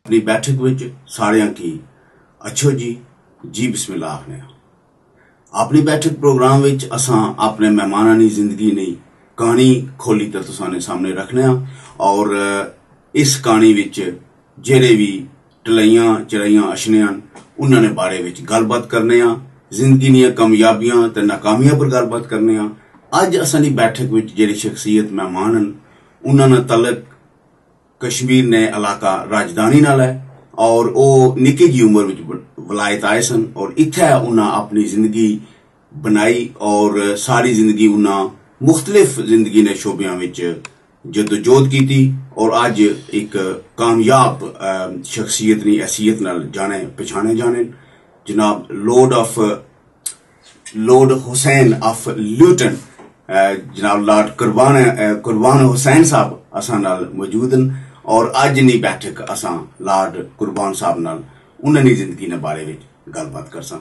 अपनी बैठक विच सारियां की अच्छो जी बिस्मिल्लाह आखने अपनी बैठक प्रोग्राम विच असां अपने मेहमानां दी जिंदगी दी कहानी खोली तो तुसां सामने रखने और इस कहानी विच जेड़े भी टलाइयां चढ़ाइयां अशने उन्होंने बारे विच गलबात करने जिंदगी दी कामयाबियां ते नाकामियां पर गलबात करने अज असां दी बैठक विच जेड़ी शख्सियत मेहमान उन्होंने तलक कश्मीर ने इलाका राजधानी नाल है और वो निकी जी उम्र विच वलायत आए सन और इत्थे उन्हें अपनी जिंदगी बनाई और सारी जिंदगी उन्हें मुख्तलिफ जिंदगी ने शोबियां विच जदोजहद की और अज एक कामयाब शख्सियत दी हैसियत नाल जाने पछाने जाने जनाब लॉर्ड हुसैन ऑफ ल्यूटन जनाब लॉर्ड कुर्बान हुसैन साहब असां नाल मौजूद हैं और अज नी बैठक असां लॉर्ड कुर्बान साहब नाल उन्होंने जिंदगी ने बारे में गलबात करसां।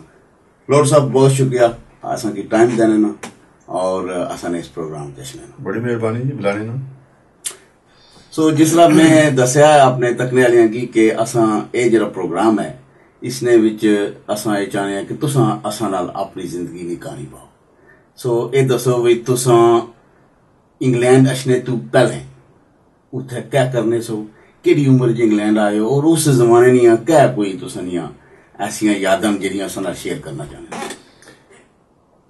लॉर्ड साहब बहुत शुक्रिया असां की टाइम देने ना और असां ने इस प्रोग्राम जश्न लेना। बड़ी मेहरबानी जी बुलाने ना। सो जिसला मैं दसिया अपने तकने वालियां की कि असां ये जरा प्रोग्राम है इसने विच असां ये चाहने हैं कि तुसां असां नाल अपनी जिंदगी की कहानी पाओ। सो ये दसो भी तुसां इंग्लैंड अशने तू पहले उत्थे क्या करने सो केड़ी उम्र च इंग्लैंड आए हो और उस जमाने दियां क्या कोई तुसां दियां ऐसियां यादां जेहड़ियां असां नाल शेयर करना चाहने।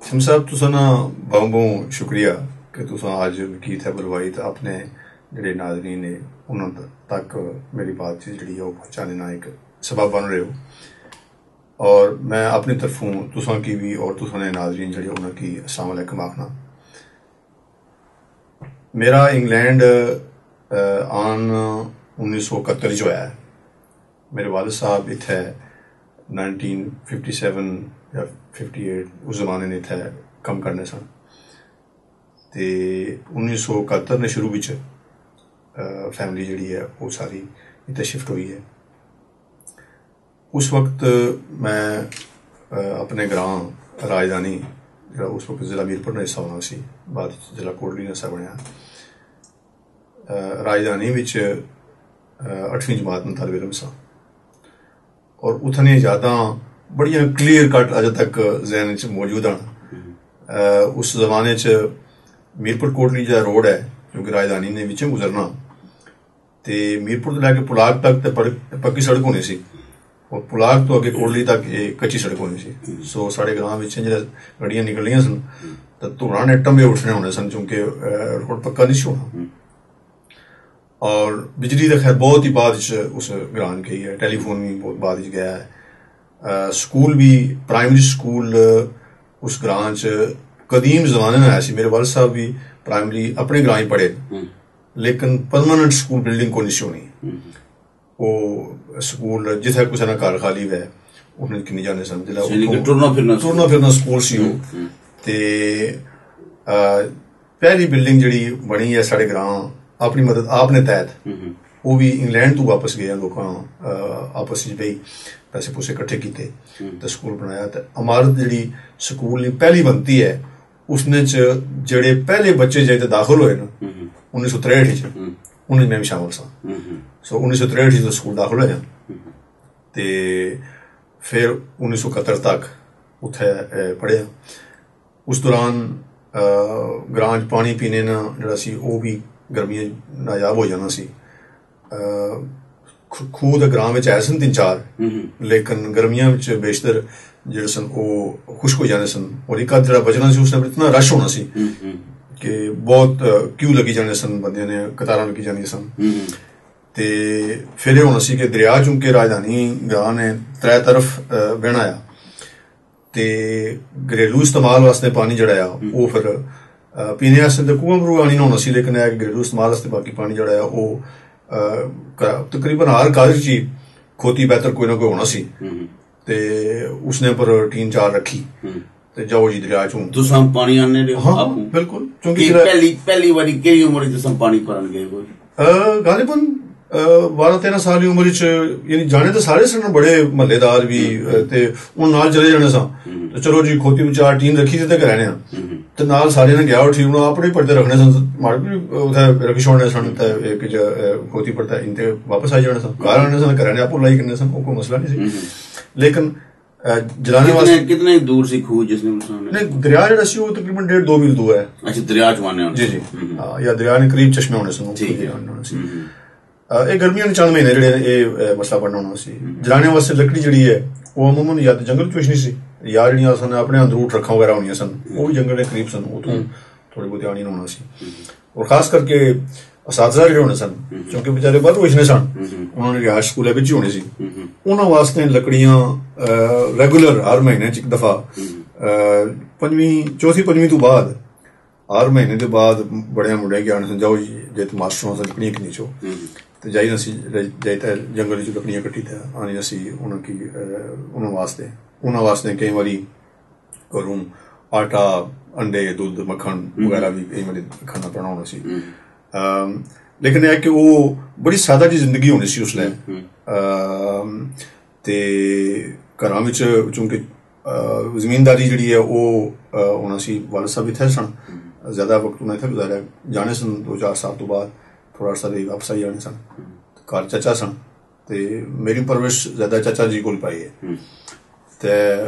सिम साहब तुसां ना बहुत शुक्रिया कि तुसां अज मिगी इत्थे बुलवाई ते अपने जेहड़े नाज़रीन ने उन्हां तक मेरी बातचीत जेहड़ी है पहुंचाने ना एक सबब बन रहे हो और मैं अपनी तरफों तुसां की भी और तुसां ने नाज़रीन जेहड़े उन्हां की अस्सलाम वालेकुम आखना। मेरा इंग्लैंड आन 1971 जो है मेरे वालिद साहब इत्थे 1957 या 58 उस जमाने ने इत्थे कम करने सन ते 1971 ने शुरू विच फैमिली जिहड़ी है वो सारी इत्थे शिफ्ट हुई है। उस वक्त मैं अपने ग्रां राजधानी जो उस वक्त जिला मीरपुर ने हिस्सा होना सी बाद जिला कोटली ने हिस्सा बनया राजधानी विच 8वीं जमात में तालिब इलम सा और उतनी यादां बड़ियां क्लीयर कट अज तक जहन च मौजूद हैं। उस जमाने च मीरपुर कोटली जो रोड है क्योंकि राजधानी ने विचों गुजरना ते मीरपुर तो लैके पुलाग तक ते पक्की सड़क होनी सी और पुलाग तो अगे कोटली तक एक कच्ची सड़क होनी सी। सो साढ़े गांव विच जिहड़े गड्डियां निकलियां सन तो धुआं ने टंबे उठने होने सन क्योंकि रोड पक्का नहीं सी होना और बिजली तो खैर बहुत ही बाद उस ग्रां गई है। टेलीफोन भी बहुत बाद गया है। स्कूल भी प्राइमरी स्कूल उस ग्रां च कदीम जमाने में आया सी। मेरे वालिद साहब भी प्राइमरी अपने ग्रां ही पढ़े लेकिन परमानेंट स्कूल बिल्डिंग को नहीं सी होनी। वो स्कूल जिथे कुछ ना घर खाली है उन्हें किन्नी जाने सन टुरना फिरना स्कूल सी हो ते पहली बिल्डिंग जिहड़ी बनी है साढ़े ग्रां अपनी मदद आपने तहत वो भी इंग्लैंड तो वापस गए लोग आपस में बही पैसे पूसे इकट्ठे किए तो स्कूल बनाया। तो इमारत जी स्कूल पहली बनती है उसने जेड़े पहले बच्चे जो दाखिल हुए ना 1963 उन्हें मैं भी शामिल सा। सो 1963 जो स्कूल दाखिल होया ते फिर 1971 तक उत्थे पढ़िया। उस दौरान ग्रां च पानी पीने ना जरा सी वो भी गर्मियां नायाब हो जाना सी। खूह तो ग्रां में है सन 3-4 लेकिन गर्मियां बेशतर जेडे सन वो खुश्क हो जाने सन और एक आध जरा बचना सी उसने इतना रश होना सी कि बहुत क्यू लगी जाने सन बंदे ने कतारां लगी जानी सन ते फिर होना सी कि दरिया चूंकि राजधानी ग्रां ने 3 तरफ बहनाया ते घरेलू इस्तेमाल वास्ते पानी जड़ा वो फिर पीने वास्ते तो कुआं भरू पानी होना सी लेकिन घरेलू इस्तेमाल वास्ते बाकी पानी जड़ा वो तकरीबन हर घर च खोती बेहतर कोई ना कोई होना सी ते उसने पर 3-4 रखी ते जाओ जी दरिया चूं तुसां पानी आने दे। हाँ बिल्कुल क्योंकि पहली बारी केड़ी उम्र च तुसां पानी भरन गए कोई गालिबन 12-13 साल की उम्र यानी जाने तो सारे सन बड़े महल्लेदार भी ते हुण नाल चले जाने सा चलो जी खोती में 4 टीन रखी ते रहने ਤੇ ਨਾਲ ਸਾਰਿਆਂ ਨੇ ਗਿਆ ਠੀਕ ਨੂੰ ਆਪਣੇ ਪਰਦੇ ਰੱਖਣੇ ਸਨ ਮਾਰ ਵੀ ਉੱਥੇ ਰੱਖੀ ਛੋੜਨੇ ਸਨ ਤੇ ਇੱਕ ਖੋਤੀ ਪਰਦਾ ਇੰਤੇ ਵਾਪਸ ਆ ਜਾਣਾ ਸਨ ਘਰ ਆਣੇ ਸਨ ਘਰਾਂ ਨੇ ਆਪੋ ਲਾਈ ਕਰਨੇ ਸਨ ਉਹ ਕੋਈ ਮਸਲਾ ਨਹੀਂ ਸੀ ਲੇਕਿਨ ਜਲਾਣੇ ਵਾਸਤੇ ਕਿਤਨੇ ਦੂਰ ਸੀ ਖੂਹ ਜਿਸਨੇ ਨਹੀਂ ਦਰਿਆ ਜਿਹੜਾ ਸੀ ਉਹ ਤਕਰੀਬਨ 1.5-2 ਮੀਲ ਦੂਰ ਹੈ ਅੱਛਾ ਦਰਿਆ ਚਵਾਨੇ ਜੀ ਜੀ ਹਾਂ ਜਾਂ ਦਰਿਆ ਨੇ ਕਰੀਬ ਚਸ਼ਮੇ ਹੋਣੇ ਸਨ ਇਹ ਗਰਮੀਆਂ ਦੇ 4 ਮਹੀਨੇ ਜਿਹੜੇ ਇਹ ਮਸਲਾ ਬਣਨਾ ਹੋਣਾ ਸੀ ਜਲਾਣੇ ਵਾਸਤੇ ਲੱਕੜੀ ਜਿਹੜੀ ਹੈ ਉਹ ਅਮੂਮਨ ਜਾਂ ਤਾਂ ਜੰਗਲ ਚੋਂ ਨਹੀਂ ਸੀ ਜਾਂ ਜਿਹੜੀਆਂ ਸਨ ਆਪਣੇ ਅੰਦਰੂਟ ਰੱਖਾਂ ਵਗੈਰਾ ਹੋਣੀਆਂ ਸਨ ਉਹ ਵੀ ਜੰਗਲ ਦੇ ਕਰੀਬ ਸਨ ਉਹ ਤੋਂ ਥੋੜੀ ਬਹੁਤੀ ਆਣੀ ਹੋਣਾ ਸੀ ਔਰ ਖਾਸ ਕਰਕੇ ਅਸਾਤਜ਼ਾ ਜਿਹੜੇ ਹੋਣੇ ਸਨ ਕਿਉਂਕਿ ਵਿਚਾਰੇ ਬਾਹਰ ਹੋਏ ਸਨ ਉਹਨਾਂ ਨੇ ਰਿਹਾਇਸ਼ ਸਕੂਲਾਂ ਵਿੱਚ ਹੀ ਹੋਣੇ ਸੀ ਉਹਨਾਂ ਵਾਸਤੇ ਲੱਕੜੀਆਂ ਰੈਗੂਲਰ ਹਰ ਮਹੀਨੇ 'ਚ ਇੱਕ ਦਫਾ 4ਵੀਂ-5ਵੀਂ ਤੋਂ ਬਾਅਦ ਹਰ ਮਹੀਨੇ ਦੇ ਬਾਅਦ ਬੜਿਆਂ ਮੁੰਡਿਆਂ ਕੀ ਆਣੇ ਸਨ ਜਾਓ ਜੀ ਜੇ ਤੇ ਮਾਸਟਰਾਂ ਸੇ ਲੱਕੜੀਆਂ ਕਿੰਨੀ ਚੋ ਤੇ ਜਾਈ ਅਸੀਂ ਜਾਈ ਤਾਂ ਜੰਗਲ ਵਿੱਚ ਲੱਕੜੀਆਂ ਕੱਟੀ ਤਾਂ ਆਣੀ ਅਸੀਂ ਉਹਨਾਂ ਵਾਸਤੇ ਕਈ ਵਾਰੀ ਘਰੋਂ ਆਟਾ ਅੰਡੇ ਦੁੱਧ ਮੱਖਣ ਵਗੈਰਾ ਵੀ ਕਈ ਵਾਰੀ ਖਾਣਾ ਪੈਣਾ ਹੋਣਾ ਸੀ ਲੇਕਿਨ ਇਹ ਕਿ ਉਹ ਬੜੀ ਸਾਦਾ ਜਿਹੀ ਜ਼ਿੰਦਗੀ ਹੋਣੀ ਸੀ ਉਸ ਲਈ ਤੇ ਘਰਾਂ ਵਿੱਚ ਚੂੰਕਿ ਜ਼ਮੀਨਦਾਰੀ ਜਿਹੜੀ ਹੈ ਉਹ ਹੋਣਾ ਸੀ ਵਾਲਦ ਸਾਹਿਬ ਇੱਥੇ ਸਨ ਜ਼ਿਆਦਾ ਵਕਤ ਉਹਨਾਂ ਇੱਥੇ ਗੁਜ਼ਾਰਿਆ ਜਾਣੇ ਸਨ 2-4 ਸਾਲ ਤੋਂ ਬਾਅਦ ਥੋੜਾ ਅਰਸਾ ਲਈ ਵਾਪਸ ਆਈ ਜਾਣੇ ਸਨ ਘਰ ਚਾਚਾ ਸਨ ਤੇ ਮੇਰੀ ਪਰਵਰਿਸ਼ ਜ਼ਿਆਦਾ ਚਾਚਾ ਜੀ ਕੋਲ ਪਾਈ ਹੈ ਤੇ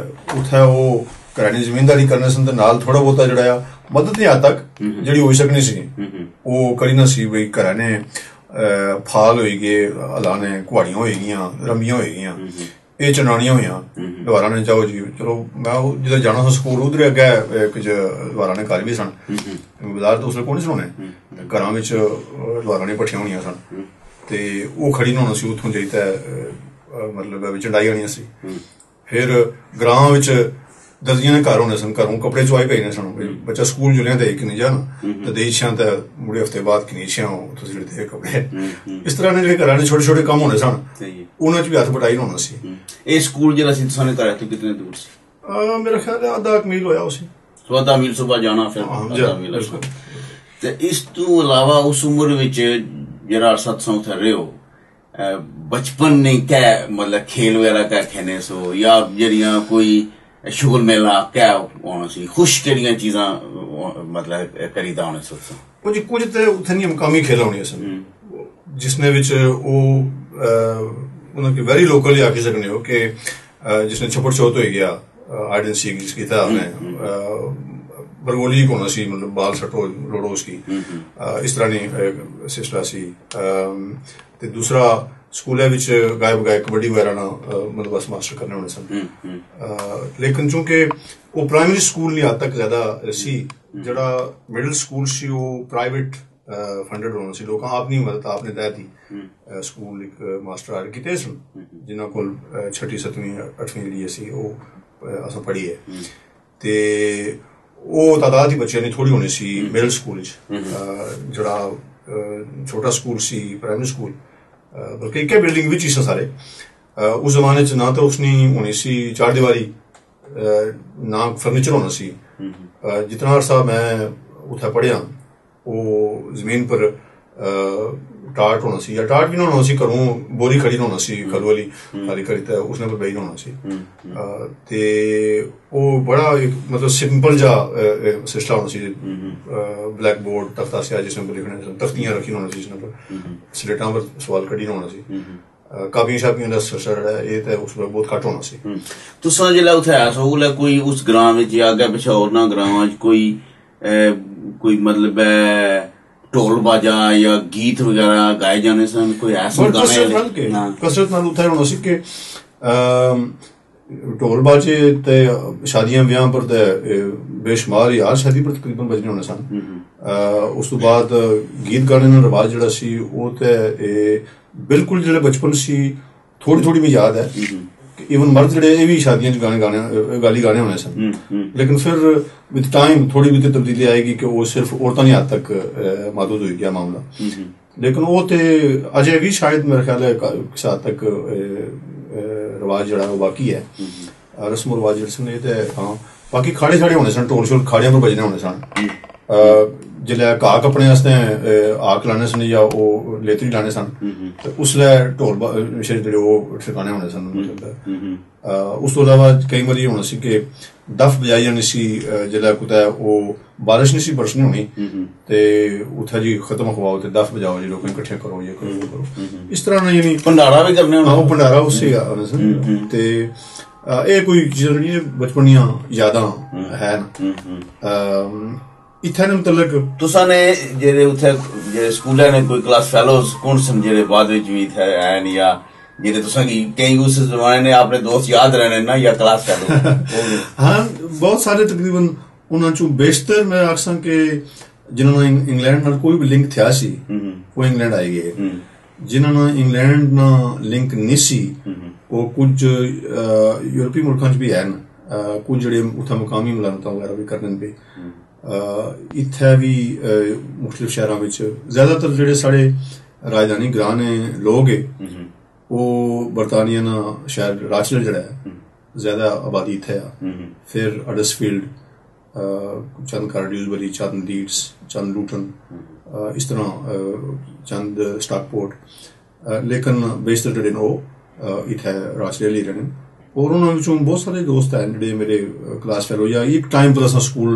ਉੱਥੇ ਉਹ ਘਰਾਣੀ ਜ਼ਮੀਨਦਾਰੀ ਕਰਨੇ ਸਨ ਤੇ ਨਾਲ ਥੋੜਾ ਬਹੁਤਾ ਜਿਹੜਾ ਆ ਮਦਦ ਨਹੀਂ ਹੱਦ ਤੱਕ ਜਿਹੜੀ ਹੋ ਸਕਣੀ ਸੀ ਉਹ ਕਰੀ ਨਾ ਸੀ ਬਈ ਘਰਾਣੇ ਫਾਲ ਹੋਈ ਗਏ ਅਲਾਣੇ ਕੁਹਾੜੀਆਂ ਹੋਏਗੀਆਂ ਰੰਬੀਆਂ ਹੋਏਗੀਆਂ ਇਹ ਚਨਾਣੀਆਂ ਹੋਈਆਂ ਦੁਆਰਾ ਨੇ ਜਾਓ ਜੀ ਚਲੋ ਮੈਂ ਜਦੋਂ ਜਾਣਾ ਸੀ ਸਕੂਲ ਉਧਰ ਅੱਗੇ ਕੁਝ ਦੁਆਰਾ ਨੇ ਘਰ ਵੀ ਸਨ ਬਾਜ਼ਾਰ ਤੋਂ ਉਸ ਕੋਲ ਨਹੀਂ ਸੁਣਾਉਣੇ ਘਰਾਂ ਵਿੱਚ ਦੁਆਰਾ ਨੇ ਪੱਠੀਆਂ ਹੋਣੀਆਂ ਸਨ ਤੇ ਉਹ ਖੜੀ ਨਾ ਹੋਣਾ ਸੀ ਉੱਥੋਂ ਜਾਈ ਤਾਂ ਮਤਲਬ ਵਿੱਚ ਡਾਈ ਹੋਣੀਆਂ ਸੀ ਫਿਰ ਗ੍ਰਾਮ ਵਿੱਚ ਦਰਜੀਆਂ ਦੇ ਘਰ ਹੋਣੇ ਸਨ ਘਰੋਂ ਕੱਪੜੇ ਚੁਆਏ ਪਏ ਨੇ ਸਨ ਬੱਚਾ ਸਕੂਲ ਜੁਲਿਆਂ ਦੇ ਕਿ ਨਹੀਂ ਜਾਣ ਤੇ ਦੇਸ਼ਾਂ ਤਾਂ ਮੁੜੇ ਹਫ਼ਤੇ ਬਾਅਦ ਕਨੀਸ਼ਾਂ ਤੁਸੀਂ ਜਿਹੜੇ ਕੱਪੜੇ ਇਸ ਤਰ੍ਹਾਂ ਦੇ ਜਿਹੜੇ ਘਰਾਂ ਦੇ ਛੋਟੇ ਛੋਟੇ ਕੰਮ ਹੋਣੇ ਸਨ ਉਹਨਾਂ 'ਚ ਵੀ ਹੱਥ ਬਟਾਈ ਹੋਣਾ ਸੀ ਇਹ ਸਕੂਲ ਜਿਹੜਾ ਸੀ ਤੁਸੀਂ ਘਰ ਤੋਂ ਕਿੰਨੇ ਦੂਰ ਸੀ ਮੇਰਾ ਖਿਆਲ ਹੈ ਅੱਧਾ ਮੀਲ ਹੋਇਆ ਉਸ ਅੱਧਾ ਮੀਲ ਸੁਬਾਹ ਜਾਣਾ ਫਿਰ ਤੇ ਇਸ ਤੋਂ ਇਲਾਵਾ ਉਸ ਉਮਰ ਵਿੱਚ ਜਿਹੜਾ ਅਰਸਾ ਉੱਥੇ ਰਹੇ ਹੋ ਬਚਪਨ ਨੇ ਕਿਆ ਮਤਲਬ ਖੇਲ ਵਗੈਰਾ ਕਿਆ ਖੇਨੇ ਸੋ ਜਾਂ ਜਿਹੜੀਆਂ ਕੋਈ ਸ਼ੁਗਲ ਮੇਲਾ ਕਿਆ ਹੋਣਾ ਸੀ ਖੁਸ਼ ਕਿਹੜੀਆਂ ਚੀਜ਼ਾਂ ਮਤਲਬ ਕਰੀਦਾ ਹੋਣਾ ਸੀ ਕੁਝ ਤੇ ਉੱਥੇ ਨਹੀਂ ਮਕਾਮੀ ਖੇਲ ਹੋਣੀਆਂ ਸਨ ਜਿਸਨੇ ਵਿੱਚ ਉਹ ਉਹਨਾਂ ਕੀ ਵੈਰੀ ਲੋਕਲੀ ਆਖੀ ਸਕਨੇ ਹੋ ਕਿ ਜਿਸਨੇ ਛੱਪੜ ਚੌਥ ਹੋ ਗਿਆ ਹਾਈਡ ਐਂਡ ਸੀਕ ਜਿਸ ਕੀਤਾ ਉਹਨੇ ਬਰਗੋਲੀ ਹੋਣਾ ਸੀ ਮਤਲਬ ਬਾਲ ਸਟੋ ਲੋੜੋ ਉਸकी ਇਸ ਤਰ੍ਹਾਂ ਦੀ ਸਿਸਟਰ ਸੀ ਤੇ ਦੂਸਰਾ ਸਕੂਲਾਂ ਵਿੱਚ ਗਾਇਬ ਕਬੱਡੀ ਵਗੈਰਾ ਨਾਲ ਮਤਲਬ ਬਸ ਮਾਸਟਰ ਕਰਨੇ ਹੋਣੇ ਸਨ ਲੇਕਿਨ ਚੂੰਕਿ ਉਹ ਪ੍ਰਾਇਮਰੀ ਸਕੂਲ ਨਹੀਂ ਹੱਦ ਤੱਕ ਜ਼ਿਆਦਾ ਸੀ ਜਿਹੜਾ ਮਿਡਲ ਸਕੂਲ ਸੀ ਉਹ ਪ੍ਰਾਈਵੇਟ ਫੰਡਡ ਹੋਣਾ ਸੀ ਲੋਕਾਂ ਆਪਣੀ ਮਦਦ ਆਪਣੇ ਤਹਿਤ ਹੀ ਸਕੂਲ ਇੱਕ ਮਾਸਟਰ ਆਰ ਕੀਤੇ ਸਨ ਜਿਨ੍ਹਾਂ ਕੋਲ 6ਵੀਂ 7ਵੀਂ 8ਵੀਂ ਜਿਹੜੀ ਸੀ ਉਹ ਅਸਾਂ ਪੜ੍ਹੀ ਹੈ ਤੇ ਉਹ ਤਾਦਾਦ ਹੀ ਬੱਚਿਆਂ ਦੀ ਥੋੜੀ ਹੋਣੀ ਸੀ ਮਿਡਲ ਸਕੂਲ 'ਚ ਜਿਹੜਾ ਛੋਟਾ ਸਕੂਲ ਸੀ ਪ੍ਰਾਇਮਰੀ ਸਕੂਲ ਬਲਕਿ ਇੱਕ ਬਿਲਡਿੰਗ ਵਿੱਚ ਹੀ ਸਨ ਸਾਰੇ ਉਸ ਜ਼ਮਾਨੇ 'ਚ ਨਾ ਤਾਂ ਉਸਨੀ ਹੋਣੀ ਸੀ ਚਾਰ ਦੀਵਾਰੀ ਨਾ ਫਰਨੀਚਰ ਹੋਣਾ ਸੀ ਜਿਤਨਾ ਅਰਸਾ ਮੈਂ ਉੱਥੇ ਪੜ੍ਹਿਆ ਉਹ ਜ਼ਮੀਨ ਪਰ ਟਾਟ ਹੋਣਾ ਸੀ ਜਾਂ ਟਾਟ ਵੀ ਨਾ ਹੋਣਾ ਸੀ ਘਰੋਂ ਬੋਰੀ ਖੜੀ ਹੋਣਾ ਸੀ ਖਲੂ ਵਾਲੀ ਖਾਲੀ ਖੜੀ ਤਾਂ ਉਸਨੇ ਪਰ ਬਈ ਹੋਣਾ ਸੀ ਤੇ ਉਹ ਬੜਾ ਇੱਕ ਮਤਲਬ ਸਿੰਪਲ ਜਿਹਾ ਸਿਸਟਮ ਹੋਣਾ ਸੀ ਬਲੈਕ ਬੋਰਡ ਤਖਤਾ ਸਿਆ ਜਿਸ ਨੰਬਰ ਲਿਖਣੇ ਸਨ ਤਖਤੀਆਂ ਰੱਖੀ ਹੋਣਾ ਸੀ ਜਿਸ ਨੰਬਰ ਸਲੇਟਾਂ ਪਰ ਸਵਾਲ ਕੱਢੀ ਹੋਣਾ ਸੀ ਕਾਪੀਆਂ ਸ਼ਾਪੀਆਂ ਦਾ ਸਿਲਸਿਲਾ ਹੈ ਇਹ ਤਾਂ ਉਸ ਵੇਲੇ ਬਹੁਤ ਘੱਟ ਹੋਣਾ ਸੀ ਤੁਸਾਂ ਜਿਹੜਾ ਉੱਥੇ ਆਇਆ ਸੋ ਕੋਈ ਉਸ ਗ੍ਰਾਮ ਵਿੱਚ ਜਾਂ ਅੱਗੇ ਪਿੱਛੇ ਹੋਰਨਾਂ ਗ੍ਰਾਮਾਂ 'ਚ ਕੋਈ ਮਤਲਬ ਢੋਲ ਬਾਜਾ ਜਾਂ ਗੀਤ ਵਗੈਰਾ ਗਾਏ ਜਾਣੇ ਸਨ ਕੋਈ ਐਸਾ ਗਾਣੇ ਕਸਰਤ ਨਾਲ ਉੱਥੇ ਹੋਣਾ ਸੀ ਕਿ ਢੋਲ ਬਾਜੇ ਤੇ ਸ਼ਾਦੀਆਂ ਵਿਆਹਾਂ ਪਰ ਤੇ ਬੇਸ਼ੁਮਾਰ ਹੀ ਹਰ ਸ਼ਾਦੀ ਪਰ ਤਕਰੀਬਨ ਬਜਨੇ ਹੋਣੇ ਸਨ ਉਸ ਤੋਂ ਬਾਅਦ ਗੀਤ ਗਾਣੇ ਦਾ ਰਿਵਾਜ ਜਿਹੜਾ ਸੀ ਉਹ ਤੇ ਬਿਲਕੁਲ ਜਿਹੜੇ ਬਚਪਨ ਸੀ ਥੋੜੀ ਵੀ ਯਾਦ ਹੈ ਈਵਨ ਮਰਦ ਜਿਹੜੇ ਇਹ ਵੀ ਸ਼ਾਦੀਆਂ 'ਚ ਗਾਲੀ ਗਾਣੇ ਹੋਣੇ ਸਨ ਲੇਕਿਨ ਫਿਰ ਵਿਦ ਟਾਈਮ ਥੋੜੀ ਵੀ ਤਬਦੀਲੀ ਆਏਗੀ ਕਿ ਉਹ ਸਿਰਫ ਔਰਤਾਂ ਦੀ ਹੱਦ ਤੱਕ ਮਾਦੂਦ ਹੋ ਗਿਆ ਮਾਮਲਾ ਲੇਕਿਨ ਉਹ ਤੇ ਅਜੇ ਵੀ ਸ਼ਾਇਦ ਮੇਰੇ ਖਿਆਲ ਹੈ ਕਿਸੇ ਹੱਦ ਤੱਕ ਰਿਵਾਜ ਜਿਹੜਾ ਉਹ ਬਾਕੀ ਹੈ ਰਸਮ ਰਿਵਾਜ ਜਿਹੜੇ ਸਨ ਇਹ ਤੇ ਹਾਂ ਬਾਕੀ ਖਾੜੇ ਹੋਣੇ ਸਨ ਢੋਲ ਸ਼ੋਲ ਖਾੜਿਆਂ ਪਰ ਵੱਜਣੇ ਹੋਣੇ ਸਨ जिसलै घाह कपने आस्तै आक लाने सन या ओह् लेतरी लाने सन ते उसलै ढोल जेह्ड़े ओह् ठिकाने होने सन मतलब उस तो इलावा केईं बारी होना सी कि दफ बजाई जानी सी जिसलै कुतै ओह् बारिश नहीं सी बरसनी होनी ते उत्थै जी खत्म खवाओ ते दफ बजाओ जी लोकें किट्ठे करो ये करो वो करो इस तरह यानी भंडारा भी करने होना ओह् भंडारा उस्से आने सन ते एह् कोई चीजां जेह्ड़ियां बचपन दियां यादां हैन इत्थै ने मुतलक तुसां ने जेह्ड़े उत्थै जेह्ड़े स्कूलै ने कोई क्लास फेलोज कौन सन जेह्ड़े बाद विच भी इत्थै हैन या जेह्ड़े तुसां गी केईं उस जमाने ने अपने दोस्त याद रहने ना या क्लास फेलो हाँ बहुत सारे तकरीबन उन्हां चों बेशतर मैं आखसां कि जिन्हां ने इंग्लैंड नाल कोई भी लिंक थिया सी वो इंग्लैंड आई गए जिन्हां ने इंग्लैंड नाल लिंक नहीं सी वो कुछ यूरोपी मुल्कां च भी हैन कुछ जेह्ड़े उत्थै मुकामी मुलामतां वगैरह भी करने पे इत्थै भी मुख्तलिफ शहरां विच ज्यादातर जेह्ड़े साढ़े राजधानी ग्रां ने लोग है ओह् बरतानिया ना शहर राचल जेह्ड़ा है ज्यादा आबादी इत्थै आ फिर हडर्सफील्ड चंद कार्डियूसबरी चंद लीड्स चंद लूटन इस तरह चंद स्टॉकपोर्ट लेकिन बेशतर जेह्ड़े न ओह् इत्थै राचल ही रहने और उन्हां विचों बहुत सारे दोस्त हैं जेह्ड़े मेरे क्लास फेलो या एक टाइम पर असां स्कूल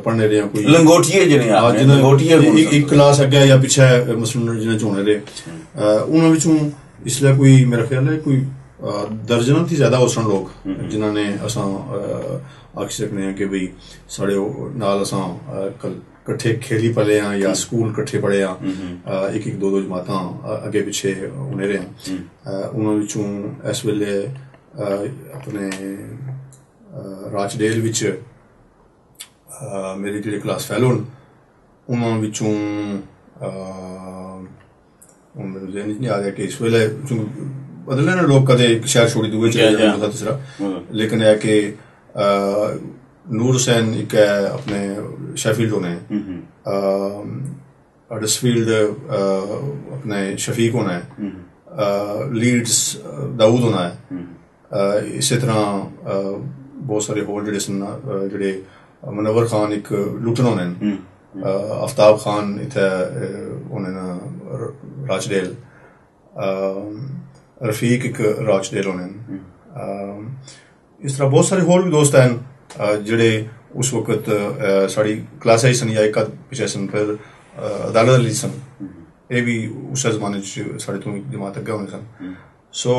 पढ़ने रहे कोई लंगोटिए जिन्हें एक क्लास अग्गे या पिछे मसलन जिन्हें च होने रहे उन्हां विचों इसलिए कोई मेरा ख्याल है कोई दर्जनां थी ज्यादा होसन लोग जिन्हां ने असां आखी सकने कि भाई साढ़े नाल असां कट्ठे खेली पले हां या स्कूल कट्ठे पढ़े हां एक एक दो जमातां अग्गे पिछे होने रहे उन्हां विचों इस वेले अपने राचडेल विच मेरी जेह्ड़े क्लास फेलो न उन्हां विचों हून मेरे ज़हन च नहीं आ गया कि इस वेले बदले ना लोग कदे एक शहर छोड़ी दूए चले जाते तीसरा लेकिन है कि नूर हुसैन एक है अपने शेफील्ड होने हडर्सफील्ड अपने शफीक होना है लीड्स दाऊद होना है इसी तरह बहुत सारे होर जेह्ड़े सन जेह्ड़े मुनव्वर खान एक लुटन होने आफ्ताब खान इत्थै होने न राचडेल रफीक एक राचडेल होने इस तरह बहुत सारे होर भी दोस्त हैं जेह्ड़े उस वक्त साढ़ी क्लास सन या एक पिछे सन फिर अदालत अली सन एह् भी उस जमाने च साढ़े तो जमात अग्गे होने सन सो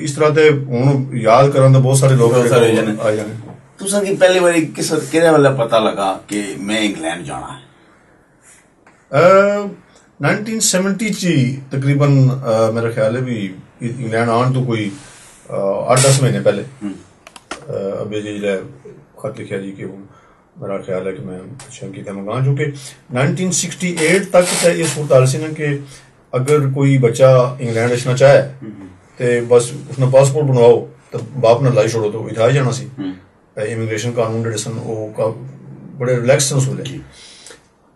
इस तरह दे हुण याद करन दा बहुत सारे लोग आई जाने तुसां की पहली बारी किहदे वेले पता लगा कि मैं इंग्लैंड जाना है 1970 च तकरीबन मेरा ख्याल है भी इंग्लैंड आने तो कोई 8-10 महीने पहले अभी जिसलै खत लिखा जी कि हूँ मेरा ख्याल है कि मैं शंकी मंगा चूंकि 1968 तक ये सूरत हाल सी ना कि अगर कोई बच्चा इंग्लैंड रचना चाहे तो बस उसने पासपोर्ट बनवाओ तो बाप ने लाई छोड़ो तो इत्थै आई जाना सी इमिग्रेशन कानून जेह्ड़े सन ओह् बड़े रिलैक्स सन उस वेले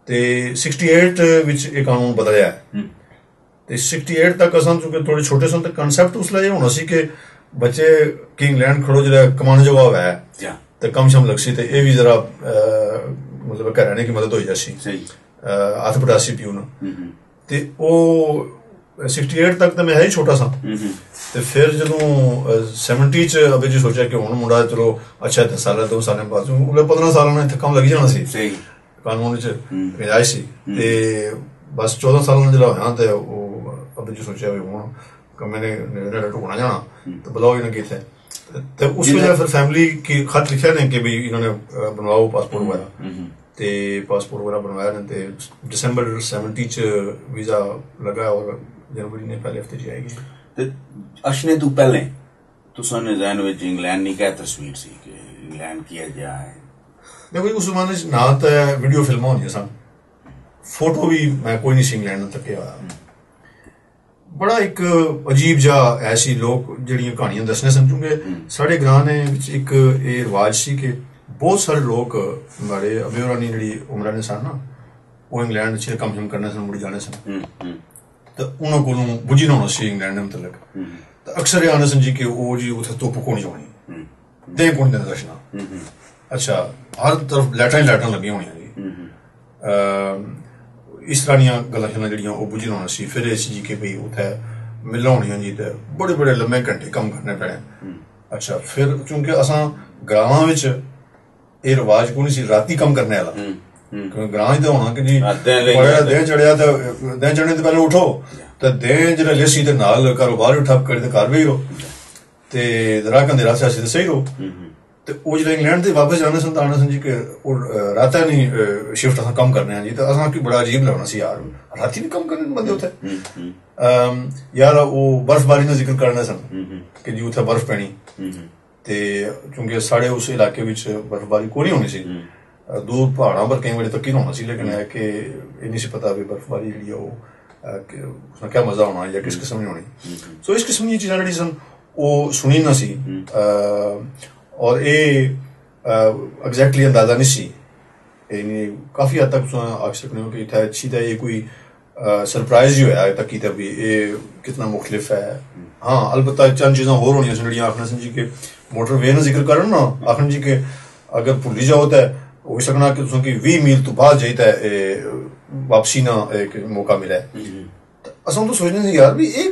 ते 68 विच एह् कानून बदलेआ है ते 68 तक असां चूंकि थोड़े छोटे सन ते कंसैप्ट उसलै एह् होना सी कि बच्चे कि इंग्लैंड खड़ो जेह्ड़ा कमाने जोगा होवै ते कम शम लगसी ते एह् भी जरा मतलब घर रहने की मदद होई जासी हत्थ पटासी पियून ते ओह् 68 तक तो मैं है ही छोटा सा ते फिर जदों 70 च अबे जी सोचा कि हुण मुंडा चलो अच्छा 10 साल 2 साल बाद उन्हें 15 साल इत्थे कम लगी जाना सी कानून च रियायत सी ते बस 14 साल जिसलै होया ते अबे जी सोचा हुण मैंने ढूंढना जाना तो बुलाओ इन्हें किथे ते उस वेले फिर फैमिली की खत लिखा ने कि भाई इन्होंने बनवाओ पासपोर्ट वगैरह ते पासपोर्ट वगैरह बनवाया ने ते दिसंबर 70 च वीजा लगा और जनवरी ने पहले हफ्ते च आएगी ते अशने तू पहले तुसां ने ज़हन विच इंग्लैंड दी क्या तस्वीर सी कि इंग्लैंड किया जा है देखो उस जमाने च ना तो वीडियो फिल्मां होंदियां सन फोटो भी मैं कोई नहीं सी इंग्लैंड तक्केआ बड़ा एक अजीब जा ऐसी लोग जेहड़ियां कहानियां दसने सन क्योंकि साढ़े ग्रां ने विच एक एह् रिवाज सी कि बहुत सारे लोग मारे अबे होरां दी जेहड़ी उमरां ने सन ना ओह् इंग्लैंड च कम शम करने सन मुड़ी जाने सन तो उन्होंने कोलों बुझी ना होना सी इंग्लैंड दे मतलब तो अक्सर एह् आने सन जी कि ओह् जी उत्थै धुप्प कोनी होनी दें कुन दिन दर्शना अच्छा हर तरफ लाइटां लगियां होनियां जी इस तरह दियां गल्लां शल्लां जेहड़ियां ओह् बुझी लाना सी। फिर इस जी कि भाई उत्थै मिलां होनियां जी ते बड़े बड़े लम्मे घंटे कम्म करने पैने। अच्छा फिर क्योंकि असां ग्रामां बिच एह् रवाज कोई नहीं सी राती कम्म करने आह्ला। क्योंकि ग्रां च ते होना कि जी बड़ा दिन चढ़ेआ ते दिन चढ़ने तो पैह्ले उठो ते दिन जेल्लै लेसी ते नाल कारोबार भी ठप्प करी ते घर बेही रहो ते रात अंधेरा सियासी ते सही रहो। ते ओह् जिसलै इंग्लैंड ते वापस जाने सन तां आने सन जी कि राता नहीं शिफ्ट असां कम्म करने आं जी। ते असां कि बड़ा अजीब लगना सी यार राती भी कम्म करने बंदे उत्थै। यार ओह् बर्फबारी दा जिक्र करने सन कि जी उत्थै बर्फ पैनी ते क्योंकि साढ़े उस इलाके बिच बर्फबारी कोई नहीं होनी सी। दूर प्हाड़ां पर केईं बारी तक्की होना सी लेकिन है कि एह् नहीं सी पता भी बर्फबारी जेह्ड़ी ओह् क्या मजा होना या किस किस्म दी होनी। सो इस किस्म दियां चीजां जेह्ड़ी सन ओह् सुनी ना सी और एह् एग्जैक्टली अंदाजा नहीं सी। काफी हद तक तुस आखी सकने हो कि इत्थै अच्छी ते एह् कोई सरप्राइज ही होया तक्की ते भी एह् कितना मुख्तलिफ है। हाँ अलबत्ता चंद चीजां होर होनियां सन जेह्ड़ियां आखना सन जी कि मोटरवे दा जिक्र करन ना आखन जी कि अगर भुल्ली जाओ ते होई सकना कि तुसें कि 20 मील तो बाद जाई ते वापसी ना इक मौका मिले। असां तो सोचने सी यार भी एह्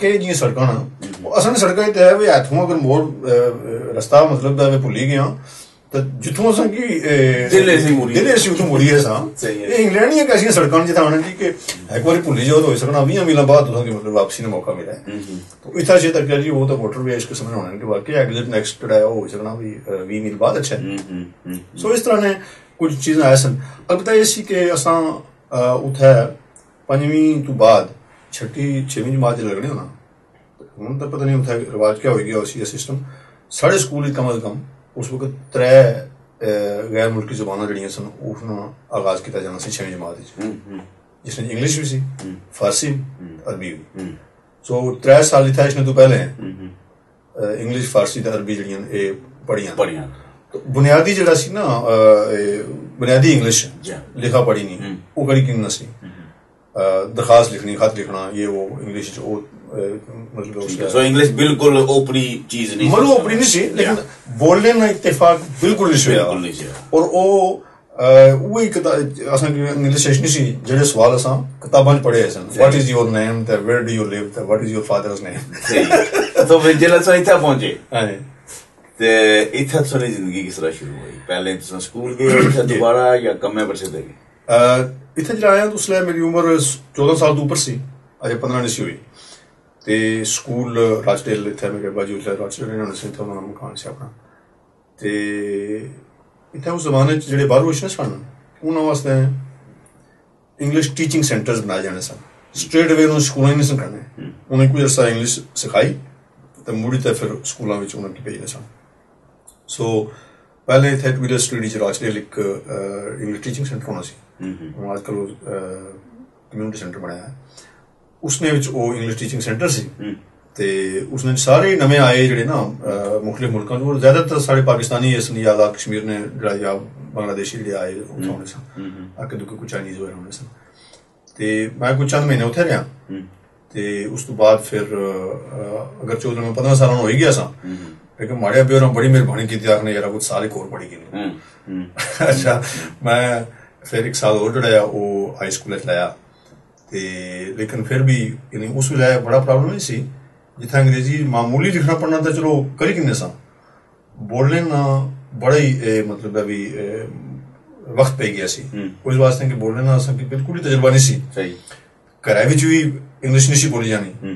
केह् जियां सड़कां न असां ने सड़कां ते है इत्थुआं अगर मोड़ रस्ता मतलब भुल्ली गया तो जित्थों असां कि दिल्ली सी उत्थों मुड़ियै असां इंग्लैंड दियां कैसियां सड़कां जित्थै आने जी कि इक बारी भुल्ली जाओ तो होई सकना 20 मीलां बाद तुसें कि मतलब वापसी दा मौका मिले। तो इत्थै जे तक जी ओह् तो मोटरवे इस किस्म दे होने कि वाकई एग्जिट नेक्स्ट जेह्ड़ा ओह् होई सकना भी 20 मील बाद अच्छा है। सो इस तरह ने कुछ चीजां है सन। अलबत्ता एह् सी कि असां उत्थै 5वीं तो बाद 6वीं 6वीं जमात च लगने होना हून तो पता नहीं उत्थै रवाज क्या होई गया उसी सिस्टम। साढ़े स्कूल कम अज कम उस वक्त 3 गैर मुल्की जबानां जेह्ड़ियां सन उसदा आगाज किया जाना सी 6वीं जमात च जिसमें इंग्लिश भी सी फारसी अरबी भी। सो 3 साल इत्थै इसने तो पहले इंग्लिश फारसी ते अरबी जेह्ड़ियां एह् पढ़ियां। तो बुनियादी जेह्ड़ा सी ना बुनियादी इंग्लिश लिखा पढ़ी नहीं ओह् कड़ी किन्ना सी। दरखास्त लिखनी खत लिखना ये वो इंग्लिश च ओह् मतलब सो इंग्लिश बिल्कुल ओपरी चीज नहीं मतलब ओपरी नहीं सी लेकिन बोलने ना इत्तेफाक बिल्कुल नहीं सी। और वही असां इंग्लिश नहीं सी जेह्ड़े सवाल असां किताबां च पढ़े सन व्हाट इज योर नेम ते वेयर डू यू लिव ते what is your father's name. तो फिर जेल्लै तुस इत्थै पहुंचे ते इत्थै थोड़ी जिंदगी किस तरह शुरू हुई? पहले तुस स्कूल गए इत्थै दोबारा या कम्मै पर सिद्धे गए? इत्थै जिसलै आया तो उसलै मेरी उम्र 14 साल तो उप्पर सी अजे 15 नहीं सी हुई। ते स्कूल राजडेल इत्थै मेरे बाजू राजडेल रहने से इत्थै उन्होंने मकान से अपना ते इत्थै उस जमाने च जेह्ड़े बाहरों अच्छे सन उन्होंने वास्ते इंग्लिश टीचिंग सेंटर्स बनाए जाने सन। स्ट्रेट अवे उन्होंने स्कूलों नहीं सन करने उन्हें कुछ अर्सा इंग्लिश सिखाई तो मुड़ी ते फिर स्कूलों में उन्हें भेजने सन। सो पहले इत्थै ट्विलर स्ट्रीट च राजडेल एक इंग्लिश टीचिंग सेंटर होना सी हून अजकल कम्यूनिटी सेंटर बनाया है। उसने इंग्लिश टीचिंग सेंटर सी ते उसने सारे नमें आए जेह्ड़े ना मुख्तलिफ मुल्कां और ज्यादातर साढ़े पाकिस्तानी सन या आजाद कश्मीर ने या बांग्लादेशी जेह्ड़े आए उत्थै होने सन अग्गे दुगे कोई चाइनीज होए होने सन। ते मैं कोई चंद महीने उत्थै रेहा ते उस तो बाद फिर अगर 14-15 साल हो गया सा लेकिन माड़े अब्बे होरें बड़ी मेहरबानी की आखने यार कुछ साल एक होर पढ़ी गई। अच्छा मैं फिर 1 साल होर जेह्ड़ा ओह् हाई स्कूल च लाया ते लेकिन फिर भी उस वेल्ले बड़ा प्रॉब्लम नहीं सी जित्थै अंग्रेजी मामूली लिखना पढ़ना तो चलो करी किन्ने सा बोलने ना बड़ा ही मतलब है भी वक्त पे गया सी उस वास्ते कि बोलने ना असें बिल्कुल ही तजुर्बा नहीं सी। घरै बिच भी इंग्लिश नहीं सी बोली जानी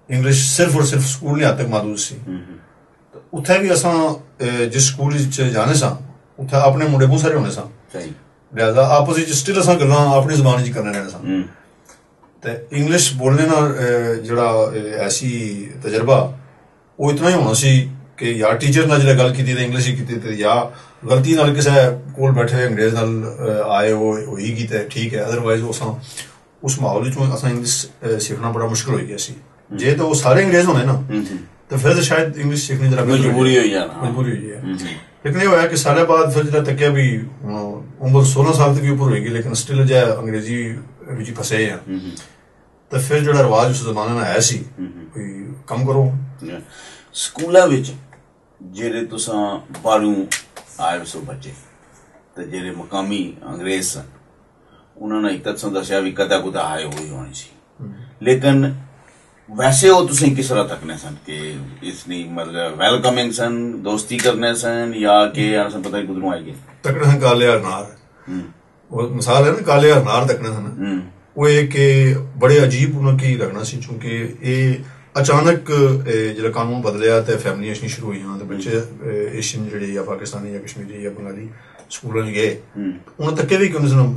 इंग्लिश सिर्फ और सिर्फ स्कूल ने हद तक महदूद सी। उत्थै भी असां जिस स्कूल च जाने सा उत्थै अपने मुंडे बहुत सारे होने सा लिहाजा आपस च स्टिल असां गल्लां अपनी जबान च करने रहने सा। ते इंग्लिश बोलने ना जेह्ड़ा ऐसी तजर्बा वो इतना ही होना सी कि यार टीचर नाल जिसलै गल कीती ते इंग्लिश ही कीती ते या गलती नाल किसे कोल बैठे अंग्रेज नाल आए होई गई ते ठीक है अदरवाइज असां उस माहौल च असां इंग्लिश सीखना बड़ा मुश्किल हो गया सी। जे तो वो सारे अंग्रेज होने ना तो फिर तो शायद इंग्लिश सीखने जरा मजबूरी हुई है लेकिन ये होया कि साल बाद फिर जिसलै तक्केआ भी उम्र 16 साल तक ऊपर होगी लेकिन स्टिल जे अंग्रेजी बिच फसे हैं तो फिर जो रवाज उस जमाने में आया सी कोई कम करो स्कूलों विच जेह्ड़े तुसां बाहरों आए सो बच्चे ते जेह्ड़े मकामी अंग्रेज सन ਉਹਨਾਂ ਨੇ ਇੱਕ ਤਾਂ ਤੁਹਾਨੂੰ ਦੱਸਿਆ ਵੀ ਕਦਾ ਕੁਦਾ ਆਏ ਹੋਈ ਹੋਣੀ ਸੀ, ਲੇਕਿਨ ਵੈਸੇ ਉਹ ਤੁਸੀਂ ਕਿਸ ਤਰ੍ਹਾਂ ਤੱਕਨੇ ਸਨ ਕਿ ਇਸ ਨਹੀਂ ਮਤਲਬ ਵੈਲਕਮਿੰਗ ਸਨ, ਦੋਸਤੀ ਕਰਨੇ ਸਨ, ਜਾਂ ਕਿ ਸਾਨੂੰ ਪਤਾ ਨਹੀਂ ਕਿਧਰੋਂ ਆਏਗੀ ਤੱਕਣੇ ਸਨ? ਕਾਲੇ ਹਰਨਾਰ ਉਹ ਮਿਸਾਲ ਹੈ ਨਾ, ਕਾਲੇ ਹਰਨਾਰ ਤੱਕਣੇ ਸਨ। ਉਹ ਇਹ ਕਿ ਬੜੇ ਅਜੀਬ ਉਹਨਾਂ ਕੀ ਲੱਗਣਾ ਸੀ, ਕਿਉਂਕਿ ਇਹ ਅਚਾਨਕ ਜਿਹੜਾ ਕਾਨੂੰਨ ਬਦਲਿਆ ਤੇ ਫੈਮਲੀਆਂ ਸ਼ੁਰੂ ਹੋਈਆਂ ਤੇ ਬੱਚੇ ਏਸ਼ੀਅਨ ਜਿਹੜੇ ਜਾਂ ਪਾਕਿਸਤਾਨੀ ਜਾਂ ਕਸ਼ਮੀਰੀ ਜਾਂ ਬੰਗਾਲੀ ਸਕੂਲਾਂ 'ਚ ਗਏ। ਉਹਨਾਂ ਤੱਕੇ ਵੀ ਕਿਉਂ ਸਨ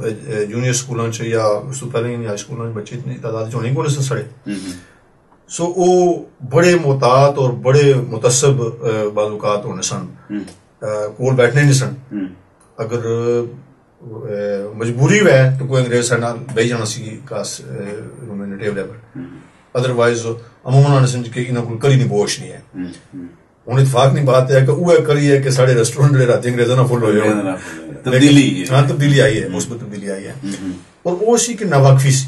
ਜੂਨੀਅਰ ਸਕੂਲਾਂ 'ਚ ਜਾਂ ਉਸ ਤੋਂ ਪਹਿਲਾਂ ਹਾਈ ਸਕੂਲਾਂ 'ਚ ਬੱਚੇ ਇਤਨੀ ਤਾਦਾਦ 'ਚ ਹੋਣੇ ਕੋਲ ਸਨ ਸੜੇ। ਸੋ ਉਹ ਬੜੇ ਮੁਹਤਾਤ ਔਰ ਬੜੇ ਮੁਤਸਬ ਬਾਜ਼ੂਕਾਤ ਹੋਣੇ ਸਨ, ਕੋਲ बैठने नहीं सन। अगर मजबूरी वै तो कोई अंग्रेज साढ़े नाल बही जाना सी क्लास रूम में टेबल पर, अदरवाइज अमूमन आने समझ के इन्हां कोल करी नहीं बोश नहीं है। हुण इतफाक नहीं बात है कि वो करी है कि साढ़े रेस्टोरेंट जेह्ड़े राती अंग्रेजां नाल फुल होए होण, तब्दीली हाँ तब्दीली आई है, मुस्बत तब्दीली आई है। और वो सी कि नावाकफी सी,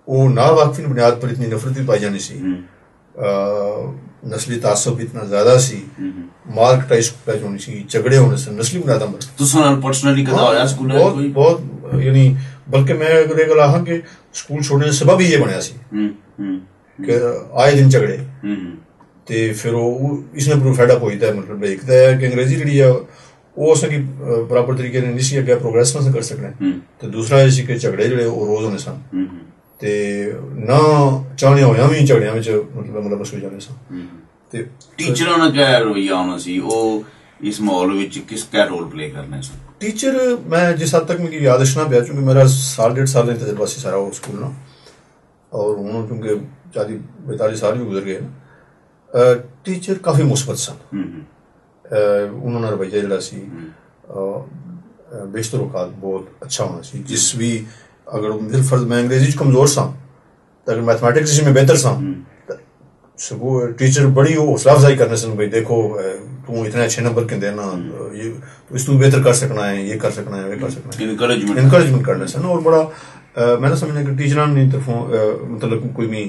वो नावाकफी की बुनियाद पर इतनी नफरत भी पाई जानी सी, नस्ली तासब इतना ज्यादा सी, मार कटाई होनी सी, झगड़े होने से नस्ली बुनियादां पर। तुसां नाल पर्सनली कदा होया स्कूल कोई? बहुत यानी बल्कि मैं अगर एक आखां कि स्कूल छोड़ने का सबब ही ये बनया सी कि आए दिन झगड़े ते फिर वो इसने प्रूफ फैड अप होई दा, मतलब एक तो है कि अंग्रेजी जिहड़ी है वो असें की प्रॉपर तरीके नाल नहीं सी अग्गे प्रोग्रेस नहीं कर सकने, ते दूसरा ये सी कि झगड़े जिहड़े वो रोज होने सन ते ना चाहने होया भी झगड़ियां विच मतलब बस हो जाने सन। ते टीचरां दा क्या रवैया होना सी, ਉਹ इस माहौल विच किस क्या रोल प्ले करने सन? टीचर मैं जिस हद तक मुझे याद रखना पिया, क्योंकि मेरा साल 1.5 साल का तजर्बा सी सारा वो स्कूल ना, और हूँ क्योंकि 40-42 साल भी गुजर गए ना, टीचर काफी मुस्बत सन। उन्होंने रवैया जिहड़ा सी बेशतर औकात बहुत अच्छा होना सी। जिस भी अगर मेरे फर्ज मैं अंग्रेजी कमजोर सा तो अगर मैथमेटिक्स में बेहतर सा सगो टीचर बड़ी हौसला अफजाई करने सन, भाई देखो तू इतने अच्छे नंबर क्यों देना, ये तो इस तू बेहतर कर सकना है, ये कर सकना है, ये कर सकना है, इनकरेजमेंट करने सन। और बड़ा मैंने समझना कि टीचर ने तरफों मतलब कोई भी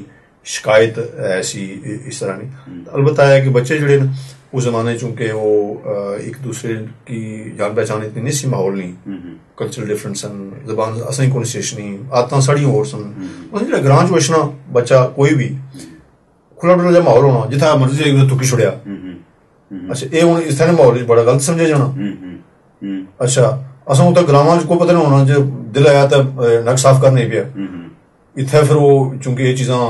शिकायत ऐसी इस तरह नहीं। अलबत्ता है कि बच्चे जड़े उस जमाने चूंकि वो एक दूसरे की जान पहचान इतनी नहीं सी, माहौल नहीं, कल्चरल डिफरेंस सन, जबान असें कोई स्टेशन नहीं, आदतां साड़ियां होर सन। मतलब जेह्ड़ा ग्रां च वछना बच्चा कोई भी खुला डुला जिहा माहौल होना, जित्थै मर्जी जाइयै तुक्की छुड़ेआ। अच्छा एह् हुण इस तरह माहौल च बड़ा गलत समझेआ जाना। अच्छा असें उत्थै ग्रामां च कोई पता नहीं होना, जे दिल आया ते नक साफ करने पेआ। इत्थै फिर वो चूंकि एह् चीजां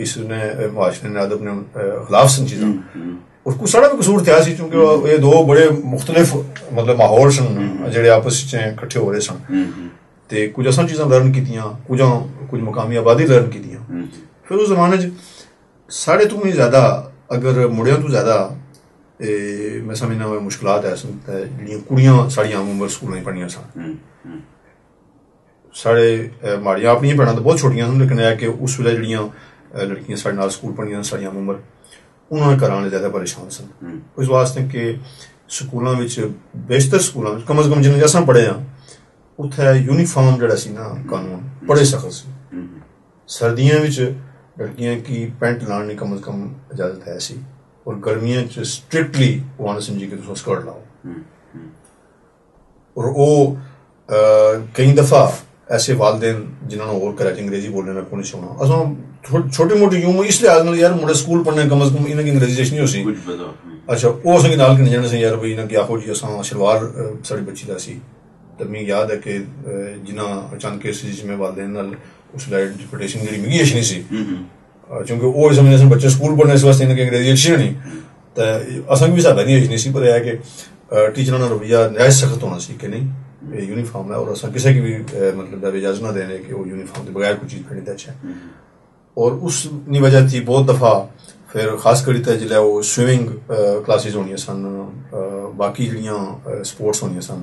इसने मुआशरे ने अदब ने खिलाफ सन चीजां, और कुछ साढ़ा भी कसूर था सी, क्योंकि ये दो बड़े मुख्तलिफ मतलब माहौल सन जेह्ड़े आपस च कट्ठे हो रहे सन, ते कुछ असां चीजां लर्न कीतियां, कुछ मकामी आबादी लर्न कीतियां। फिर उस जमाने च साढ़े तो भी ज्यादा अगर मुड़ियां तो ज्यादा मैं समझना मुश्किलात है जेह्ड़ियां कुड़ियां साढ़ियां आम उम्र स्कूलें पढ़ियां सन। साढ़े माड़ियां अपनियां भैणां तो बहुत छोटियां सन, लेकिन है कि उस वेले जेह्ड़ियां लड़कियां साढ़े नाल स्कूल पढ़ियां साढ़ियां आम उम्र, उन्होंने घर आने ज्यादा परेशान सन इस वास्ते कि स्कूलों में बेशतर स्कूलों में कम अज कम जिन्हें असां पढ़े हाँ उत्थे यूनीफॉर्म जिहड़ा सी ना कानून बड़े सख्त सी। सर्दियां विच लड़कियां की पैंट लाने कम अज कम इजाजत है सी, और गर्मियां च स्ट्रिक्टली वो आने समझी कि तुम स्कर्ट लाओ। और वो कई दफा ऐसे वालदेन जिन्होंने और कराची अंग्रेजी बोलने ना कोई छोड़ना, असां छोटी मोटी यूं इस लिहाज नाल यार मुंडे स्कूल पढ़ने कम अज कम इन्हां की अंग्रेजी नहीं हो सी। अच्छा वो असें नाल कन्नै जाने से यार भाई इन्हां की आखो जी असां शलवार साढ़ी बच्ची दा सी, ते मिगी याद है कि जिन्ना अचानक केस में वालदेन नाल उस डिप्यूटेशन जेह्ड़ी मिगी अच्छी नहीं सी, क्योंकि वो समझदे सन बच्चे स्कूल पढ़ने इस वास्ते इन्हां की अंग्रेजी अच्छी नहीं, ते असां भी साढ़ा नहीं अच्छी नहीं सी। पर है कि टीचरां दा रवैया नहायत सख्त होना सी कि नहीं यूनीफॉर्म है, और असां किसी की भी मतलब इजाजत ना देने कि वो यूनीफॉर्म के बगैर कोई चीज पढ़नी ते अच्छा है। और उस वजह थी बहुत दफा फिर खास करी ते जिल्लै वो स्विमिंग क्लासेस होनियां सन, बाकी जेह्ड़ियां स्पोर्ट्स होनियां सन,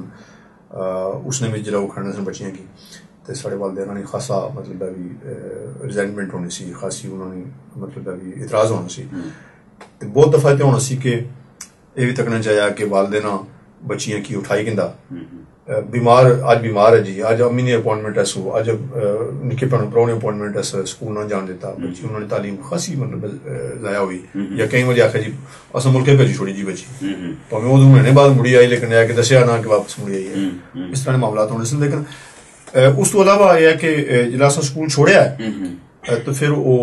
उसने भी जिल्लै वो खड़ने सन बच्चियां की, ते साढ़े वालदेन ने खासा मतलब भी रिजेंटमेंट होनी सी, खासी उन्होंने मतलब भी इतराज होना सी। ते बहुत दफा ते होना सी कि एह् भी तकना चाहिए कि वालदेन बच्चियां की उठाई किंदा बीमार, अज बीमार है जी, अज अम्मी ने अपॉइंटमेंट है सो, अज निक्के भैन भ्राऊ ने अपॉइंटमेंट है स्कूल ना जान दिता, बच्ची उन्होंने तालीम खासी मतलब जाया हुई, या कई बार आखिया जी अस मुल्के भेजी छोड़ी जी बच्ची, भावें वो महीने बाद मुड़ी आई लेकिन है कि दसिया ना कि वापस मुड़ी आई है। इस तरह के मामला होने से, लेकिन उस तो इलावा यह है कि जिसलै असें स्कूल छोड़ेआ तो फिर वो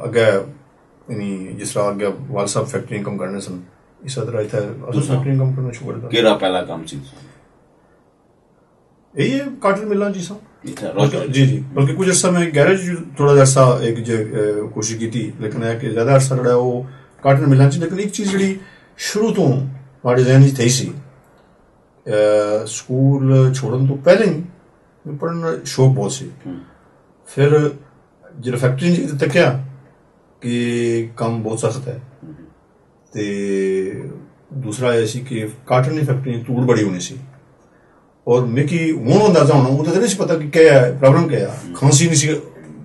अग्गै यानी जिस तरह अग्गै वाल साहब फैक्ट्री कम्म करने सन इस तरह इत्थै अस फैक्ट्री कम्म करना शुरू कर दित्ता केह्ड़ा पैह्ला कम्म सी यही है काटन मिलां जी सा जी जी बल्कि कुछ अर्सा में गैरेज थोड़ा अर्सा एक कोशिश की थी लेकिन है कि ज्यादा अर्सा जेह्ड़ा वो काटन मिलां च लेकिन एक चीज जेह्ड़ी शुरू तो माड़े जहन च थी सी स्कूल छोड़न तो पहले ही पढ़ने शौक बहुत सी फिर जो फैक्ट्री ने तक्या कि काम बहुत सख्त है ते दूसरा यह सी कि काटन की फैक्ट्री तूड़ बड़ी होनी सी और मिकी हूं अंदाजा होना वो तो नहीं पता कि क्या है प्रॉब्लम क्या है खांसी नहीं सी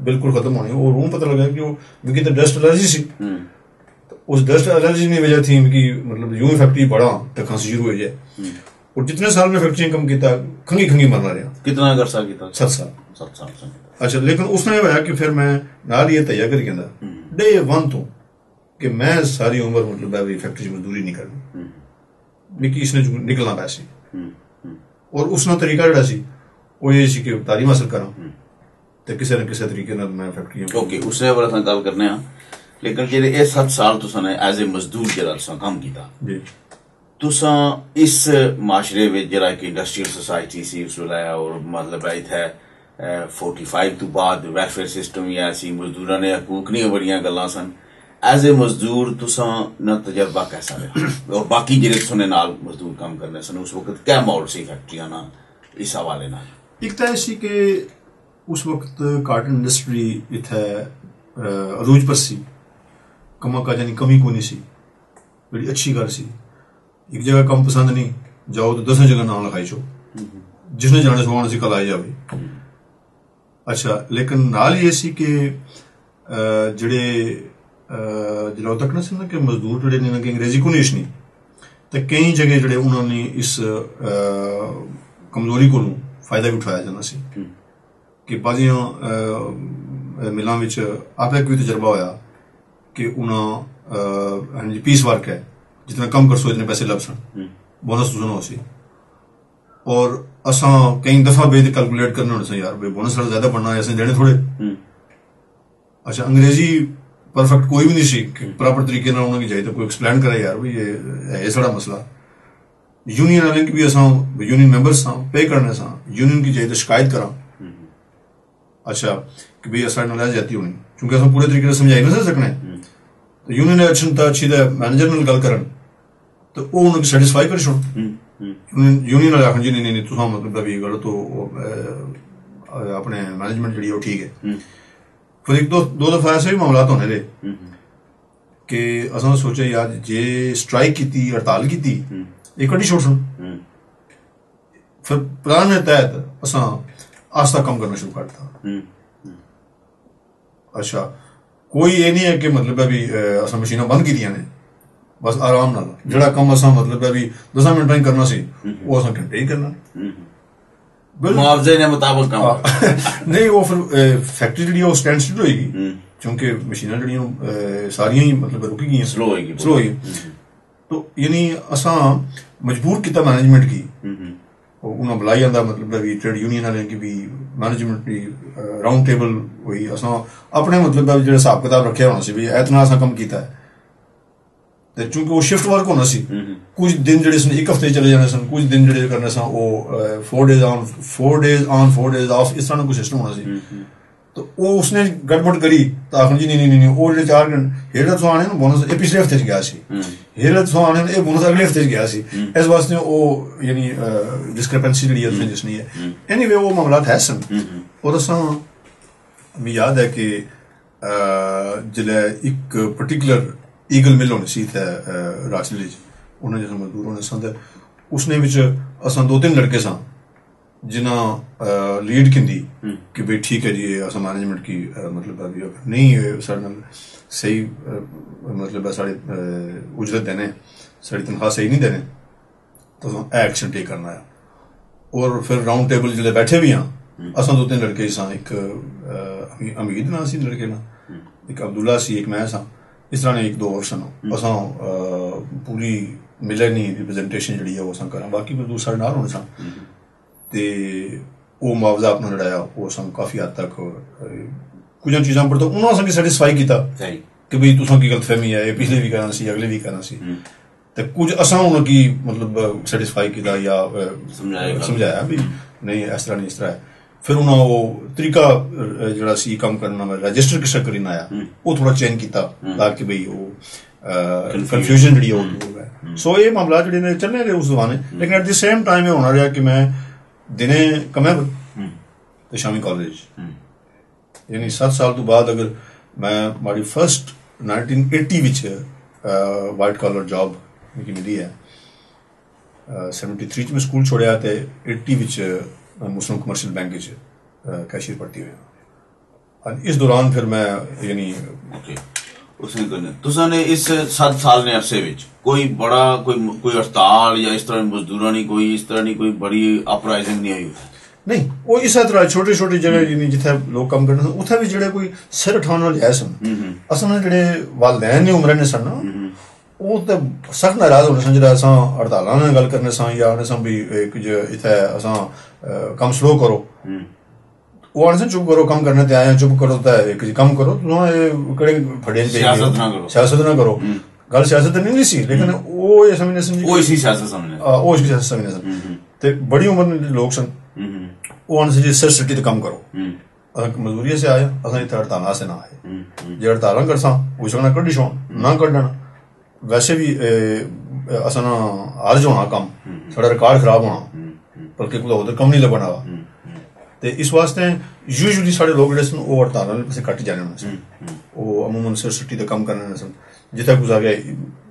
बिल्कुल खत्म होनी और हूं पता लगा कि मिकी तो डस्ट एलर्जी सी उस डस्ट एलर्जी की वजह थी मिकी मतलब यूं ही फैक्ट्री बढ़ा तो खांसी शुरू हो जाए और जितने साल में फैक्ट्री कम किया खंगी खंगी मरना रहा कितना अरसा किया 7 साल अच्छा लेकिन उसने होया कि फिर मैं नाल ये तैयार करी कहंदा डे 1 तो कि मैं सारी उम्र मतलब फैक्ट्री मजदूरी नहीं करनी मिकी इसने निकलना पैसे और उसने तरीका जड़ा सी वो ये सी कि तालीम हासिल करा ते किसी न किसी तरीके नाल मैं फैक्ट्री ओके उसने बारे असां गल करने आ लेकिन जेह्ड़े एह 7 साल तुसां एज ए मजदूर जेह्ड़ा तुसां कम्म कीता जी तुसां इस माशरे विच जेह्ड़ा कि इंडस्ट्रियल सोसाइटी सी उस वेल्ले और मतलब इत्थै 45 तो बाद वेलफेयर सिस्टम ही ऐसी मजदूरां ने हकूक नहीं बड़ियां गल्लां सन एज ए मजदूर तुसां ना तजर्बा कैसा रहा और बाकी जेह्ड़े तुसां नाल मजदूर कम्म करने सन उस वक्त क्या माहौल सी फैक्ट्रियां ना इस हवाले नाल एक तो ऐसी कि उस वक्त काटन इंडस्ट्री इत्थै अरूज पर सी कम्मा काजा दी कमी कोनी सी बड़ी अच्छी गल सी एक जगह कम पसंद नहीं जाओ तो 10 जगह नाम लिखाई चो जिसने जाने सवान सी कल आई जाए अच्छा लेकिन नाल ये सी कि जेड़े जिला तक ना सी ना कि मजदूर जेड़े ने कि अंग्रेजी को नहीं नहीं तो कई जगह जेड़े उन्होंने इस कमजोरी को फायदा भी उठाया जाना सी कि बाजियां मिलां विच आपे कोई तजर्बा होया कि उन्हें पीस वर्क है जितना कम कर सो इतने पैसे लब सन बोनस तुझे हो सी और असा कई दफा बेद कैलकुलेट करने होने से यार बोनस ज्यादा बनना है ऐसे देने थोड़े अच्छा अंग्रेजी परफेक्ट कोई भी नहीं सी प्रॉपर तरीके ना उन्होंने चाहिए तो कोई एक्सप्लेन करे यार भाई ये है साड़ा मसला यूनियन वाले की भी असा यूनियन मेंबर्स सा पे करने सा यूनियन की चाहिए तो शिकायत करा अच्छा कि भाई असा नाराज जाती होनी क्योंकि अस पूरे तरीके से समझाई ना सकने तो यूनियन एक्शन तो अच्छी मैनेजर नाल गल करन तो वो उन्हें सेटिस्फाई कर छोड़ यूनियन वाले आखन जी नहीं नहीं तुसा मतलब भी गल तो अपने मैनेजमेंट जी ठीक है फिर एक दो दफा ऐसे भी मामला होने दे कि असा सोचा यार जे स्ट्राइक की हड़ताल की ये कड़ी छोड़ सुन फिर प्लान के तहत असा आस्ता कम करना शुरू करता अच्छा कोई ये नहीं है कि मतलब भी असा मशीना बंद की ने बस आराम नाल जेड़ा कम असा मतलब भी 10 मिनट ही करना सी वो असा घंटे ही करना मुआवजे ने मुताबिक काम नहीं वो फिर फैक्ट्री जी स्टैंड स्टिल होएगी क्योंकि मशीना जी सारियां ही मतलब रुकी गई स्लो होगी तो यानी असा मजबूर किया मैनेजमेंट की उन्हें बुलाई जाता मतलब भी ट्रेड यूनियन वाले की भी मैनेजमेंट की राउंड टेबल हुई असा अपने मतलब जो हिसाब किताब रखे होना सी भी इतना असा कम किया है चूंकि वो शिफ्ट वर्क होना सी कुछ दिन जेडे सन एक हफ्ते चले जाने सन कुछ दिन जेडे करने सन वो 4 डेज ऑन 4 डेज ऑफ इस तरह कोई सिस्टम होना सी तो वो उसने गड़बड़ करी तो आखन जी नहीं वो जो 4 घंटे हेड़ा तो आने बोनस ये पिछले हफ्ते गया सी हेड़ा तो आने ये बोनस अगले हफ्ते गया सी इस वास्ते वो यानी डिस्क्रिपेंसी जी जिसनी है एनीवे वो मामला है सन और असा मैं याद है कि जिले एक पर्टिकुलर ईगल मिल होनी सी राजली उन्हें जैसे मजदूर होने सन उसने असा 2-3 लड़के सा जिन्हें लीड की कि भाई ठीक है जी असा मैनेजमेंट की मतलब अभी नहीं सही मतलब साढ़े उजरत देने साड़ी तनख्वाह सही नहीं देने तो एक्शन टेक करना है और फिर राउंड टेबल जो बैठे भी हाँ असा 2-3 लड़के सा एक अमीद ना सी लड़के ना एक अब्दुल्ला सी एक मैं सा इस तरह ने 1-2 और सन असा पूरी मिले नहीं रिप्रेजेंटेशन जी है वो असा करा बाकी मजदूर साढ़े नाल होने सन ते ਉਹ ਮੁਆਵਜ਼ਾ ਆਪਣਾ ਜਿਹੜਾ ਆ ਉਹ ਸਾਨੂੰ ਕਾਫੀ ਹੱਦ ਤੱਕ ਕੁਝ ਚੀਜ਼ਾਂ ਪਰ ਤਾਂ ਉਹਨਾਂ ਸਾਨੂੰ ਸੈਟਿਸਫਾਈ ਕੀਤਾ ਕਿ ਬਈ ਤੁਸਾਂ ਕੀ ਗਲਤਫਹਿਮੀ ਹੈ, ਇਹ ਪਿਛਲੇ ਵੀ ਕਰਨਾ ਸੀ, ਅਗਲੇ ਵੀ ਕਰਨਾ ਸੀ, ਤੇ ਕੁਝ ਅਸਾਂ ਉਹਨਾਂ ਕੀ ਮਤਲਬ ਸੈਟਿਸਫਾਈ ਕੀਤਾ ਜਾਂ ਸਮਝਾਇਆ ਵੀ ਨਹੀਂ ਇਸ ਤਰ੍ਹਾਂ ਨਹੀਂ ਇਸ ਤਰ੍ਹਾਂ ਹੈ। ਫਿਰ ਉਹਨਾਂ ਉਹ ਤਰੀਕਾ ਜਿਹੜਾ ਸੀ ਕੰਮ ਕਰਨਾ ਮੈਂ ਰਜਿਸਟਰ ਕਿਸ ਤਰ੍ਹਾਂ ਕਰੀਨਾ ਆ ਉਹ ਥੋੜਾ ਚੇਂਜ ਕੀਤਾ ਤਾਂ ਕਿ ਬਈ ਉਹ ਕਨਫਿਊਜ਼ਨ ਜਿਹੜੀ ਉਹ ਦੂਰ ਹੈ। ਸੋ ਇਹ ਮਾਮਲਾ ਜਿਹੜੇ ਨੇ ਚੱਲਣੇ ਰਹੇ ਉਸ ਜ਼ਮਾਨੇ, ਲੇਕਿਨ ਐਟ ਦੀ ਸੇਮ ਟਾਈਮ ਇਹ ਹੋਣਾ ਰਿਹਾ ਕਿ ਮੈਂ ਦਿਨੇ ਕਮੈਬਲ ਤੇ ਸ਼ਾਮੀ ਕਾਲਜ, ਯਾਨੀ 7 ਸਾਲ ਤੋਂ ਬਾਅਦ ਅਗਰ ਮੈਂ ਮਾੜੀ ਫਸਟ 1980 ਵਿੱਚ ਵਾਈਟ ਕਾਲਰ ਜੌਬ ਮਿਲੀ ਹੈ। 73 ਚ ਮੈਂ ਸਕੂਲ ਛੋੜਿਆ ਤੇ 80 ਵਿੱਚ ਮੁਸਲਿਮ ਕਮਰਸ਼ੀਅਲ ਬੈਂਕ ਵਿੱਚ ਕੈਸ਼ੀਅਰ ਭਰਤੀ ਹੋਇਆ। ਇਸ ਦੌਰਾਨ ਫਿਰ ਮੈਂ ਯਾਨੀ तुसां ने इस 7 साल ने अरसे विच कोई बड़ा कोई हड़ताल या इस तरह मजदूरां नहीं कोई इस तरह नहीं कोई बड़ी अपराइजिंग नहीं आई? नहीं, वो इस तरह छोटे छोटे जगह जिथे लोग काम करते सन उत्थे भी जेड़े कोई सिर उठाने वाले है सन। असल में जेड़े वालदैन ने उम्र ने सन वो तो सख्त नाराज होने सन जेड़ा असां हड़तालां नाल गल करने सन या आने सन भी एक इत्थे असां कम स्लो करो, वो आने से चुप करो कम करने ते आए चुप करो एक कम करो कड़े फड़े सियासत ना करो। गल सियासत नहीं सी लेकिन वो ये समझने सन वो इसी सियासत समझने सन ते बड़ी उम्र दे लोग सन वो आने से सर सिटी ते कम करो। असां मजबूरी से आया, असां इत्थे हड़तालां से ना आए, जे हड़तालां करसां वो सकना कड्डी छोड़ ना कड्डण वैसे भी असां ना अर्ज होना कम साडा रिकॉर्ड खराब होना बल्कि कुछ उधर कम नहीं लबना वा। ते इस वास्ते यूजुअली साढ़े लोग जेह्ड़े सन ओह् हड़तालां आह्ले पास्से घट्ट जाने होने सन, ओह् अमूमन सिर सिटी ते कम करने होने सन। जित्थै कुसै आखेआ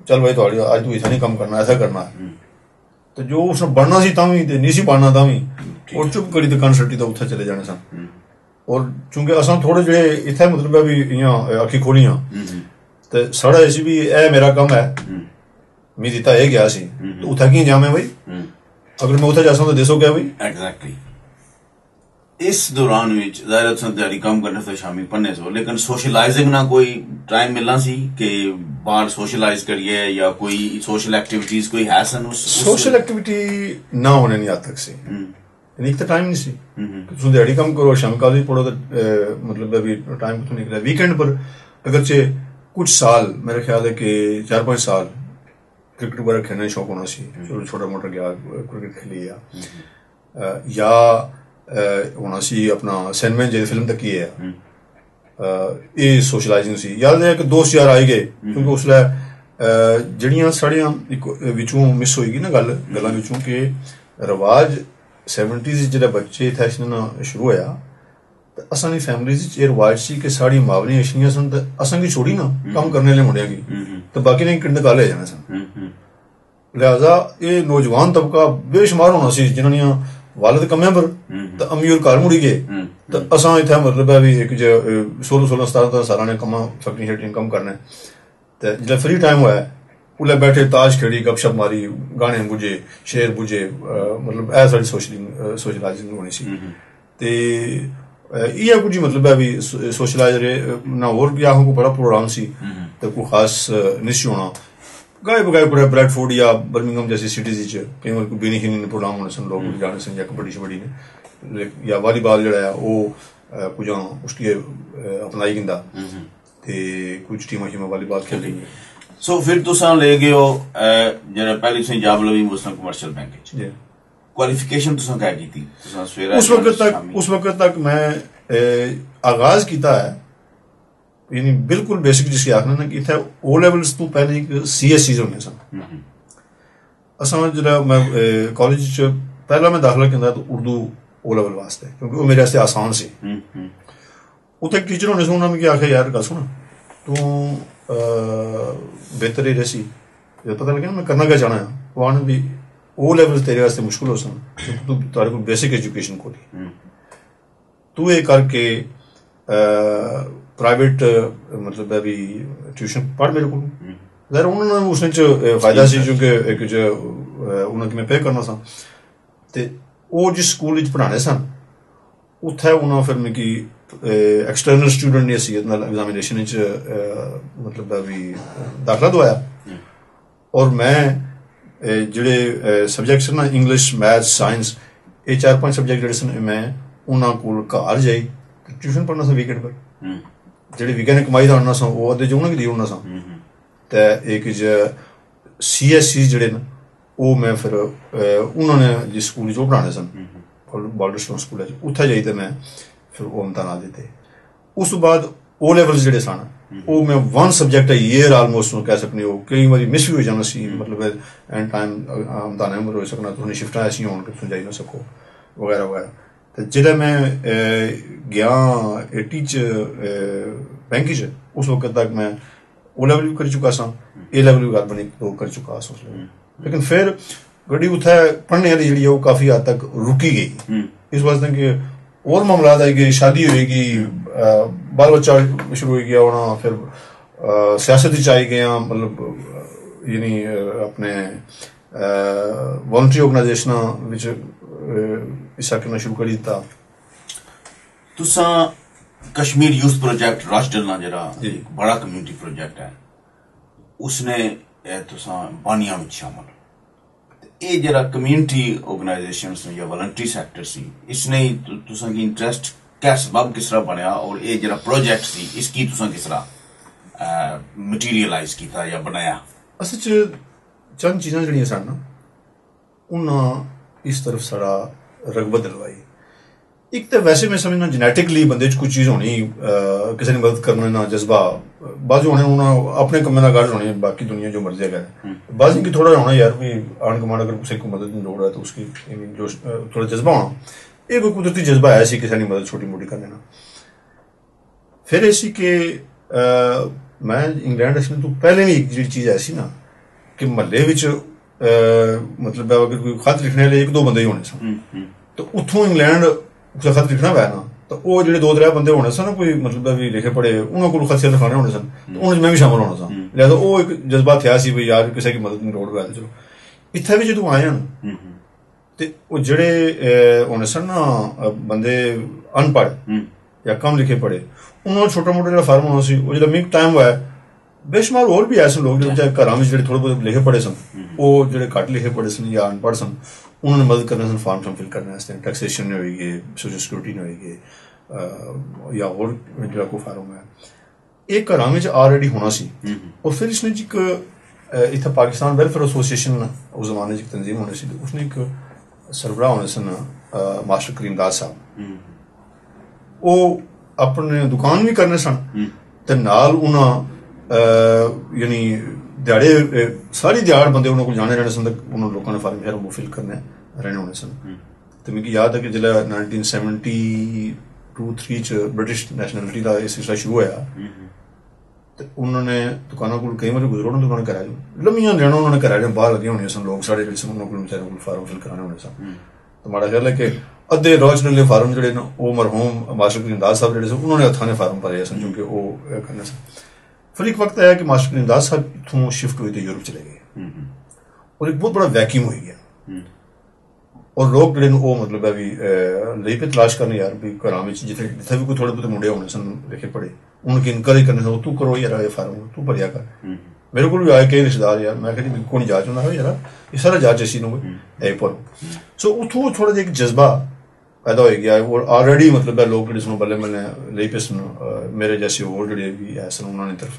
चल भाई तुहाड़ी अज्ज तू इत्थै नहीं कम करना ऐसा करना है ते जो उसने बनना सी तां भी ते नहीं सी बनना तां भी और चुप करी ते कन सट्टी ते उत्थै चले जाने सन। और चूंकि असां थोड़े जेह्ड़े इत्थै मतलब है भी इ'यां अक्खी खोलियां ते साढ़ा इसी भी एह् मेरा कम्म है मी दित्ता एह् गया सी ते उत्थै कि'यां जां मैं भाई, अगर मैं उत्थै जासां ते दस्सो क्या भाई। एग्जैक्टली इस दौरान विच ज़ाहिर तुसां दिहाड़ी कम करने से शामी पढ़ने सो, लेकिन सोशलाइजिंग ना कोई टाइम मिलना सी कि बाहर सोशलाइज करिए या कोई सोशल एक्टिविटीज कोई है सन सोशल एक्टिविटी ना होने नहीं आज तक से एक तो टाइम नहीं सी तुम दिहाड़ी कम करो शाम कॉलेज पढ़ो तो मतलब अभी टाइम तो निकला वीकेंड पर अगरचे कुछ साल मेरा ख्याल है कि 4-5 साल क्रिकेट वगैरह खेलने शौक होना सी, चलो छोटा मोटा गया क्रिकेट खेली या होना सी अपना सिनेमा जे फिल्म तक ही है ये सोशलाइजिंग सी। याद है कि दोस्त यार आई गए क्योंकि उसलै जड़ियां साड़ियां विचों मिस होई गई ना गल्लां विचों कि रवाज 70s जेह्ड़े बच्चे इत्थै ना शुरू होया ते असां दी फैमिलीज च एह् रवाज सी कि साढ़ी मावलियां अच्छियां सन ते असां गी छोड़ी ना कम्म करने आह्ले मुंडेआं गी ते बाकी ने किंड काले जाने सन। लिहाजा एह् नौजवान तबका बेशुमार होना सी जिन्हां दियां वालिद कम्मै पर ते अमीर घर मुड़ी गए ते असां इत्थै मतलब है भी एक 16-17 सालां ने कम्मां फैक्टरी शैक्टरियां कम्म करने ते जिसलै फ्री टाइम होया उसलै बैठे ताश खेड़ी गपशप मारी गाने बुझे शेर बुझे मतलब ऐ साढ़ी सोशलाइजिंग होनी सी ते इ'यै कुछ मतलब है भी सोशलाइज ना होर भी आखो कोई बड़ा प्रोग्राम सी ते कोई खास निश होना गायब बड़ा ब्रैडफोर्ड या बर्मिंघम जैसी सिटीज कई बार कोई बेनिफिन प्रोग्राम होने सन लोग जाने सन या कबड्डी शबड्डी ने या वालीबॉल जेह्ड़ा है ओह् कुछ उसकी अपनाई गिंदा ते कुछ टीमां वालीबॉल खेल रही है। सो फिर तुसां ले गए हो जेह्ड़ा पैह्ली तुसें जॉब लभी मुस्लिम कमर्शियल बैंक च, क्वालिफिकेशन तुसां क्या की थी? उस वक्त तक मैं आगाज किया है यानी बिल्कुल बेसिक जिसकी आखना ना कि इत्थै ओ लेवल्स तो पहले एक CSCs होने सन। असां जेह्ड़ा मैं कॉलेज च पहला मैं दाखला कीता तो उर्दू ओ लेवल वास्ते क्योंकि वो मेरे आस्ते आसान सी। उत्थै एक टीचर होने से उन्होंने मिगी आखेआ यार गल सुन तू बेहतर ही रसी जब पता लगे ना मैं करना क्या चाहना है वो आने भी ओ लेवल्स तेरे वास्ते मुश्किल हो सन तू तारे को बेसिक एजुकेशन खोली तू ये करके प्राइवेट मतलब अभी ट्यूशन पढ़ मेरे को ज़रा उन्होंने उसने फायदा सी क्योंकि एक उन्होंने मैं पे करना सा ते वो जिस स्कूल पढ़ाने सन उत्थै उन्होंने फिर मिगी एक्सटर्नल स्टूडेंट दी हैसियत नाल एग्जामिनेशन मतलब अभी दाखला दवाया और मैं जेह्ड़े सब्जैक्ट सन ना इंग्लिश मैथ साइंस ये 4-5 सब्जैक्ट जेह्ड़े सन मैं ਉਹਨਾਂ ਕੋਲ ਘਰ ਜਾਈ ਟਿਊਸ਼ਨ ਪੜ੍ਹਨਾ ਸੀ ਵੀਕਐਂਡ ਪਰ ਜਿਹੜੀ ਵੀਕਐਂਡ ਕਮਾਈ ਦਾ ਹੋਣਾ ਸਾਂ ਉਹ ਅੱਧੇ ਉਹਨਾਂ ਦੀ ਹੋਣਾ ਸਾਂ ਤੇ ਇੱਕ CSC ਜਿਹੜੇ ਨੇ ਉਹ ਮੈਂ ਫਿਰ ਉਹਨਾਂ ਨੇ ਜਿਸ ਸਕੂਲ 'ਚ ਉਹ ਪੜ੍ਹਾਉਣੇ ਸਨ ਬਾਲਡਰਸਟੋਨ ਸਕੂਲ 'ਚ ਉੱਥੇ ਜਾਈ ਤੇ ਮੈਂ ਫਿਰ ਉਹ ਇਮਤਿਹਾਨ ਦਿੱਤੇ। ਉਸ ਤੋਂ ਬਾਅਦ O levels ਜਿਹੜੇ ਸਨ ਉਹ ਮੈਂ 1 subject a year ਆਲਮੋਸਟ ਨੂੰ ਕਹਿ ਸਕਦੇ ਹੋ ਕਈ ਵਾਰੀ ਮਿਸ ਵੀ ਹੋ ਜਾਣਾ ਸੀ ਮਤਲਬ ਐਂਡ ਟਾਈਮ ਇਮਤਿਹਾਨ ਹੋ ਰੋ ਸਕਣਾ ਤੁਸੀਂ ਸ਼ਿਫਟਾਂ ਐਸੀਆਂ ਹੋਣ ਕਿ ਤੁਸੀਂ ਜਾਈ ਨਾ ਸਕੋ ਵਗੈਰਾ ਵਗੈਰਾ। ਤੇ ਜਿਹੜਾ ਮੈਂ ਗਿਆ 80 'ਚ ਬੈਂਕ 'ਚ ਉਸ ਵਕਤ ਤੱਕ ਮੈਂ O level ਵੀ ਕਰ ਚੁੱਕਾ ਸਾਂ A level ਵੀ ਬਣੀ ਉਹ ਕਰ ਚੁੱਕਾ ਸਾਂ ਉਸ ਵੇਲੇ। ਲੇਕਿन फिर गड्डी उत्थे पढ़ने वाली जी काफी हद तक रुकी गई इस वास्ते कि और मामला आई गई शादी होगी बाल बच्चा शुरू हो गया होना फिर सियासत आई गया मतलब यानी अपने वॉलंटरी ऑर्गेनाइजेशन हिस्सा करना शुरू कर दिता। तुसा कश्मीर यूथ प्रोजेक्ट राष्ट्रडल जरा बड़ा कम्युनिटी प्रोजेक्ट है उसने तुसा बानिया में शामिल ये जरा कम्युनिटी ऑर्गेनाइजेशंस या वॉलंटरी सेक्टर सी इसने तुसा की इंटरेस्ट क्या सबब किस तरह बनया और ये जरा प्रोजेक्ट सी इसकी तुसा किस तरह मटीरियलाइज किया या बनाया। असल च चंद चीज़ां जड़ियां सन उन्हें इस तरफ सारा रगबत दिलवाई। एक तो वैसे मैं समझना जेनेटिकली बंदे च कुछ चीज़ होनी किसी ने मदद करने ना जज्बा बाजू होने उन्हें अपने कम्मे ना गार्ड होनी बाकी दुनिया जो मर्जी है बाजी की थोड़ा होना यार भी आन कमांड अगर किसी को मदद की लोड़ है तो उसकी जो थोड़ा जज्बा होना ये कोई कुदरती जज्बा है किसी ने मदद छोटी मोटी करने ना। फिर ऐसी कि मैं इंग्लैंड तो पहले भी एक चीज़ ऐसी ना कि महल्ले मतलब अगर कोई खत लिखने वाले 1-2 बंदे ही होने सन तो उतों इंग्लैंड उसका खत लिखना पै ना तो वो जो 2-3 बंदे होने सन कोई मतलब भी लिखे पढ़े उन्होंने को खत लिखाने होने सन तो उन्होंने मैं भी शामिल होना सा लिहाजा वो एक जज्बा था भी यार किसी की मदद की लोड़ पै चलो इत्थे भी जो आए हैं तो वो जेड़े होने सन ना बंदे अनपढ़ या कम लिखे पढ़े उन्होंने छोटा मोटा जो फार्म होना सी वो जो मिक टाइम हुआ बेशुमार और भी ऐसे लोग जो घर में जो थोड़े बहुत लिखे पढ़े सन वो जो घट लिखे पढ़े सन या अनपढ़ सन उन्होंने मदद करने सन फार्म शाम फिल करने वास्ते टैक्सेशन ने होगी सोशल सिक्योरिटी ने होगी या और जो कोई फार्म है एक घर में ऑलरेडी होना सी और फिर इसने एक इतना पाकिस्तान वेलफेयर एसोसिएशन उस जमाने एक तंजीम होने सी उसने एक सरबराह होने सन मास्टर करीम दास साहब वो अपने दुकान भी करने सन ते नाल उन्हें यानी दिहाड़े सारी दिहाड़ बंदे उन्होंने को जाने रहने सन उन्होंने लोगों ने फार्म शहर वो फिल करने रहने होने सन। तो मुझे याद है कि जिला 1972-3 च ब्रिटिश नैशनैलिटी का यह सिलसिला शुरू होया तो उन्होंने दुकानों को कई बार गुजरो उन्होंने दुकान कराया लम्मियां लेना उन्होंने कराया बाहर लगे होने सन लोग साढ़े जो उन्होंने बेचारे को फार्म फिल कराने होने सन। तो माड़ा ख्याल है कि अद्धे रोजनले फार्म जो वो मरहूम मास्टर करीम दास साहब जो उन्होंने हथा ने फार्म भरे सन क्योंकि वो करने सन। फिर एक वक्त आया कि मास्टर करीम दास साहब इतों शिफ्ट हुए तो यूरोप चले गए और एक बहुत बड़ा वैक्यूम हो गया और लोग जो मतलब है भी ले पे तलाश करने यार भी घर में जिथे भी कोई थोड़े बहुत मुंडे होने सन लिखे पढ़े उनकी इनकरेज करने सन तू करो यार ये फार्म तू भरिया कर मेरे को भी आए कई रिश्तेदार यार मैं कहती को नहीं जा चाहता है यार ये सारा जांच ऐसी पर सो उतो थोड़ा एक जज्बा पैदा हो गया और ऑलरेडी मतलब है लोग जो बल्ले बल्ले ले पे सन मेरे जैसे और जोड़े भी है सन उन्होंने तरफ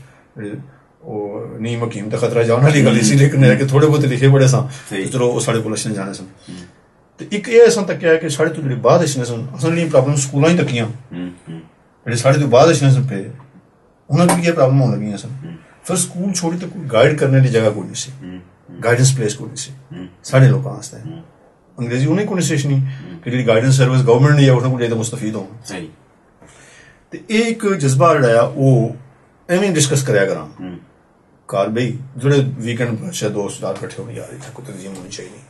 नीम हकीम तो खतरा जाने वाली गल इसी लेकिन थोड़े बहुत लिखे बड़े सन चलो साढ़े को अच्छे जाने सन तो एक ये असा तकिया कि साढ़े तो जो बाद अच्छे सन असल प्रॉब्लम स्कूलों ही तकियां जो साढ़े तो बाद अच्छे सन पे उन्होंने भी ये प्रॉब्लम होने लगी सन फिर स्कूल छोड़ी तो कोई गाइड करने की जगह कोई नहीं सी गाइडेंस प्लेस कोई नहीं सी साढ़े लोगों वास्ते अंग्रेजी उन्हें कोई निशेष नहीं कि जी गाइडेंस सर्विस गवर्नमेंट ने उसने कोई मुस्तफीद हो तो एक जज्बा जड़ा वो एवं डिस्कस कराया करा घर बई जो वीकेंड दोस्त यार कट्ठे होने यार इतना कोई तंजीम होनी चाहिए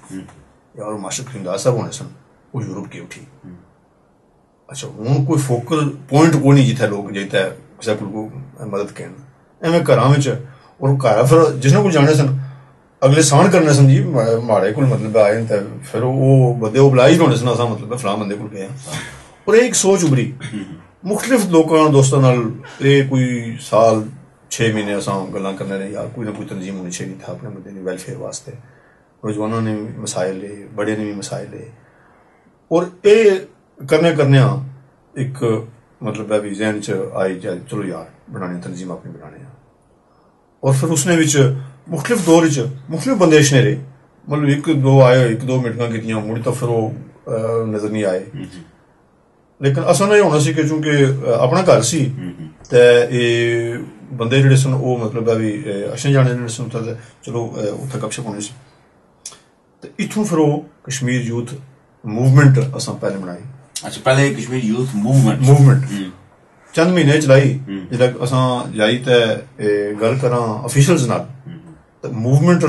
यार मास्टर करीम दास साहब होने सन वो यूरोप की उठी अच्छा हूँ कोई फोकल पॉइंट को नहीं जिथे लोग जिते किसी को मदद कहना एवं घर में और घर फिर जिसने को जाने सन अगले सहन करने सन जी माड़े को मतलब आए तो फिर वो बंदे वो बुलाई होने सन असा मतलब फलां बंदे को गए और एक सोच उभरी मुख्तलिफ लोगों दोस्तों कोई साल 6 महीने असा गल्लां करने रहे यार कोई ना कोई तंजीम होनी चाहिए था अपने बंदे की वेलफेयर वास्ते नौजवानों ने भी मसाइल ले बड़े ने भी मसाइल ले और ये करने करने एक मतलब है भी जहन च आई जाए चलो यार बनाने तंजीम अपनी बनाने और फिर उसने विच मुख्तलिफ दौर च मुख्तलिफ बंदे रहे मतलब एक दो आए एक दो मीटिंगां कीतियां मुड़ी तो फिर वो नजर नहीं आए लेकिन असा नहीं होना सी कि चूंकि अपना घर सी ते बंदे जिहड़े सन वो मतलब है भी अच्छे जाने जिहड़े सन ते चलो उत्थे गपशप होनी सी ते इत्थों फिर वो कश्मीर यूथ मूवमेंट असां पहले बनाई। अच्छा पहले कश्मीर यूथ मूवमेंट चंद महीने चलाई जिसलै असां जाई ते गल करां ऑफिशियल्स नाल ते मूवमेंट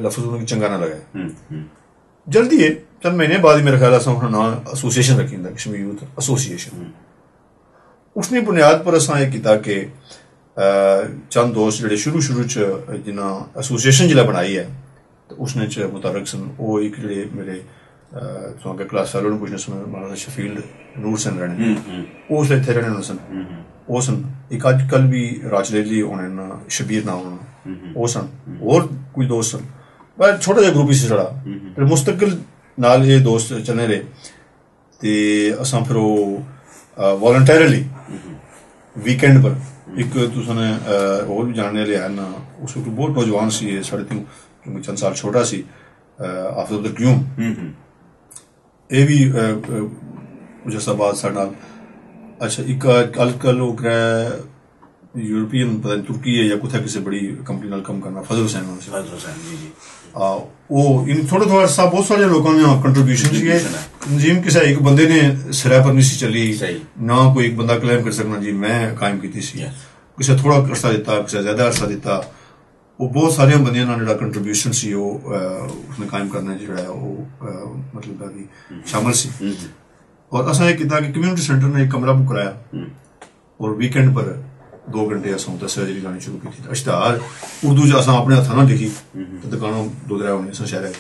लफ्ज उन्हें चंगा ना लगा जल्दी है चंद महीने बाद ही मेरे ख्याल असां अपना नाम एसोसिएशन रखी दिंदा कश्मीर यूथ एसोसिएशन उसने बुनियाद पर असां ये कीता कि चंद दोस्त जिहड़े शुरू च जिन्हां एसोसिएशन जिहड़ा बनाई है तो उसने च मुतारक सन वो एक जिहड़े मेरे तुहां क्लास फेलो पुछने सन महाराजा शफील नूर सन रहने वो उसले इत्थे रहने सन वो सन एक अजकल भी राजलेली होने न शबीर नाम होना वो सन और कोई दोस्त सन पर छोटा जिहा ग्रुप ही छड़ा फिर मुस्तकिल नाल ये दोस्त चलने रहे ते असां फिर वो वॉलंटरली वीकेंड पर एक तुसने और भी जानने वाले हैं ना उस वक्त बहुत नौजवान सी साढ़े तीन क्योंकि चंद साल छोटा सी हाफिज अब्दुल क्यूम ये भी कुछ अर्सा बाद साढ़ा अच्छा एक अजकल वो यूरोपियन पता नहीं तुर्की है या कुछ किसी बड़ी कंपनी नाल कम करना फजल हुसैन जी वो इन थोड़ा थोड़ा अर्सा बहुत सारे लोगों ने कंट्रीब्यूशन किए नजीम किसी एक बंदे ने सिरा पर नहीं सी चली ना कोई एक बंदा क्लेम कर सकना जी मैं कायम की थी किसी थोड़ा अरसा दिता किसी ज्यादा अरसा दिता वो बहुत सारे बंदियां ना जिहड़ा कंट्रीब्यूशन सी वो उसने कायम करने जिहड़ा वो मतलब कि शामिल सी और असां ये कीता कि कम्युनिटी सेंटर ने एक कमरा बुक कराया और वीकेंड पर 2 घंटे असां उत्थे सर्जरी लानी शुरू की थी इश्तहार उर्दू च असां अपने हत्थां नाल लिखी तो दुकानों 2-3 होने असां शहर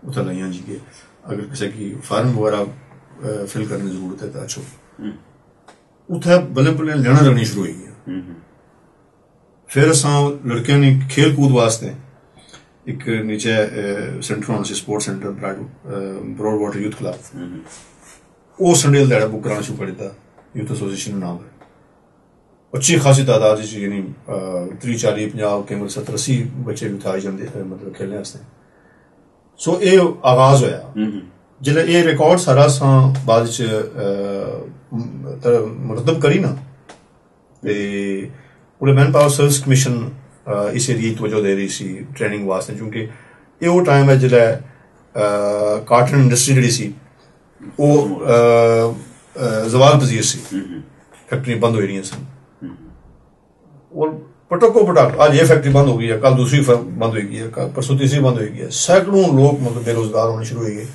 उत्थे लाइयां जी के अगर किसी की फार्म वगैरह फिल करने की जरूरत है तो अच्छो उत्थे बल्ले बल्ले लेना लगनी शुरू हुई है फिर असां लड़कियां ने खेल कूद वास्ते एक नीचे सेंटर होना सी sports centre Broadwater youth club वो संडे दैड़ा बुक कराना शुरू कर दिता यूथ एसोसिएशन नाम है अच्छी खासी तादाद यानी 30-40-50 केवल 70-80 बच्चे भी आई जाते मतलब खेलने वास्ते सो ये आगाज होया जिसले ये रिकॉर्ड सारा असां बाद मुरतब करी ना ते पूरे मैन पावर सर्विस कमीशन इस एरिया की तवज्जो दे रही सी ट्रेनिंग वास्ते क्योंकि ये वो टाइम है जिसले कार्टन इंडस्ट्री जिहड़ी सी वो जवाल पजीर सी फैक्ट्री बंद हो रही सन और पटको पटक आज ये फैक्ट्री बंद हो गई है कल दूसरी बंद होगी है कल परसों तीसरी बंद होगी है सैकड़ों लोग मतलब बेरोजगार होने शुरू हुए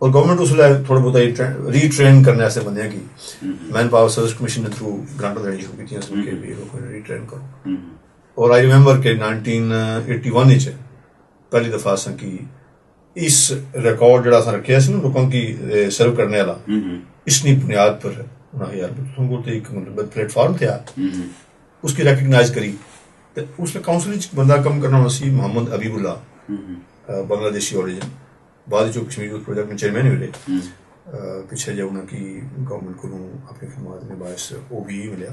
और गवर्नमेंट उसले थोड़ा बहुत रीट्रेन करने ऐसे बंदे की मैन पावर सर्विस कमीशन ने थ्रू ग्रांट देनी शुरू की रीट्रेन करो और आई रिमेंबर के 1981 पहली दफा असां की इस रिकॉर्ड जरा असां रखे लोगों की सर्व करने वाला इसनी बुनियाद पर यार तुमको तो एक मतलब प्लेटफॉर्म था उसकी रिकग्नाइज करी तो उसने काउंसिल बंदा कम करना सी मोहम्मद अबीबुल्ला बांग्लादेशी ओरिजिन बाद जो कश्मीर यूथ प्रोजेक्ट में चेयरमैन मिले पिछले जब उनकी गवर्नमेंट को अपनी खिदमत में बायस वो भी मिला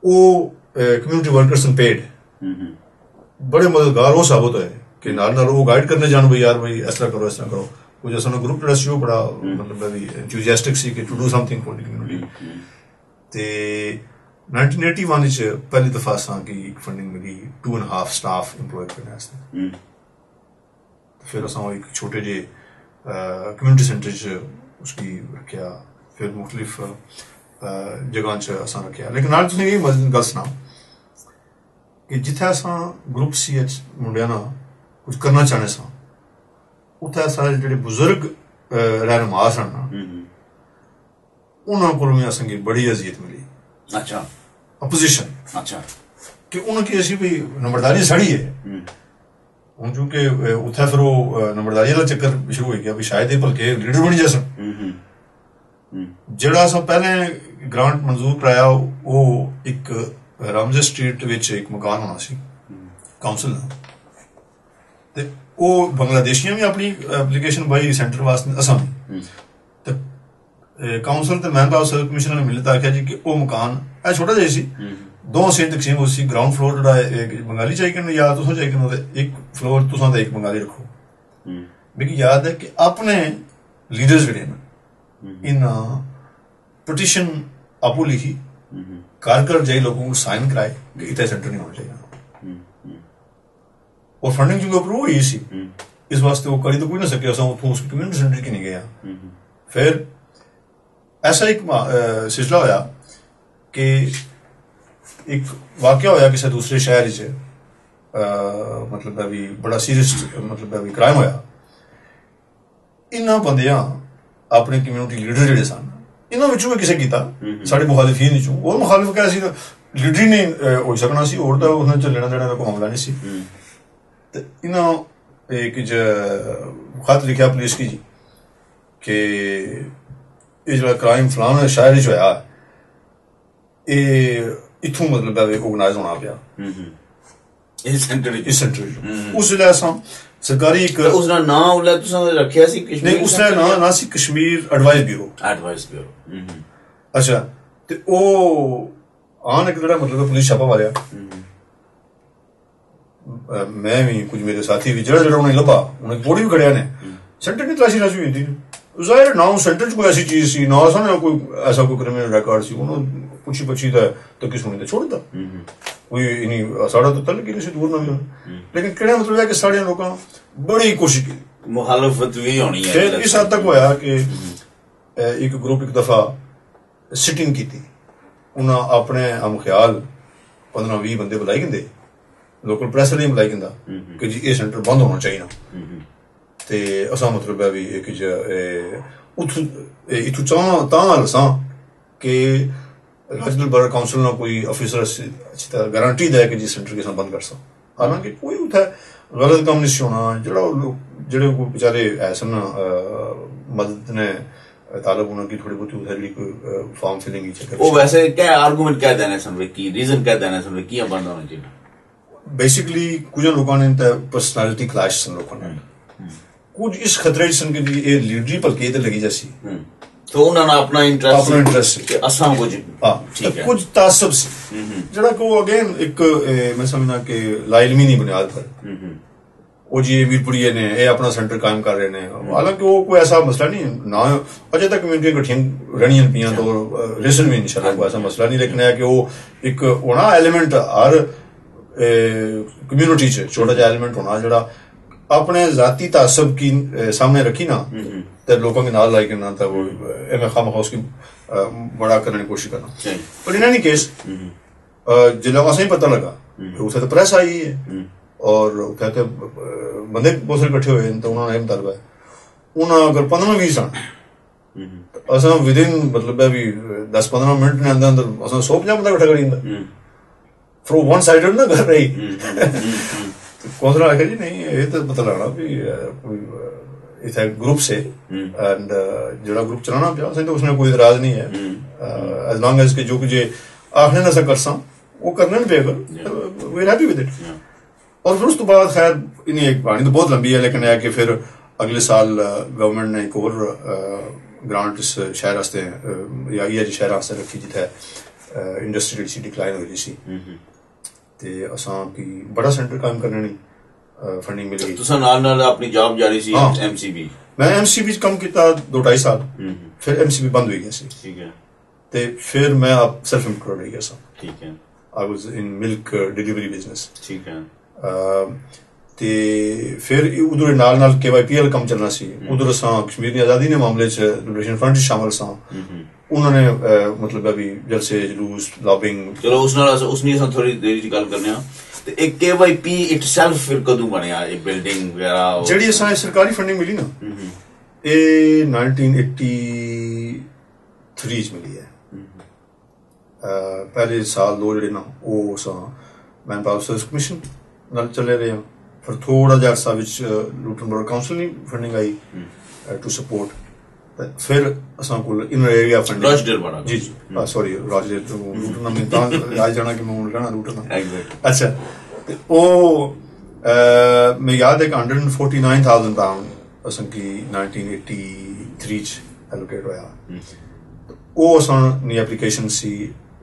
वो कम्युनिटी वर्कर्स पेड बड़े मददगार वो साबित हुए कि नाल वो गाइड करने जान भाई यार भाई इस तरह करो कुछ ऐसा ग्रुप जरा सी बड़ा मतलब एंथुसियास्टिक सी कि to do something for the community ते 1981 पहली दफा असां की फंडिंग मिली 2.5 स्टाफ एम्प्लॉय करने वास्ते फिर असां एक छोटे जे कम्युनिटी सेंटर च उसकी रखिया फिर मुख्तलिफ जगह च असां रखिया लेकिन नाल तुसें ये गल सना कि जिथे असां ग्रुप सी मुंडिया ना कुछ करना चाहने सा उत्थे सारे जेहड़े बुजुर्ग रहनुमा सन उन्हां कोलों भी असां की बड़ी अजियत मिली अच्छा अपोजिशन अच्छा कि उनकी ऐसी भी नंबरदारी सड़ी है हूँ चूंकि उत्थे फिर वो नंबरदारी वाला चक्कर शुरू हो गया भी शायद ये भलके लीडर बनी जा जेड़ा असां पहले ग्रांट मंजूर कराया वो एक रामजे स्ट्रीट विच एक मकान होना सी काउंसिल ते वो बांग्लादेशियां भी अपनी एप्लीकेशन पाई सेंटर वास्ते असां ते ਕਾਉਂਸਲ ਤੇ ਮੈਨ ਪਾਵਰ ਸਰਵਿਸ ਕਮਿਸ਼ਨ ਨੇ ਮਿਲ ਕੇ ਆਖਿਆ ਜੀ ਕਿ ਉਹ ਮਕਾਨ ਇਹ ਛੋਟਾ ਜਿਹਾ ਸੀ, ਦੋ ਸੇ ਤਕਸੀਮ ਹੋ ਸੀ, ਗਰਾਊਂਡ ਫਲੋਰ ਜਿਹੜਾ ਇੱਕ ਬੰਗਾਲੀ ਚਾਹੀਏ ਜਾਂ ਤੁਸੀਂ ਚਾਹੀਏ ਇੱਕ ਫਲੋਰ ਤੁਸੀਂ ਤਾਂ ਇੱਕ ਬੰਗਾਲੀ ਰੱਖੋ। ਮੈਨੂੰ ਯਾਦ ਹੈ ਕਿ ਆਪਣੇ ਲੀडर्स ਜਿਹੜੇ ਨੇ इन पिटीशन आपू लिखी, कारकर जय लोगों को साइन कराए कि इतना सेंटर नहीं होना चाहिए, और फंडिंग जो अप्रूव हुई सी इस वास्ते वो करी तो कोई ना सके, उसकी कम्युनिटी सेंटर की नहीं गया। फिर ऐसा एक सिलसिला होया कि एक वाकया होया किसी दूसरे शहर च, मतलब अभी बड़ा सीरियस मतलब अभी क्राइम होया। इन्हां बंदियां अपने कम्युनिटी लीडर जिहड़े सन इन्हां विचों किसे कीता, साडे मुखालिफीन विचों, और मुखालिफ क्या सी लीडर ही नहीं हो सकना सी, और तां उसने च लेना देना दा कोई मामला नहीं सी। ते इन्हां एक खत लिखिया पुलिस की जी कि ये जो क्राइम फलाना शहर च होया इत्थों मतलब ऑर्गेनाइज होना पिया इस सेंटर उस वेले असां सरकारी एक उसका नाम उल्ले तुसां रखिया सी कश्मीर, नहीं उसने ना सी कश्मीर एडवाइस ब्यूरो। अच्छा ते ओ आन एक जरा मतलब पुलिस छापा मारिया, मैं भी कुछ मेरे साथी भी जड़ा उन्हें लभा उन्हें बोड़ी भी खड़िया ने सेंटर की तलाशी राशि हुई थी, जाहिर ना सेंटर च कोई ऐसी चीज सी ना सा कोई ऐसा कोई क्रिमिनल रिकॉर्ड सी, उन्होंने पूछी पछी तो किस होनी छोड़ दा कोई नहीं साढ़ा तो तल की दूर ना भी, लेकिन कहने मतलब है कि साढ़े लोगों बड़ी कोशिश की, मुखालफत भी होनी है। फिर इस हद तक होया कि एक ग्रुप एक दफा सिटिंग की थी, उन्हें अपने हम ख्याल 15-20 बंदे बुलाई गए, लोकल प्रेस ने बुलाई गंदा कि जी ये सेंटर बंद होना चाहिए ना, ते असा मतलब है भी एक इथू तां कि रीजनल बर्ड काउंसिल ना कोई ऑफिसर अच्छी तरह गारंटी दे कि जी सेंटर के बंद कर सकता, हालांकि कोई उत्थे गलत काम नहीं होना, जेड़े बेचारे ऐसे ना मदद ने तालब उन्होंने थोड़ी बहुत उधर कोई फॉर्म फिलिंग की चक्कर वो वैसे क्या आर्गुमेंट क्या देना समझ की रीजन क्या देना समझ किया बंद होना चाहिए। बेसिकली कुछ लोगों ने पर्सनालिटी क्लैश सन, लोगों ने कुछ इस खतरे सन कि ये लीडरी भलके ते लगी जैसी, तो उन्होंने अपना इंटरेस्ट कि असम कुछ ठीक है कुछ तासब से जड़ा को अगेन एक मैं समझना कि लाइलमी नहीं बुनियाद पर वो जी वीरपुरी ने ये अपना सेंटर कायम कर रहे हैं, हालांकि वो कोई ऐसा मसला नहीं ना अजे तक कम्युनिटी कट्ठियां रनियां पियां तो रिसन भी इंशाल्लाह कोई ऐसा मसला नहीं, लेकिन है कि वो एक होना एलिमेंट हर कम्युनिटी च छोटा जा एलिमेंट होना जड़ा अपने जाती तासब की सामने रखी ना तो लोगों के नाल लाई करना था वो एम खाम हाउस की बड़ा करने की कोशिश करना। पर इन एनी केस जिला वहां से ही पता लगा उसे तो प्रेस आई है और कहते बंदे बहुत सारे इकट्ठे हुए तो उन्होंने मुतालबा है उन्होंने अगर 15-20 सन असा विद इन मतलब भी 10-15 मिनट ने अंदर अंदर असा 150 बंदा इकट्ठा करी दिंदा फ्रॉम वन साइडेड ना कर रही कौन आखिर जी नहीं ये तो पता लगना भी कोई इस ग्रुप से एंड जो ग्रुप चलाना पिया तो उसमें कोई इतराज नहीं है एज लॉन्ग एज के जो कुछ आखने ना कर सा वो करना नहीं पेगा we are happy with it. और फिर उस बाद खैर इन्हें एक कहानी तो बहुत लंबी है, लेकिन है कि फिर अगले साल गवर्नमेंट ने एक और ग्रांट इस शहर वास्ते या ये शहर वास्ते रखी जिथे इंडस्ट्री सी डिक्लाइन हो रही सी ते असां की बड़ा सेंटर काम करने नहीं फंडिंग मिल गई। तुसां नाल अपनी जॉब जारी सी एमसीबी मैं एमसीबी काम किया 2-2.5 साल फिर एमसीबी बंद हो गया सी, ठीक है, ते फिर मैं अब सेल्फ एम्प्लॉयड हो गया सा, ठीक है, I was in milk delivery business, ठीक है, ते फिर उधर नाल नाल केवाईपीएल कम चलना सी उधर असां कश्मीर दी आजादी ने मामले च लिबरेशन फ्रंट शामिल सा उन्होंने मतलब अभी जलसे जुलूस लॉबिंग चलो उसने थोड़ी देर दी गल करने ते एक केवाईपी इटसेल्फ फिर कदों बनया ये बिल्डिंग वगैरह जेडी असां सरकारी फंडिंग मिली ना ए 1983 च मिली है। पहले साल 2 जेडे ना वो असां मैन पावर सर्विस कमीशन नाल चले रहे हैं, फिर थोड़ा जिहा अरसा विच लूटन बर्ड काउंसिल दी फंडिंग आई टू सपोर्ट, फिर असां कोल इनर एरिया फंडिंग राजडेल बड़ा जी जी सॉरी राजडेल लूटन में तां आज जाना कि मैं कहना लूटन अच्छा ते ओ मैं याद है कि 149,000 पाउंड असां की 1983 च एलोकेट होया ਉਹ ਅਸਾਂ ਦੀ application C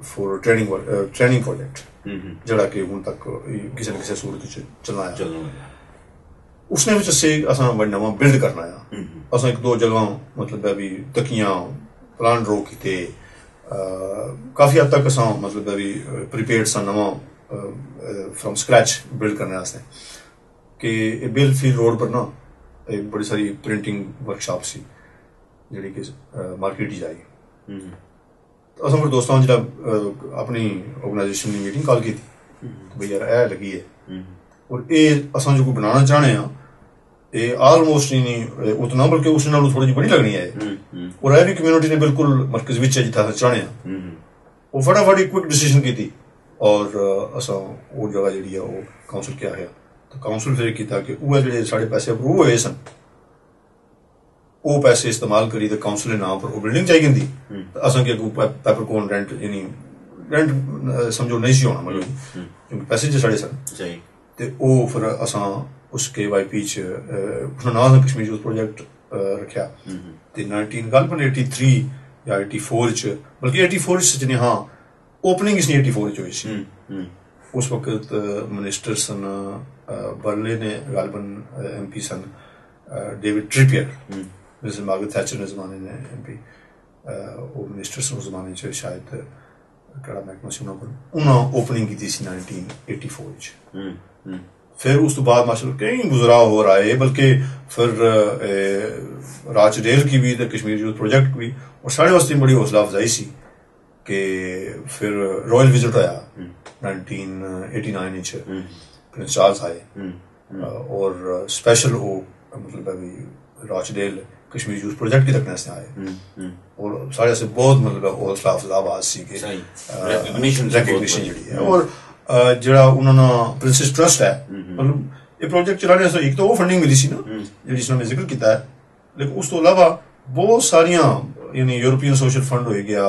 for training project ਜਿਹੜਾ ਕਿ ਹੁਣ ਤੱਕ ਕਿਸੇ ਨਾ ਕਿਸੇ ਸੂਰਤ ਵਿੱਚ ਚਲਾਇਆ ਉਸਨੇ ਵਿੱਚ ਅਸਾਂ ਨਵਾਂ ਬਿਲਡ ਕਰਨਾ ਆ ਅਸਾਂ ਇੱਕ ਦੋ ਜਗ੍ਹਾ ਮਤਲਬ ਵੀ ਤਕੀਆਂ ਪਲਾਨ ਡਰੋ ਕੀਤੇ ਕਾਫੀ ਹੱਦ ਤੱਕ ਅਸਾਂ ਮਤਲਬ ਵੀ ਪ੍ਰੀਪੇਅਰਡ ਸਾਂ ਨਵਾਂ ਫਰਮ ਸਕ੍ਰੈਚ ਬਿਲਡ ਕਰने वास्ते कि बिल फील्ड रोड पर ना एक बड़ी सारी प्रिंटिंग वर्कशॉप सी ਜਿਹੜੀ ਕਿ ਮਾਰਕੀਟ ਹੀ ਜਾਈ ਅਸਾਂ ਮੇਰੇ ਦੋਸਤਾਂ ਜਿਹੜਾ ਆਪਣੀ ਆਰਗੇਨਾਈਜੇਸ਼ਨ ਦੀ ਮੀਟਿੰਗ ਕਾਲ ਕੀਤੀ ਬਈ ਯਾਰ ਇਹ ਲੱਗੀ ਹੈ ਔਰ ਇਹ ਅਸਾਂ ਜੋ ਕੋਈ ਬਣਾਉਣਾ ਚਾਹਣੇ ਆ ਇਹ ਆਲਮੋਸਟ ਨਹੀਂ ਉਤਨਾ ਬਲਕਿ ਉਸ ਨਾਲੋਂ ਥੋੜੀ ਜਿਹੀ ਬੜੀ ਲੱਗਣੀ ਹੈ ਔਰ ਇਹ ਵੀ ਕਮਿਊਨਿਟੀ ਨੇ ਬਿਲਕੁਲ ਮਰਕਜ਼ ਵਿੱਚ ਜਿੱਥਾ ਚਾਹਣੇ ਆ ਉਹ ਫਟਾਫਟ ਇੱਕ ਕੁਇਕ ਡਿਸੀਜਨ ਕੀਤੀ ਔਰ ਅਸਾਂ ਉਹ ਜਗ੍ਹਾ ਜਿਹੜੀ ਆ ਉਹ ਕਾਉਂਸਲ ਕਿਹਾ ਹੈ ਤਾਂ ਕਾਉਂਸਲ ਫਿਰ ਕੀਤਾ ਕਿ ਉਹ ਜਿਹੜੇ ਸਾਡੇ ਪੈਸੇ ਅਪਰੂਵ ਹੋਏ ਸਨ ਉਹ ਪੈਸੇ इस्तेमाल करी तो काउंसिल के नाम पर वो बिल्डिंग चाहिए थी असा कि अगू पेपरकोन रेंट यानी रेंट समझो नहीं सी होना मतलब क्योंकि पैसे जो साढ़े सन ते वो फिर असा उस KYP च नाम कश्मीर यूथ प्रोजेक्ट रखा ते 1983 या 84 च बल्कि 84 च नहीं हाँ ओपनिंग इसने 84 च हुई सी उस वक्त मिनिस्टर सन बर्ले ने गालबन MP सन David Trippier Mrs Margaret Thatcher ने जमाने ने MP वो मिनिस्टर्स उस जमाने च शायद कड़ा महकमा से उन्होंने ओपनिंग की थी 1984 च फिर उस तो बाद माशाल्लाह कई गुजराव हो रहा है बल्कि फिर राज रेल की भी तो कश्मीर यूथ प्रोजेक्ट भी और साढ़े वास्ते बड़ी हौसला अफजाई सी कि फिर रॉयल विजिट आया 1989 च प्रिंस चार्ल्स आए और स्पेशल वो मतलब अभी राजडेल कश्मीर यूथ प्रोजेक्ट की तकने से आए और साढ़े से बहुत मतलब हौसला अफजा आवाज सी के रिकग्निशन जी है और जरा उन्होंने प्रिंसेस ट्रस्ट है मतलब ये प्रोजेक्ट चलाने से एक तो वो फंडिंग मिली सी ना जिसने मैं जिक्र किया है लेकिन उस तो अलावा बहुत सारिया यानी यूरोपियन सोशल फंड हो गया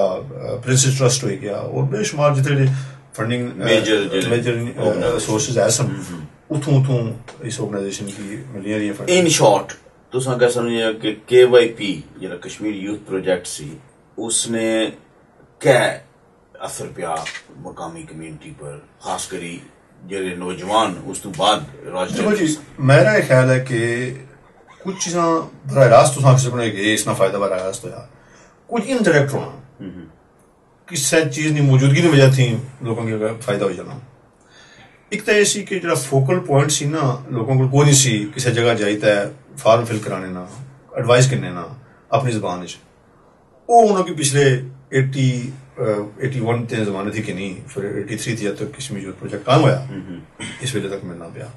प्रिंसेस ट्रस्ट हो गया और बेशुमार जितने फंडिंग मेजर सोर्सेज है सन उथों इस ऑर्गेनाइजेशन की मिलियां रही फंड इन शॉर्ट तुसां कह समझिए कि KYP ਜਿਹੜਾ ਕਸ਼ਮੀਰ ਯੂਥ ਪ੍ਰੋਜੈਕਟ ਸੀ उसने क्या असर ਪਿਆ मकामी कम्युनिटी पर खास करी ਜਿਹੜੇ नौजवान उस तो बाद राजनीति मेरा ख्याल है कि कुछ चीज़ां बराह रास्त तुसां किसी को नहीं इसना फायदा बराह रास्त होया कुछ इनडायरेक्ट होना किसी चीज़ की मौजूदगी की वजह थी लोगों की फायदा हो जाना एक तो यह सी कि जो फोकल पॉइंट सी ना लोगों को कोई नहीं सी किसी जगह जाइता है फार्म फिल कराने ना एडवाइस करने ना अपनी जबान वो उन्होंने पिछले 81 के जमाने थी कि नहीं फिर 83 थी जब तक कश्मीर यूथ प्रोजेक्ट काम होया इस वेले तक मिलना पाया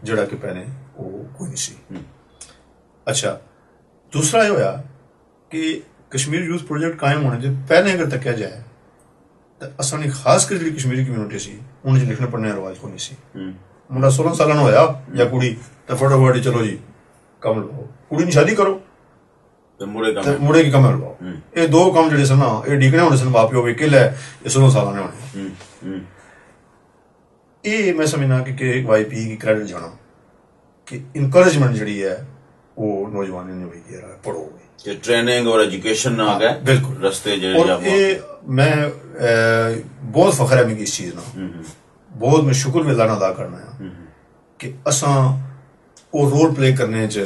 जड़ा कि पहले वो कोई नहीं सी अच्छा दूसरा ये होया कि कश्मीर यूथ प्रोजेक्ट कायम होने से पहले अगर तकिया जाए तो असानी खास कर जी कश्मीरी कम्यूनिटी सी उन्हें लिखने पढ़ने का रवाज को नहीं सी मुंडा 16 साल होया या कुड़ी तो फटाफट चलो जी कम लगाओ कुड़ी की शादी करो मुड़े की कम लगाओ ये दो काम जड़े सन ना ये डिगने होने सन माँ प्यो वकील है ये 16 साल होने ये मैं समझना कि KYP की क्रेडिट जाना कि इनकरेजमेंट जड़ी है वो नौजवानों ने हुई है पढ़ो कि ट्रेनिंग और एजुकेशन आ गया बिल्कुल रास्ते और ये मैं बहुत फख्र है मेरी इस चीज ना बहुत मैं शुक्र अल्लाह अदा करना है कि असां वो रोल प्ले करने च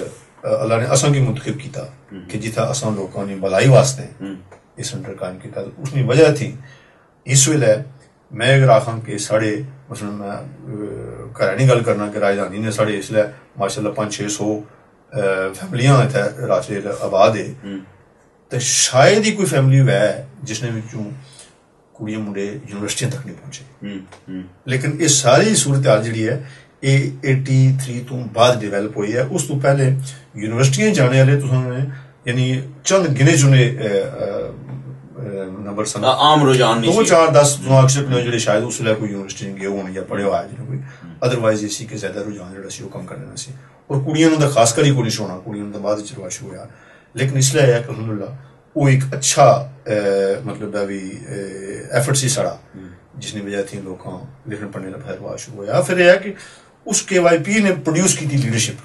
अल्लाह ने असां की मुंतखब किया कि जिथा असां लोगों ने भलाई वास्ते इस सेंटर कायम किया उसकी वजह थी इस वेले मैं अगर आखां कि साढ़े मसलन मैं घर नहीं गल करना कि राजधानी ने साढ़े इसलिए माशाल्लाह 500-600 फैमिलियां इत्थे राजडेल आबाद है तो शायद ही कोई फैमिली वह है जिसने विचों कुड़ियां मुंडे यूनिवर्सिटियां तक नहीं पहुंचे लेकिन ये सारी सूरत हाल जी है ये 83 तो बाद डिवेलप हुई है उस तो पहले यूनिवर्सिटियां जाने वाले तो यानी चंद गिने चुने नंबर सन आम रुझान 2-4-10 अक्सर जो शायद उस वे कोई यूनिवर्सिटी गए होने या पढ़े हुआ है कोई अदरवाइज ये सी कि ज्यादा रुझान जो कम कर लेना सी और कुड़ियां तो खास कर ही कोई नहीं होना कुड़ियां तो बाद रवाज होया लेकिन इसलिए है कि अल्हम्दुलिल्लाह वो एक अच्छा मतलब अभी एफर्ट सी साड़ा जिसने वजह थी लोगों लिखने पढ़ने का रवाज शुरू होया फिर यह है कि उस KYP ने प्रोड्यूस की थी लीडरशिप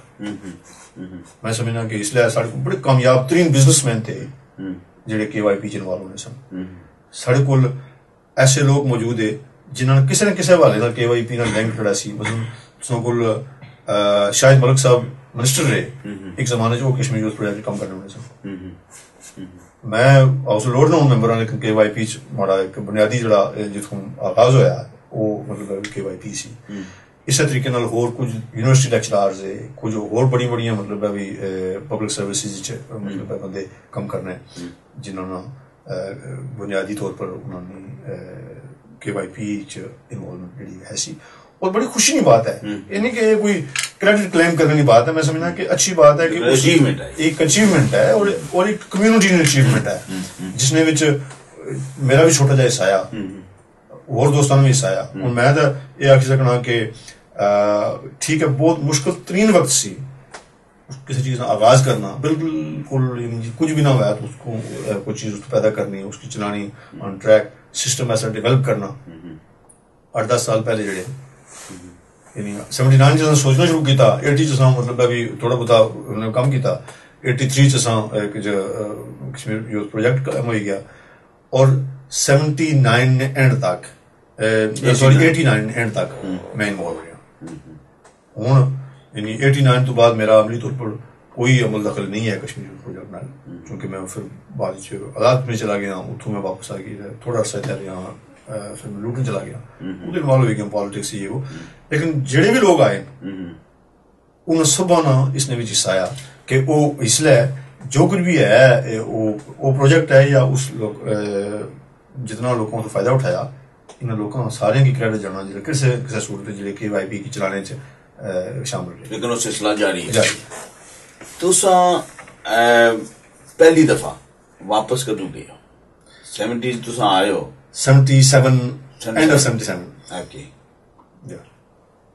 मैं समझना कि इसलिए साढ़े बड़े कामयाब तरीन बिजनेसमैन थे ਜਿਹੜੇ KYP ਚ ਇਨਵੋਲਵ ਹੋਣੇ ਸਨ। ਸਾਡੇ ਕੋਲ ਐਸੇ ਲੋਕ ਮੌਜੂਦ ਹੈ ਜਿਨ੍ਹਾਂ ਨੇ ਕਿਸੇ ਨਾ ਕਿਸੇ ਹਵਾਲੇ ਨਾਲ KYP ਨਾਲ ਲਿੰਕ ਜਿਹੜਾ ਸੀ। ਮਤਲਬ ਸਾਡੇ ਕੋਲ ਸ਼ਾਹਿਦ ਮਲਕ ਸਾਹਿਬ ਮਿਨਿਸਟਰ ਰਹੇ ਇੱਕ ਜ਼ਮਾਨੇ 'ਚ, ਉਹ ਕਸ਼ਮੀਰ ਯੂਥ ਪ੍ਰੋਜੈਕਟ ਕੰਮ ਕਰਨੇ ਹੋਣੇ ਸਨ। मैं हाउस लोड ना हूँ मैंबर लेकिन KYP च माड़ा एक बुनियादी जड़ा जिथों आगाज होया वो मतलब KYP सी। इस तरीके नाल होर कुछ यूनिवर्सिटी लेक्चरार्स है, कुछ होर बड़ी बड़ियां मतलब भी पब्लिक सर्विसेज च मतलब बंदे कम करने जिन्होंने बुनियादी तौर पर उन्होंने KYP च इन्वॉल्वमेंट जी है सी। और बड़ी खुशी की बात है, ये नहीं कि कोई क्रेडिट क्लेम करने की बात है। मैं समझना कि अच्छी बात है कि एक अचीवमेंट है और एक कम्युनिटी अचीवमेंट है जिसने विच मेरा भी छोटा जा हिस्सा आया और दोस्तों ने भी हिस्सा आया। और मैं तो ये आखी सकना कि ठीक है बहुत मुश्किल तरीन वक्त सी किसी चीज का आगाज करना, बिल्कुल कुछ भी ना हुआ तो उसको कोई चीज उसको पैदा करनी, उसकी चलानी ऑन ट्रैक, सिस्टम ऐसा डेवलप करना। 8-10 साल पहले जड़े 79 च सोचना शुरू किया, 80 च मतलब भी थोड़ा बहुत काम किया, 83 च एक कश्मीर यूथ प्रोजेक्ट हो गया और 79 एंड तक सॉरी 89 एंड तक मैं इन्वॉल्व रहा हूँ। 89 तो बाद मेरा अमली तौर पर कोई अमल दखल नहीं है कश्मीर यूथ प्रोजेक्ट में, क्योंकि मैं फिर बाद आजाद में चला गया, उतों मैं वापस आ गया, थोड़ा अर्सा इधर यहाँ फिर मैं लूटन चला गया, उधर इन्वॉल्व हो गया पॉलिटिक्स ये वो। लेकिन जेड़े भी लोग आए उन सबा ना इसने भी हिस्सा आया कि वो इसलिए जो कुछ भी है वो प्रोजेक्ट है या उस लोग जितना लोगों को फायदा उठाया इन लोगों सारे की क्रेडिट जाना जो किसी किसी सूरत जो KYP की चलाने शामिल रहे। लेकिन वो सिलसिला जारी है। तुसा पहली दफा वापस कदों गए हो? 70s तुसा आए हो? 77 एंड ऑफ 77 ओके।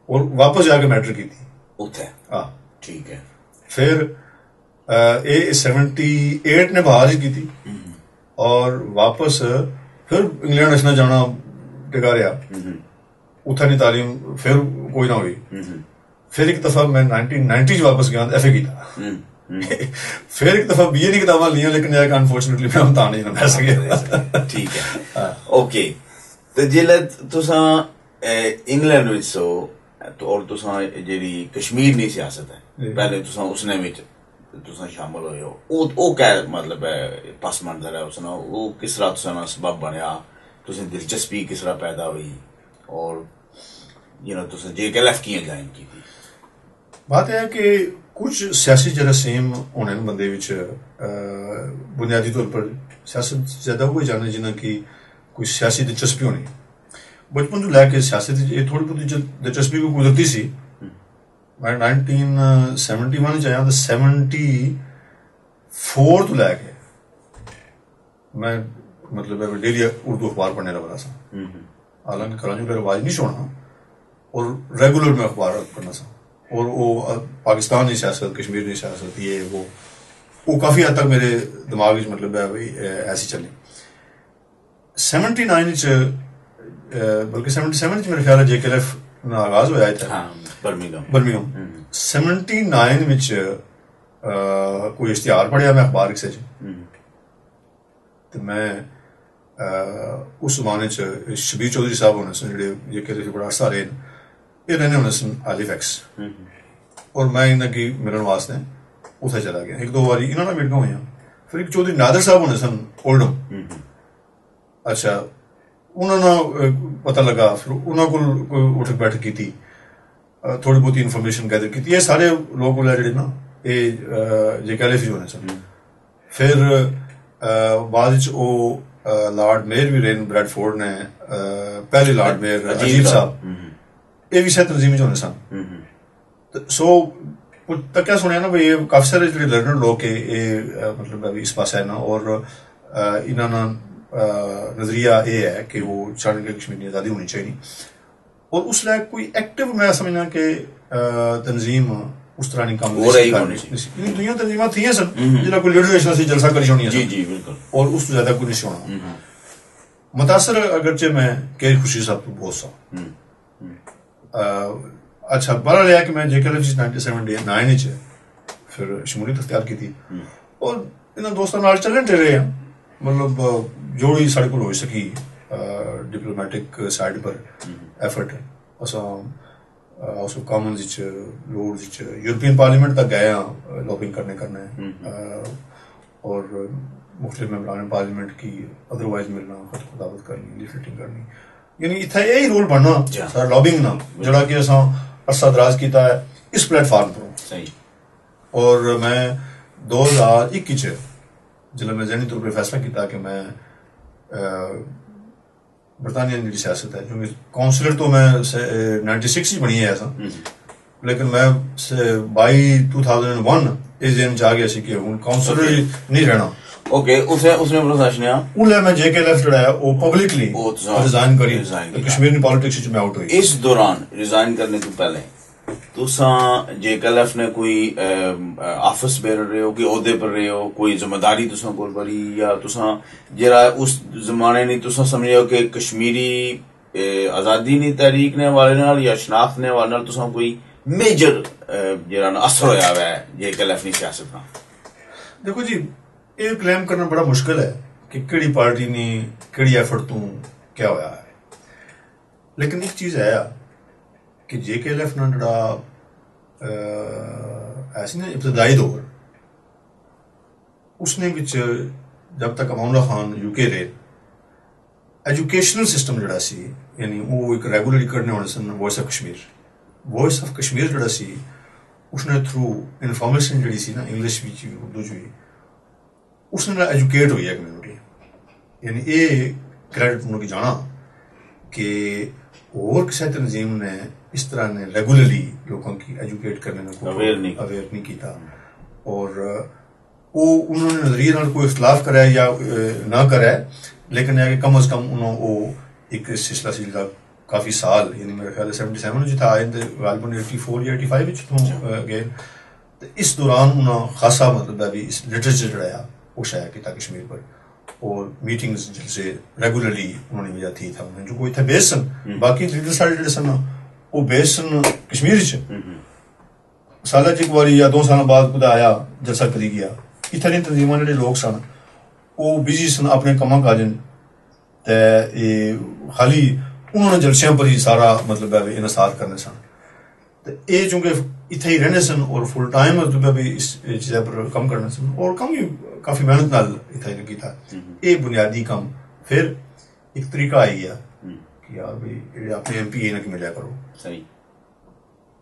और वापस जाके मैट्रिक की थी उठे। हाँ ठीक है। फिर ये 78 ने बाहर ही की थी और वापस फिर इंग्लैंड रचना जाना टिका रहा, उठा तालीम फिर कोई ना हुई। फिर एक दफा मैं 1990 वापस गया FA किया। फिर एक दफा BA की किताबा लिया, लेकिन अनफॉर्चुनेटली मैं ता नहीं रह सके। ठीक है ओके। तो जिले तुसा इंग्लैंड विच सो तो और तुसा जेडी कश्मीर दी सियासत है पहले तुसा उसने विच तुसा शामिल होए हो, ओ क्या मतलब है पस मंजर है उसना, वो किस तरह तुसा सबब बनया, तुसे दिलचस्पी किस तरह पैदा हुई और तुसा JKLF की ज्वाइन की थी? बात है कि कुछ सियासी जरासीम होने बंदे विच बुनियादी तौर पर सियासत ज्यादा हुए जाने जिन्हें की कोई सियासी दिलचस्पी होनी। बचपन तो लैके सियासत थोड़ी बहुत दिलचस्पी भी गुजरती सी। मैं 1971 आया तो 74 तो लैके मैं मतलब डेली उर्दू अखबार पढ़ने लगा सा। हालांकि कराची का रिवाज नहीं छोड़ना और रेगुलर में अखबार पढ़ना सा। और वो पाकिस्तान की सियासत, कश्मीर की सियासत, ये वो काफी हद तक मेरे दिमाग मतलब है भाई ऐसी चली। 79 बल्कि 77 मेरे ख्याल है JKLF ना आगाज होया था बर्मिंघम। 79 विच कोई इश्तिहार पढ़िया मैं अखबार किसे तो मैं उस जमाने च शबीर चौधरी साहब होने सन जेडे JKLF बड़ा अरसा रहे ये रहने होने सन हैलीफैक्स, और मैं इन्हें की मिलन वास्ते उसे चला गया। एक दो बारी इन्होंने मीटिंग हुई, फिर एक चौधरी नादर साहब होने सन ओल्डम। अच्छा उन्होंने पता लगा, फिर उन्होंने कोई उठक बैठक की थी, थोड़ी बहुत इन्फॉर्मेशन गैदर की। ये सारे लोग जेडे ना ये JKLF ही होने सन। फिर बाद लॉर्ड मेयर भी रेन ब्रैडफोर्ड ने पहले लॉर्ड मेयर अजीब साहब ये भी शायद तंजीम होने सन। सो तक क्या सुनिया ना भाई ये काफी सारे जो लर्नर लोग के मतलब अभी इस पास है ना, और इन्होंने नजरिया ये है कि वो चाहते हैं कश्मीर की आज़ादी होनी चाहिए। और उस लायक कोई एक्टिव मैं समझना कि तंजीम उस तरह नहीं काम दुनिया तंजीमां थी सन जिन्हें कोई लीडर से जलसा करी होनी है और उस ज्यादा कोई नहीं होना। मुतासर अगरचे मैं केर खुशी साहब तो बहुत सा अच्छा बड़ा लिया कि मैं JKLF 1979 फिर शमूलियत अख्तियार की थी और इन दोस्तों नाल चलन रहे हैं। मतलब जो भी साढ़े को हो सकी डिप्लोमेटिक साइड पर एफर्ट असां House of Commons Lords European Parliament तक गए हैं लॉबिंग करने और मुख्तलिफ मेंबरान पार्लियामेंट की अदरवाइज मिलना खत खुदावत करनी लिफलेटिंग करनी यानी इतना यही रोल बनना सारा लॉबिंग ना जड़ा कि असां अरसा दराज किया है इस प्लेटफॉर्म पर सही और मैं 2021 जिले में जहनी तौर पर फैसला किया कि मैं बरतानिया की सियासत है क्योंकि काउंसलर तो मैं 96 ही बनी है ऐसा लेकिन मैं बाई 2001 इस एम आ गया कि हूँ काउंसलर नहीं रहना ओके उसने प्रशासन उले मैं जेके लेफ्ट जड़ा है वो पब्लिकली रिजाइन करी कश्मीर पॉलिटिक्स में आउट हुई इस दौरान रिजाइन करने तो पहले तुसा जेकेएलएफ ने कोई ऑफिस बेर रहे हो कि ओहदे पर रहे हो कोई जिम्मेदारी तुसा कोल पड़ी या तुसा जरा उस जमाने नहीं तुसा समझो कि कश्मीरी आजादी नी तहरीक ने हवाले नाल या शनाख्त ने हवाले नाल तुसा कोई मेजर जरा असर होया है जेकेएलएफ की सियासत का देखो जी ये क्लेम करना बड़ा मुश्किल है कि केड़ी पार्टी ने केड़ी एफर्ट तू क्या होया है लेकिन एक चीज है कि जेकेएलएफ ना जड़ा ऐसी ना इब्तदाई दौर उसने विच जब तक अमानुल्लाह खान यूके रहे एजुकेशनल सिस्टम जड़ा सी यानी वो एक रेगुलरली करने वाले सन वॉइस ऑफ कश्मीर जड़ा सी उसने थ्रू इन्फॉर्मेशन जड़ी सी ना इंग्लिश भी उर्दू भी उसने एजुकेट हुई है कम्यूनिटी यानी ये क्रेडिट उन्होंने जाना कि और किसी तंजीम ने इस तरह ने रेगुलरली लोगों की एजुकेट करने को अवेयर नहीं किया और वो उन्होंने नजरिए नाल कोई इख्तलाफ करा या ना करा लेकिन है कि कम अज कम उन्होंने वो एक सिलसिला सी काफी साल यानी मेरे ख्याल 77 जो था गालबन 84 या 85 गए तो इस दौरान उन्होंने खासा मतलब अभी इस लिटरेचर जड़ा वो शाया किया कश्मीर पर और मीटिंग्स जिनसे रेगुलरली उन्होंने मेरा थी था जो कोई था बेस सन बाकी लीडर सारे जड़े सन वो बेस सन कश्मीर साल च एक बार या 2 साल बाद खुदा आया जलसा करी गया इतने तंजीमां जेडे लोग सन वो बिजी सन अपने कमा काजन ते खाली उन्होंने जलसियां पर ही सारा मतलब इनसार करने सन तो ये चूंकि इतने ही रहने सन और फुल टाइम मतलब भी इस चीज़ पर कम करने सन और कम ही काफी मेहनत नाल इतना ही किया ये बुनियादी काम फिर एक तरीका आई गया कि यार भाई अपने MP इन्हें मिलिया करो सही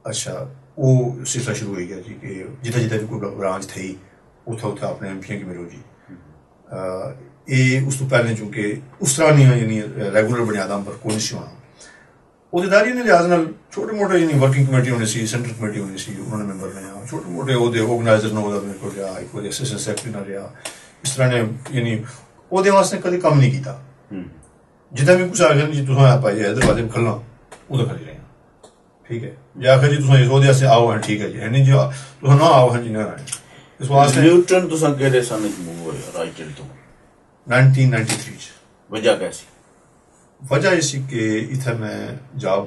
अच्छा वो सिलसिला शुरू हो गया जी कि जितना जितना भी कोई ब्रांच थी उथा उथा अपने MP की मिलो जी ये उस तो पहले चूंकि उस तरह नहीं यानी रेगुलर बुनियादां पर कोई नहीं होना ਉਹਦੇਦਾਰੀ ਨੇ ਲਿਹਾਜ਼ ਨਾਲ ਛੋਟੇ ਮੋਟੇ ਯਾਨੀ ਵਰਕਿੰਗ ਕਮੇਟੀ ਹੋਣੀ ਸੀ ਸੈਂਟਰਲ ਕਮੇਟੀ ਹੋਣੀ ਸੀ ਉਹਨਾਂ ਨੇ ਮੈਂਬਰ ਰਹੇ ਛੋਟੇ ਮੋਟੇ ਉਹਦੇ ਆਰਗੇਨਾਈਜ਼ਰ ਨੂੰ ਉਹਦਾ ਮੇਰੇ ਕੋਲ ਰਿਹਾ ਇੱਕ ਵਾਰੀ ਅਸਿਸਟੈਂਟ ਸੈਕਟਰੀ ਨਾਲ ਰਿਹਾ ਇਸ ਤਰ੍ਹਾਂ ਨੇ ਯਾਨੀ ਉਹਦੇ ਵਾਸਤੇ ਕਦੇ ਕੰਮ ਨਹੀਂ ਕੀਤਾ ਜਿੱਦਾਂ ਵੀ ਕੁਝ ਆ ਗਿਆ ਜੀ ਤੁਸੀਂ ਆਪਾਂ ਇਧਰ ਬਾਜੇ ਖਲਣਾ ਉਹਦਾ ਖੜੀ ਰਹੇ ਠੀਕ ਹੈ ਜਾਂ ਆਖਰ ਜੀ ਤੁਸੀਂ ਉਹਦੇ ਵਾਸਤੇ ਆਓ ਹਾਂ ਠੀਕ ਹੈ ਜੀ ਨਹੀਂ ਜੀ ਤੁਸੀਂ ਨਾ ਆਓ ਹਾਂ ਜੀ ਨਾ ਇਸ ਵਾਸਤੇ ਨਿਊਟਨ ਤੁਸੀਂ ਕਿਹੜੇ ਸਾਲ ਚ ਮੂਵ ਹੋਏ ਰਾਈਟਲ ਤੋਂ 1993 ਚ ਵਜ੍ਹਾ कैसी वजह इसी कि इतना मैं जॉब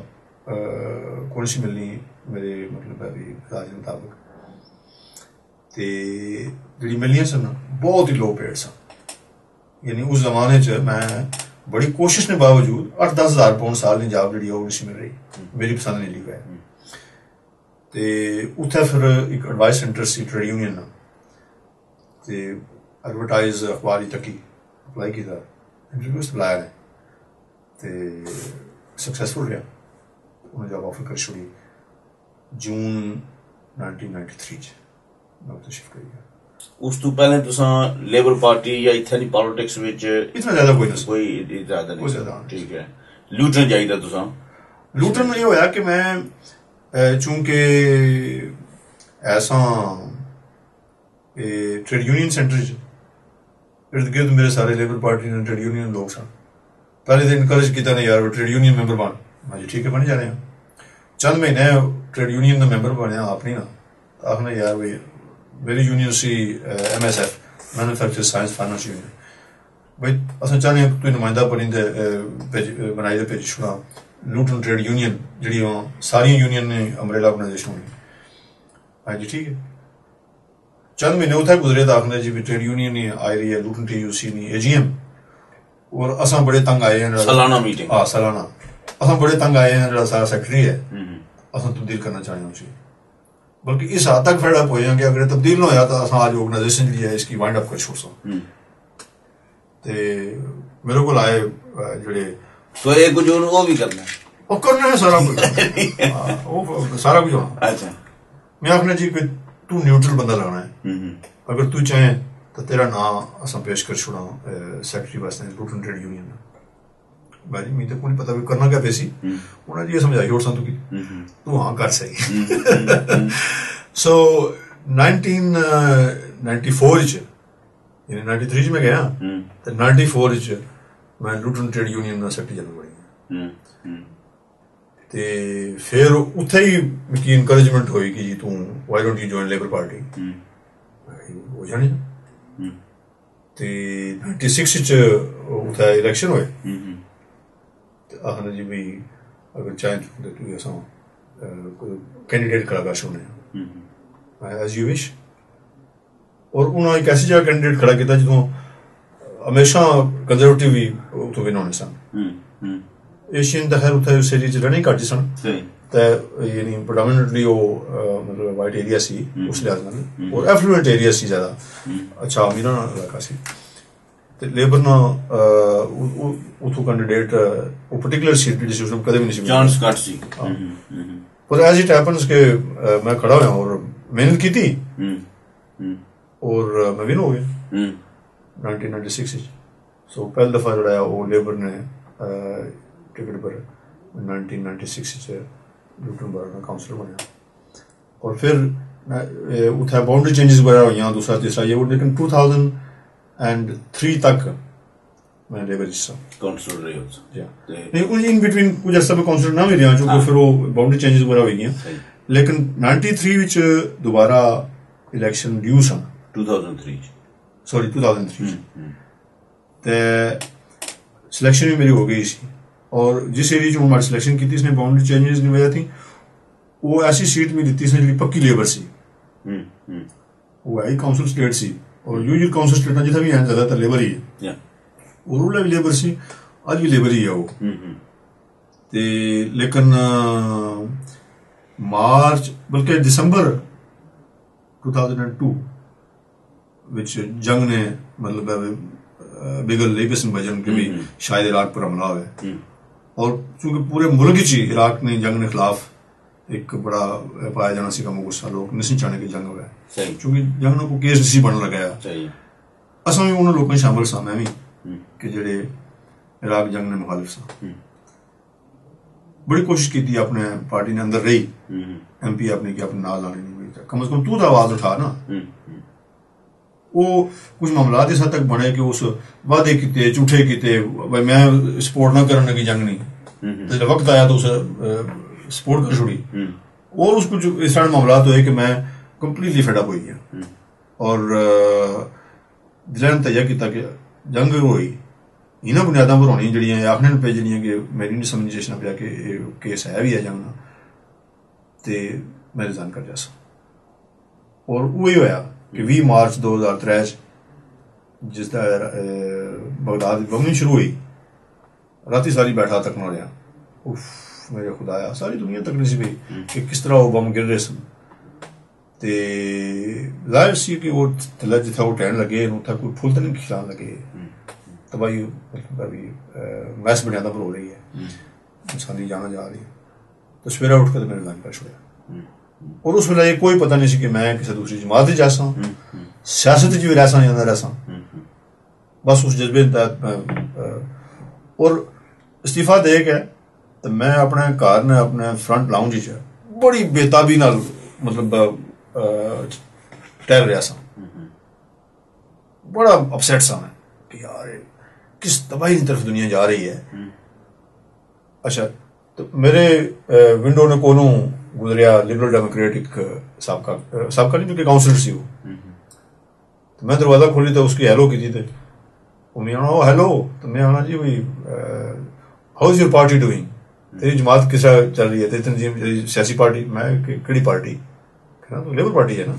कौन सी मिलनी मेरे मतलब अभी राज मुताबिक ते जी मिलनी सन बहुत ही लो पेड सन यानी उस जमाने च मैं बड़ी कोशिश ने बावजूद 8-10 हज़ार पाउंड साल की जॉब जी नहीं मिल रही मेरी पसंद नहीं लिखा है ते उत्थे फिर एक एडवाइस सेंटर सी ट्रेड यूनियन ते एडवरटाइज अखबार तक अप्लाई किया इंटरव्यू बुलाया ने ਤੇ ਸਕਸੈਸਫੁਲ ਰਿਹਾ ਉਹਨੇ ਜੌਬ ਆਫਰ ਕਰੀ ਛੁੜੀ ਜੂਨ 1993 ਚ ਮੈਂ ਉੱਥੇ ਸ਼ਿਫਟ ਹੋ ਗਿਆ ਉਸ ਤੋਂ ਪਹਿਲੇ ਤੁਸੀਂ ਲੇਬਰ ਪਾਰਟੀ ਜਾਂ ਇੱਥੇ ਦੀ ਪੋਲਿਟਿਕਸ ਵਿੱਚ ਇਤਨਾ ਜ਼ਿਆਦਾ ਕੋਈ ਜ਼ਿਆਦਾ ਨਹੀਂ ਜ਼ਿਆਦਾ ਠੀਕ ਹੈ ਲੂਟਨ ਜਾਈਦਾ ਤੁਸੀਂ ਲੂਟਨ ਇਹ ਹੋਇਆ ਕਿ ਮੈਂ ਚੂੰਕਿ ਐਸਾ ट्रेड यूनियन सेंटर इर्द गिर्द मेरे सारे लेबर पार्टी ने ट्रेड यूनियन लोग सन पहले तो इनकरेज किया ने यार ट्रेड यूनियन मैंबर बन मैं जी ठीक है बन जाने चंद महीने ट्रेड यूनियन का मैंबर बनया अपनी ना आखना यार भाई मेरी यूनियन सी MSF manufacture science finance union भाई अस चाहने कोई नुमाइंदा बनी बनाई भेज छुड़ा लूटन ट्रेड यूनियन जी सारी यूनियन ने अम्ब्रेला ऑर्गेनाइजेशन होनी हाँ जी ठीक है चंद महीने उत्थे गुजरे तो आखने जी भी ट्रेड यूनियन ही आई रही है लूटन TUC नहीं AGM और असां बड़े तंग आए हैं सालाना मीटिंग हाँ सालाना असां बड़े तंग आए हैं जो सारा सेक्रेटरी है असां तब्दील करना चाहते हैं उसे बल्कि इस हद तक फेड अप हो कि अगर तब्दील ना होया तो असां आज ऑर्गेनाइजेशन जी है इसकी वाइंड अप कर छोड़ ते मेरे को आए जेड़े तो एक कुछ वो भी करना है और करना है सारा कुछ वो सारा कुछ होना अच्छा मैं आखना जी कि तू न्यूट्रल बंदा लगना है अगर तू चाहे तो तेरा नाम असां पेश कर छोड़ा सेक्रेटरी वास्ते लूटन ट्रेड यूनियन भाई मैं तो कोई पता भी करना क्या पेसी उन्हें जी समझाई और तू की तू हाँ कर सही सो 1994 यानी 93 में गया तो 94 मैं लूटन ट्रेड यूनियन का सेक्रेटरी जनरल बनी ते फिर उत्थे ही मिकी इनकरेजमेंट हुई कि जी तू why don't you join labour party हो जाने ते 96 च उत्थे इलेक्शन हुए आखना जी भी अगर चाहे तो तू ऐसा कैंडिडेट खड़ा कर छोड़ने एज यू विश और उन्होंने एक ऐसी जगह कैंडिडेट खड़ा किया जो हमेशा कंजरवेटिव भी उत्थों विन होने सन एशियन तो खैर उत्थे सीरीज रनिंग घट सन ते यानी प्रोडोमिनेटली वो मतलब वाइट एरिया सी उस लिहाज नाल और एफ्लुएंट एरिया सी ज्यादा अच्छा अमीरां इलाका सी ते लेबर ना उथों कैंडिडेट वो पर्टिकुलर सीट जिस उसने कदे भी नहीं जॉन स्कॉट सी पर एज इट हैपेंस के मैं खड़ा हुआ और मेहनत की थी और मैं विन हो गया 1996 सो पहली दफा जो वो लेबर ने टिकट पर 1996 से लूटन बरा का काउंसिलर बना और फिर उठा बाउंड्री चेंजेस वगैरह हुई दूसरा तीसरा ये लेकिन 2003 तक मैं लेबर हिस्सा काउंसिलर रहे नहीं इन बिटवीन कुछ ऐसा भी काउंसिलर ना भी रहा क्योंकि फिर वो बाउंड्री चेंजेस वगैरह हुई हैं लेकिन 93 विच दोबारा इलेक्शन ड्यू सन 2003 ते सिलेक्शन भी मेरी हो गई सी और जिस एरिया जो हमारी सिलेक्शन की थी इसमें बाउंड्री चेंजेस की वजह थी वो ऐसी सीट में दी थी पक्की लेबर सी वो है काउंसिल स्टेट सी और यूजुअल काउंसिल स्टेट जितना भी है ज्यादातर लेबर ही है और रूरल भी लेबर सी आज भी लेबर ही है वो ते लेकिन मार्च बल्कि दिसंबर 2002 विच जंग ने मतलब बिगल लेबिसन भजन के भी शायद इराक पर हमला हुआ और चूंकि पूरे मुल्क ही इराक ने जंग के खिलाफ एक बड़ा पाया जाना सी कम गुस्सा लोग नहीं चाहने की जंग हुआ चूंकि जंग को केस नहीं बन लगाया असं भी उन्होंने लोगों शामिल सा मैं भी कि जेडे इराक जंग ने मुखालिफ सा बड़ी कोशिश की थी अपने पार्टी ने अंदर रही MP अपने की अपने नाल लाने नहीं कम से कम तू तो आवाज उठा ना वो कुछ मामला इस हद तक बने कि उस वादे किते झूठे किते भाई मैं सपोर्ट ना करने की जंग नहीं तो वक्त आया तो उसे सपोर्ट कर छोड़ी और उसको इस तरह मामला तो है कि मैं कंप्लीटली फेड अप हो गया और दिलन तैयार किया कि जंग हुई इन्होंने बुनियादा पर होनी जड़ियां आखने पे जड़ियां कि मेरी नहीं समझ जिसना पिया कि केस है भी है जंग ते मैं रिजाइन कर जैसा और वही होया कि 20 मार्च 2003 जिस बगदाद बमनी शुरू हुई राती सारी बैठा तक ना रहा उफ मेरे खुदाया सारी दुनिया तक नहीं सी भी कि किस तरह वो बम गिर रहे सन ते जाहिर सी कि वो थल्ले जिथा वो टहन लगे उत्थे कोई फुल तो नहीं खिलान लगे तबाही मैस बुनियादा पर हो रही है इंसानी जाना जा रही है तो सवेरा उठ कर मेरे लाइन पर छोड़ा और उस वेले कोई पता नहीं सी कि मैं किसी दूसरी जमात जैसा सियासत भी रहसा या ना रहसा बस उस जज्बे और इस्तीफा दे के तो मैं अपने घर ने अपने फ्रंट लाउंज च बड़ी बेताबी नाल मतलब ठहर रहा सा बड़ा अपसेट सा मैं कि यार किस तबाही की तरफ दुनिया जा रही है अच्छा तो मेरे विंडो ने कोलों गुजरिया लिबरल डेमोक्रेटिक सबका नहीं क्योंकि काउंसिलर सी वो तो मैं दरवाजा खोली तो उसकी हेलो की थी तो मैं आना हेलो तो मैं आना जी भाई how is your party doing तेरी जमात किस तरह चल रही है तेरी सियासी पार्टी मैं केड़ी पार्टी कहना तो लेबर पार्टी है ना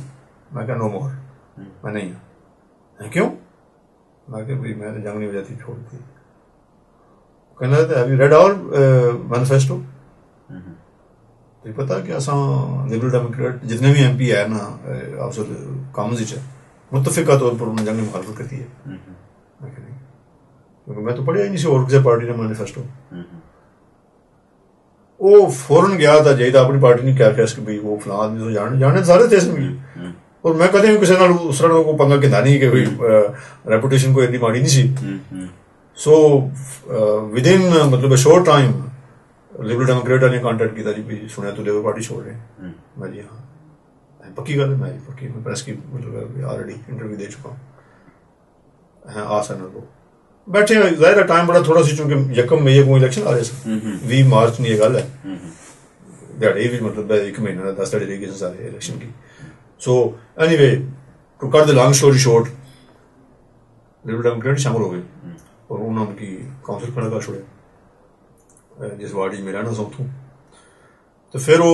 मैं क्या नो मोर मैं नहीं हूँ। क्यों? मैं कि भाई मैंने जंग नहीं बजाती छोड़ दी। कहना have you read our manifesto? तो पता कि असा लिबरल डेमोक्रेट जितने भी MP है ना हाउस ऑफ कॉमन्स मुतफिका तौर पर उन्होंने जंग मुखालफत करती है। मैं नहीं, क्योंकि मैं तो पढ़िया ही नहीं सी और किसी पार्टी ने मैनिफेस्टो। वो फौरन गया था जाइदा अपनी पार्टी ने क्या कि भाई वो फलां आदमी तो जाने सारे थे इसमें। और मैं कदे भी किसी नाल उस तरह को पंगा किंदा नहीं कि भाई रेपुटेशन कोई इतनी माड़ी नहीं सी। सो विद इन मतलब शॉर्ट टाइम लिबरल डेमोक्रेट ने कॉन्टेक्ट किया जी भाई सुनिया तो लेबर पार्टी छोड़ रहे। मैं जी हाँ पक्की गल है, मैं पक्की मैं प्रेस की मतलब ऑलरेडी इंटरव्यू दे चुका हूँ। आ सर को बैठे जाहिर टाइम बड़ा थोड़ा सी चूंकि यकम मई को इलेक्शन आ रहे सन 20 मार्च नहीं गल है दिहाड़े भी मतलब 1 महीने 10 दिहाड़े रह गए सारे इलेक्शन की। So anyway to cut the long story short Liberal Democrat शामिल हो गए और उन्होंने उनकी काउंसिल खड़ा कर छोड़े जिस वार्ड में रहना सौतू। तो फिर वो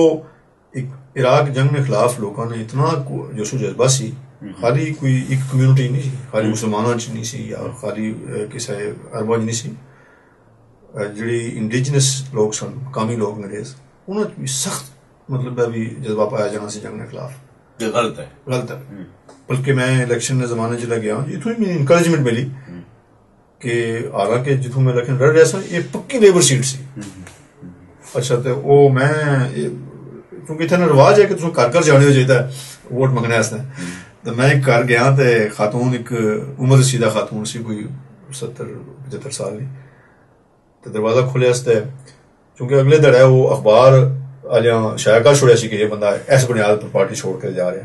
एक इराक जंग के खिलाफ लोगों ने इतना जोशो जज्बा सी, खाली कोई एक कम्यूनिटी नहीं सी, खाली मुसलमानों च नहीं सी या खाली किसी अरबा च नहीं सी, जिहड़े इंडिजिनस लोग सन मकामी लोग अंग्रेज उन्होंने भी सख्त मतलब भी जज्बा पाया जाना सी जंग के खिलाफ। गलत है। बल्कि मैं इलेक्शन के जमाने च गया जितों ही मैंने इंकरेजमेंट मिली कि हालांकि जितों मैं इलेक्शन लड़ रहा था ये पक्की लेबर सीट सी। अच्छा तो वो मैं क्योंकि इतना रिवाज है कि तुम घर घर जाने हो चाहिए वोट मंगने वास्ते। तो मैं एक घर गया तो खातून एक उम्र रसीदा खातून सी कोई 70-75 साल की। तो दरवाजा खोलिया क्योंकि अगले दिन वो अखबार आलिया शाया कर छोड़िया सी कि ये बंदा इस बुनियाद पर पार्टी छोड़ कर जा रहा।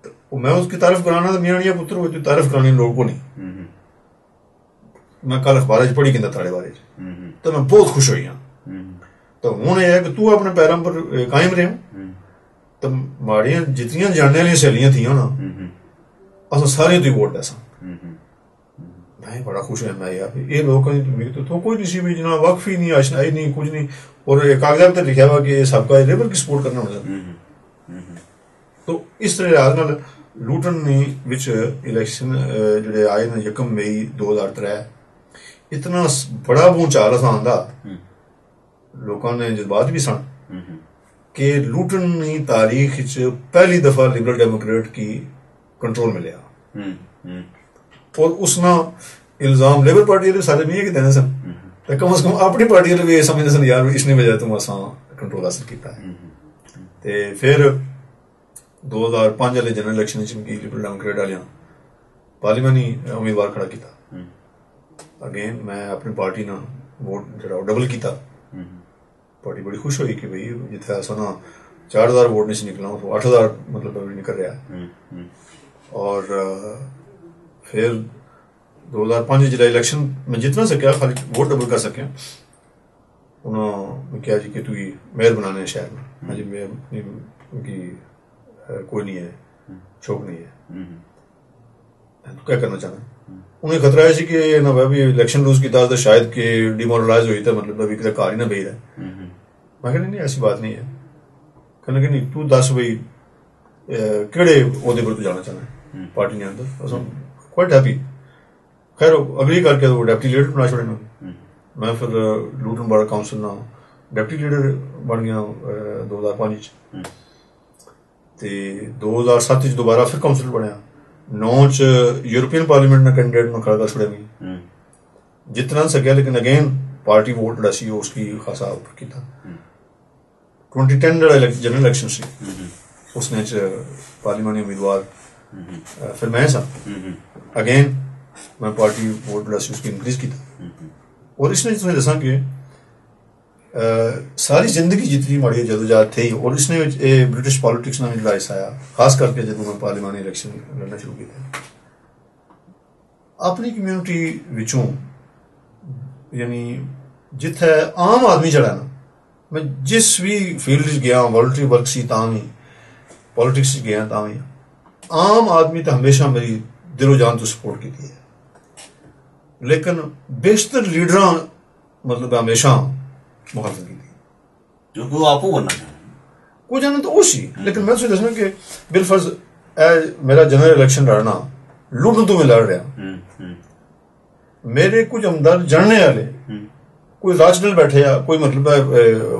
तो मैं उसकी तारीफ कराना तो मियाँ पुत्र वो तारीफ करानी लोगों को नहीं। मैं कल अखबार पढ़ी कहता थाड़े बारे तो मैं बहुत खुश हुई हाँ। तो हूं यह है कि तू अपने पैरों पर कायम रहे। तो माड़ियां जितनियां जानने वाली सहेलियां थी ना अस सारे तू वोट दैसा। मैं बड़ा खुश है मैं यार ये लोग तो कोई नहीं सी भी जना वक्फ ही नहीं आशनाई नहीं कुछ नहीं और कागजात पर लिखा हुआ कि सबका लेबर की सपोर्ट करना होता। तो इस तरह नाल लूटन विच इलेक्शन जिहड़े आए ना 1 मई 2003 इतना बड़ा भूचाल असा आंदा लोगों ने जज्बात भी सन कि लूटन की तारीख पहली दफा लिबरल डेमोक्रेट की कंट्रोल में लिया। और उसना इल्जाम लेबर पार्टी वाले सारे नहीं है कि देने सन तो कम से कम अपनी पार्टी वाले भी समझते सन यार इसने वजह तुम असा कंट्रोल हासिल किया है। ते फिर 2005 वाले जनरल इलेक्शन लिबरल डेमोक्रेट वाले पार्लियामानी उम्मीदवार खड़ा किया। अगेन मैं अपनी पार्टी ना वोट जो डबल किया। पार्टी बड़ी खुश हुई कि भाई जिथे असा ना 4000 वोट नहीं निकला तो 8000 मतलब निकल रहा है। और फिर 2005 जिला इलेक्शन में जितना सकिया खाली वोट डबल कर सकिया। उन्होंने क्या जी कि तू मेयर बनाने शहर में हाँ जी मेयर की कोई नहीं है शौक नहीं है तो क्या करना चाहना। उन्हें खतरा है कि ना भी इलेक्शन लूज किया तो शायद कि डिमोरलाइज हुई तो मतलब अभी किसी घर ही ना बेही रहा। मैं कहना नहीं ऐसी बात नहीं है। कहना कि नहीं तू दस भाई केड़े ओहदे पर तू जाना चाहना है पार्टी ने अंदर क्वाइट हैप्पी। खैर अग्री करके वो डिप्टी लीडर बना छोड़े ना। मैं फिर लूटन बड़ा काउंसिल ना डिप्टी लीडर बन गया 2005 ते 2007 दोबारा फिर काउंसिल बनया। 9 यूरोपियन पार्लियामेंट ने कैंडिडेट में खड़ा कर छोड़े भी जितना सकिया लेकिन अगेन पार्टी वोट जरा सी उसकी खासा ऊपर किया। 2010 जनरल इलेक्शन सी उसने पार्लियामानी उम्मीदवार फिर मैं सा अगेन मैं पार्टी वोट जरा सी उसकी इंक्रीज किया। और इसने तुम्हें दसा कि सारी जिंदगी जितनी माड़ी जदोजहद थी और इसने ब्रिटिश पॉलिटिक्स में जो हिस्सा आया खास करके जब मैं पार्लियामानी इलेक्शन लड़ना शुरू किया अपनी कम्यूनिटी विचों यानी जिथे आम आदमी चढ़ा ना मैं जिस भी फील्ड गया वॉलंटरी वर्क सी भी पॉलिटिक्स गया भी आम आदमी तो हमेशा मेरी दिलो जान तो सपोर्ट की है। लेकिन बेशतर लीडर मतलब हमेशा मुखालफत की जो वो आपको बनना चाहिए को जाना तो उसी। लेकिन मैं दसना कि बिलफर्ज मेरा जनरल इलेक्शन लड़ना लुट तो मैं लड़ रहा, मेरे कुछ हमदर्द जानने वाले कोई राजनल बैठे या कोई मतलब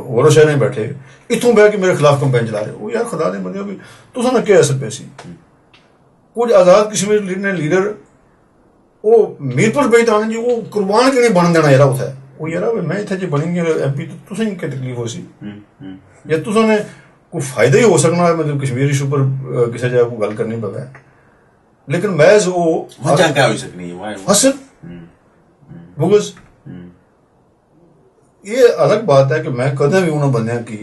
होर शहर बैठे इतों बह के मेरे खिलाफ कंपेन चला रहे, वो यार खुदा ने मतलब भी तुसा ना क्या असर पैसी कुछ आजाद कश्मीर ने लीडर वो मीरपुर बेईतान जी वो कुर्बान क्यों नहीं बन देना यार उठा वो यार मैं इतने जो बनी MP तो तुसें क्या तकलीफ हो सी या तुसा ने कोई फायदा ही हो सकना है मतलब कश्मीर इशू पर किसी जगह को गल करनी पवे, लेकिन महज वो वजह क्या हो सकनी है हसद बुगज। ये अलग बात है कि मैं कदे भी उन्होंने बंदियां की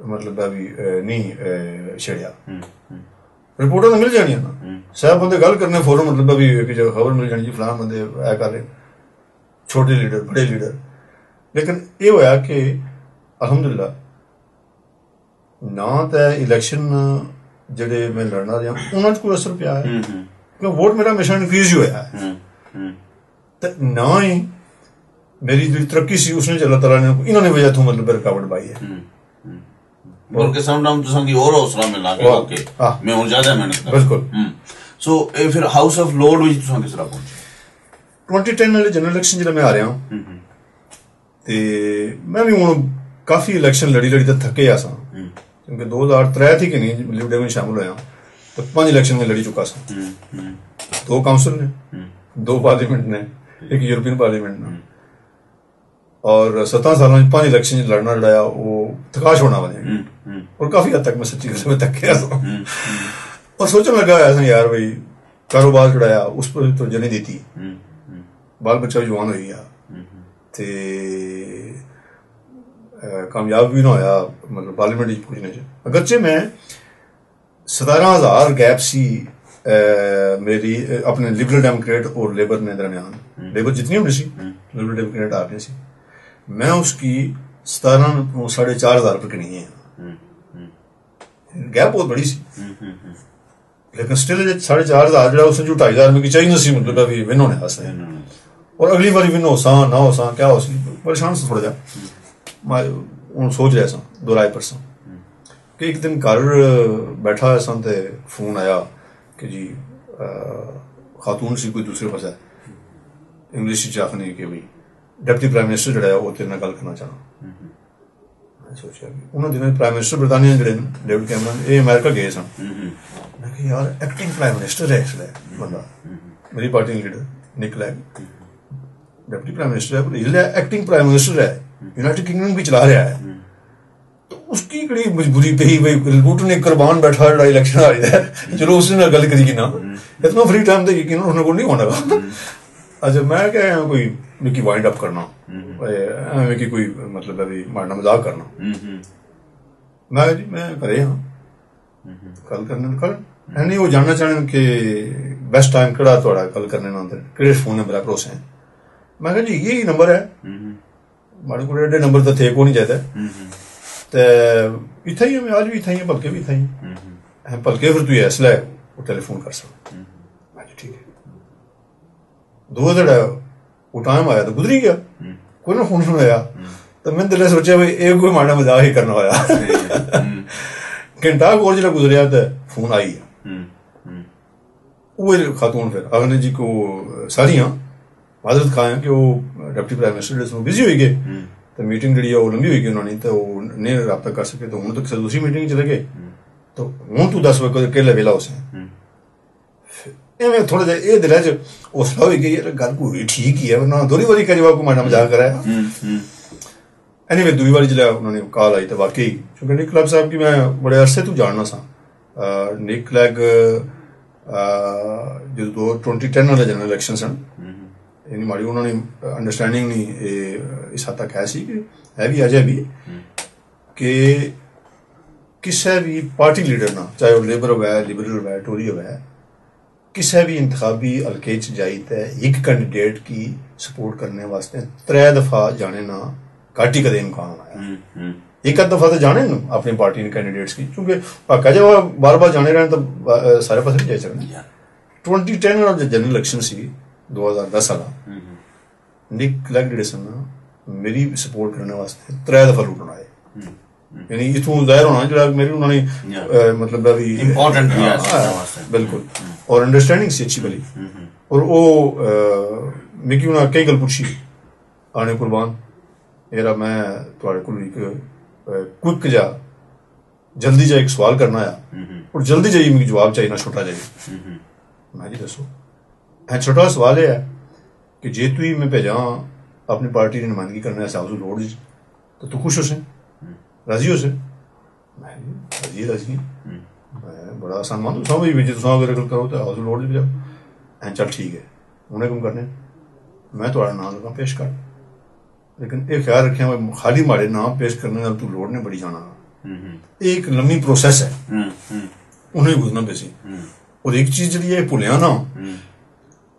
मतलब अभी नहीं छेड़िया, रिपोर्टां तो मिल जानियां ना साहब बंदे गल करने फौरन मतलब अभी कि जो खबर मिल जानी जी फलां बंदे ऐ कर रहे छोटे लीडर बड़े लीडर, लेकिन ये होया कि अलहमदुलिल्लाह ना तो इलेक्शन जेडे मैं लड़ना रहा उन्होंने कोई असर पिया है क्योंकि वोट मेरा हमेशा इंक्रीज ही होया है, ना ही मेरी जो तरक्की सी उसने अल्लाह ताला ने इन्होंने वजह तो मतलब रुकावट पाई है और के सामने तो संगी और हौसला मिला के ओके मैं और ज्यादा मेहनत कर बिल्कुल। सो ए फिर हाउस ऑफ लॉर्ड विच तुसां किस तरह पहुंचे 2010 वाले जनरल इलेक्शन जिला मैं आ रहा हूं ते मैं भी हुन काफी इलेक्शन लड़ी तो थके आ सा क्योंकि 2003 थी कि नहीं लिबडे में शामिल होया तो 5 इलेक्शन में लड़ी चुका सा, 2 काउंसिल ने 2 पार्लियामेंट ने 1 यूरोपियन पार्लियामेंट ने और 17 साल में 5 इलेक्शन लड़ना लड़ाया वो थका छोड़ना बने और काफी हद तक मैं सच्ची कसम में थक गया और सोचने लगा ऐसा यार भाई कारोबार चढ़ाया उस पर तो जने देती बाल बच्चा भी जवान हो गया ते कामयाब भी ना होया मतलब पार्लियामेंट पुजने च, अगरचे मैं 17,000 गैप सी मेरी अपने लिबरल डेमोक्रेट और लेबर ने दरमियान, लेबर जितनी होनी सी लिबरल डेमोक्रेट आपने सी मैं उसकी 17,500 रुपये नहीं है, गैप बहुत बड़ी सी लेकिन स्टिल 4,500 जो उसने जो 2,500 में की चाहिए सी मतलब अभी विन होने वास्ते और अगली बार विन हो सा ना हो सा क्या हो सी परेशान से थोड़ा जा मैं सोच रहा सा 2 राय परसा कि एक दिन घर बैठा सा ते फोन आया कि जी खातून सी कोई दूसरे पास इंग्लिश च आखने कि भाई डिप्टी प्राइम मिनिस्टर जड़ा वो तेरे गल करना चाहना, मैं सोचा उन्होंने दिनों प्राइम मिनिस्टर बरतानिया जड़े डेविड कैमरन ये अमेरिका गए सन, मैं कहा यार एक्टिंग प्राइम मिनिस्टर है इसलिए बंदा मेरी पार्टी लीडर निक लैग डिप्टी प्राइम मिनिस्टर है इसलिए एक्टिंग प्राइम मिनिस्टर है यूनाइटेड किंगडम भी चला रहा है तो उसकी कड़ी मजबूरी पे ही भाई लूट ने कुर्बान बैठा जड़ा इलेक्शन आ रहा है चलो उसने गल करी ना इतना फ्री टाइम तो यकीन उसने को नहीं होना अच्छा मैं क्या कोई मिकी वाइंड अप करना कि कोई मतलब अभी मारना मजाक करना मैं करे हाँ कल करने कल नहीं वो जानना चाहने कि बेस्ट टाइम केड़ा थोड़ा कल करने ना केड़े फोन नंबर है भरोसे मैं कहा जी यही नंबर है माड़े को एडे नंबर तो थे को नहीं जाता ते इतना ही आज भी इतना ही बल्कि भी इतना ही बल्कि फिर तू इसलिए वो टेलीफोन कर सकता ठीक है 2 दिन वो टाइम आया तो गुजरी गया कोई ना फोन सुनाया तो मैं दिले सोचा भाई एक कोई माड़ा मजाक ही करना होया घंटा और जो गुजरिया तो फोन आई है वो खातून फिर अगले जी को सारियां माजरत खाया कि वो डिप्टी प्राइम मिनिस्टर बिजी हुई गए तो मीटिंग जी वो लंबी हुई उन्होंने तो नहीं रब्ता कर सके तो हूँ तो दूसरी मीटिंग चले गए तो हूँ तू 10 बजे केले वेला उसे एवं थोड़ा जिहा दिल च हौसला हो गई गल पूरी ठीक ही है ना दोहरी बारी का जवाब को माड़ा मजाक कराया एनीवे दूसरी बारी जिला उन्होंने कॉल आई तो वाकई क्योंकि निक क्लब साहब की मैं बड़े अरसे तू जानना सा निक लैग जो 2010 वाले जनरल इलेक्शन सन यानी माड़ी उन्होंने अंडरस्टैंडिंग नहीं इस हद तक है सी कि है भी अजय भी कि किसी भी पार्टी लीडर ना चाहे वो लेबर होगा लिबरल होगा टोरी होगा किसी भी इंतखाबी हल्के च जाई ते एक कैंडिडेट की सपोर्ट करने वास्ते 3 दफा जाने ना घट ही कदे इम्कान आया एक आध दफा तो जाने ना अपनी पार्टी ने कैंडिडेट्स की क्योंकि पक्का जब बार बार जाने रहने तो सारे पास नहीं जा सकते 2010 वाला जनरल इलेक्शन सी 2010 वाला निक लैग जेडे सन मेरी सपोर्ट करने वास्ते 3 दफा लुटन आए यानी इत्थों जाहिर होना जेह्ड़ा मेरी उन्होंने मतलब भी इंपॉर्टेंट बिल्कुल और अंडरस्टैंडिंग सी अच्छी भली और वो मिगी उन्हें कई गल पुछी आने कुर्बान यार मैं थोड़े को क्विक जा जल्दी जा एक सवाल करना आया और जल्दी जाइए मिगी जवाब चाहिए ना छोटा जाइए मैं जी दसो छोटा सवाल है कि जे तू मैं भेजा अपनी पार्टी की नुमाइंदगी करने हाउस लोड तो तू खुश हो से राजी हो से मैं राजी मैं बड़ा आसान मान तुम भी जे तुम अगर गल करो तो हाउस लोड भी जाओ चल ठीक है उन्हें कम करने मैं थोड़ा नाम लगा पेश कर लेकिन एक ख्याल रखें खाली माड़े नाम पेश करने तू लोड ने बड़ी जाना एक लंबी प्रोसेस है उन्हें गुजरना पैसी और एक चीज जी भुलिया ना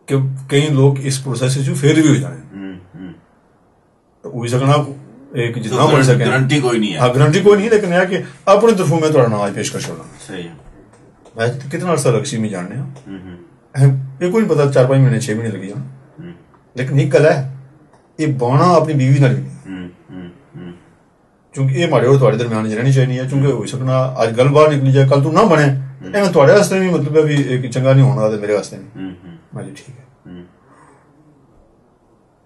कि कई लोग इस प्रोसेस फेल भी हो जाए तो हो सकना एक जितना बन सके गारंटी कोई नहीं है हाँ गारंटी कोई नहीं लेकिन यह कि अपने तरफों में थोड़ा नाम पेश कर छोड़ना सही है मैं कितना अर्सा लग सी में जानने ये कोई नहीं पता 4-5 महीने 6 महीने लगी जाना लेकिन एक गल है ये बाना अपनी बीवी नाल भी नहीं क्योंकि ये माड़े और थोड़े दरम्यान रहनी चाहिए है क्योंकि हो सकना अज गल बाहर निकली जाए कल तू ना बने एवं थोड़े वास्ते भी मतलब भी एक चंगा नहीं होना मेरे वास्ते नहीं मैं जी ठीक है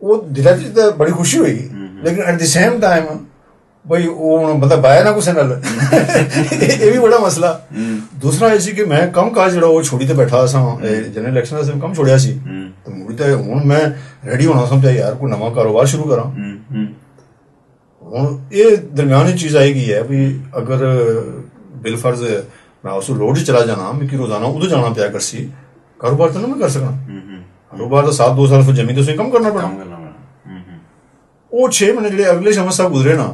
वो दिला च तो बड़ी खुशी हुई लेकिन एट द सेम टाइम भाई वो मतलब बाया ना कुछ नाल ये भी बड़ा मसला दूसरा ऐसी कि मैं कम काज जो वो छोड़ी तो बैठा सा जनरल इलेक्शन से कम छोड़िया सी तो मुझे तो हूँ मैं रेडी होना समझा यार कोई नवा कारोबार शुरू करा हूँ ये दरम्यानी चीज आएगी है भी अगर बिल फर्ज मैं उस लोड ही चला जाना मिकी रोजाना उधर जाना पिया कर सी कारोबार तो ना मैं कर सकना कारोबार तो 7-2 साल फिर जमीन तो कम करना पड़ा वो 6 महीने जो अगले शमस साहब गुजरे ना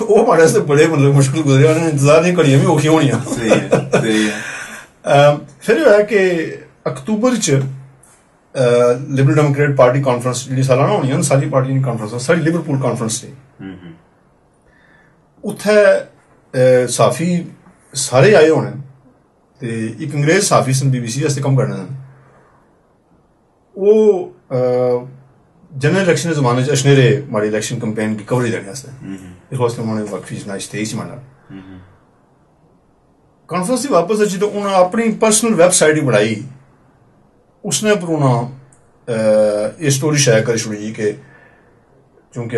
वो हमारे से बड़े मतलब मुश्किल गुजरे इंतजार नहीं करिए भी औखी होनी फिर है कि अक्तूबर च लिबरल डेमोक्रेट पार्टी कॉन्फ्रेंस जी सालाना होनी सारी पार्टी कॉन्फ्रेंस सारी लिवरपूल कॉन्फ्रेंस से उत्थे साफी सारे आए होने ते एक अंग्रेज साफी सन BBC वास्ते कम करने वो जनरल इलेक्शन के जमाने च अशनेरे माड़ी इलेक्शन कैंपेन की कवरेज देने वास्ते इस वास्ते उन्होंने वक्फी चुनाव 23 माना कॉन्फ्रेंस से वापस अच्छी तो उन्होंने अपनी पर्सनल वेबसाइट ही बनाई उसने पर उन्होंने ये स्टोरी शेयर करी छोड़ी जी के क्योंकि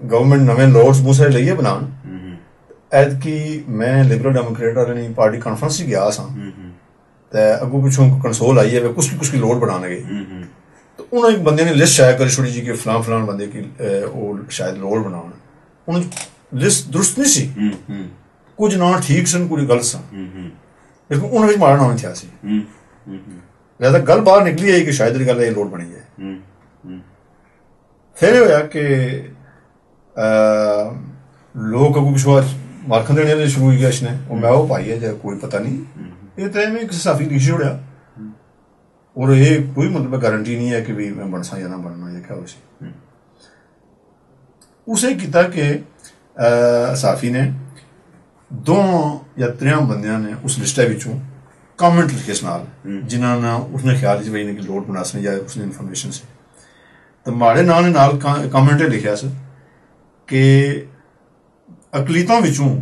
गवर्नमेंट नवे लॉर्ड्स मुंह से लेइए बनान ऐद की मैं लिबरल डेमोक्रेट वाली पार्टी कॉन्फ्रेंस ही गया सा ते अगू पिछों कंसोल आई है कुछ की लोड बनाने गई तो उन्होंने एक बंदे ने लिस्ट शाया करी छोड़ी जी कि फलां बंदे की वो शायद लोड बनाना उन्होंने लिस्ट दुरुस्त नहीं सी कुछ ना ठीक सन कुछ गलत सन लेकिन उन्होंने माड़ा नाम था सी लिहाजा गल बाहर निकली है कि शायद गल ये लोड बनी है फिर होया कि लोग अगू पिछों मार्खन देने शुरू हो गया इसने मैं वो पाई है जो कोई पता नहीं ये तो मैं किसी साफी लिखी छोड़ा और ये कोई मतलब गारंटी नहीं है कि भी मैं बनसा या ना बनना या क्या उसे किया कि साफी ने 2 या 3 बंदियां ने उस लिस्टा विचों कमेंट लिखे इस नाल जिन्होंने उसने ख्याल भाई इन्हें लोड बना सने या उसने इन्फॉर्मेशन से तो माड़े नाल ने नाल कमेंट लिखा कि अकलीतां विचों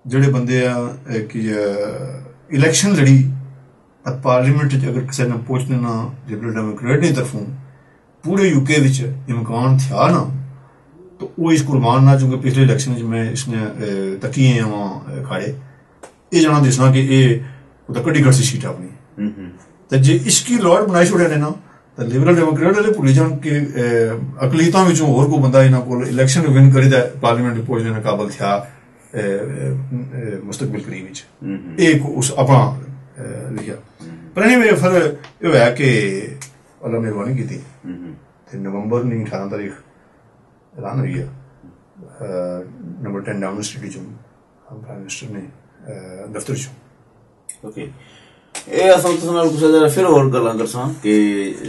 जिहड़े बंदे कि इलेक्शन लड़ी पार्लीमेंट अगर किसी ने पहुंचने ना लिबरल डेमोक्रेट की तरफों पूरे यूके विच इम्कान था ना तो वो इस कुर्बान ना चूंकि पिछले इलेक्शन में इसने तकिए वहां खाड़े ये जाना दसना कि ये कड्डी कड़ सी सीट अपनी तो जे इसकी लॉर्ड बनाई छोड़े ने ना तो लिबरल डेमोक्रेट वाले भुली जान कि अकलीतां विचों होर कोई बंदा इन्हां कोल इलेक्शन विन करी दा पार्लीमेंट पहुंचने का काबल था मुस्तकबिल करीब विच एक उस अपना लिखा पर नहीं फिर ये होया कि अल्लाह मेहरबानी की थी नवंबर नहीं 18 तारीख ऐलान हुई है नंबर 10 डाउनिंग स्ट्रीट चो प्राइम मिनिस्टर ने दफ्तर चो ओके ये असल तो नाल कुछ जरा फिर और गल्लां करसां कि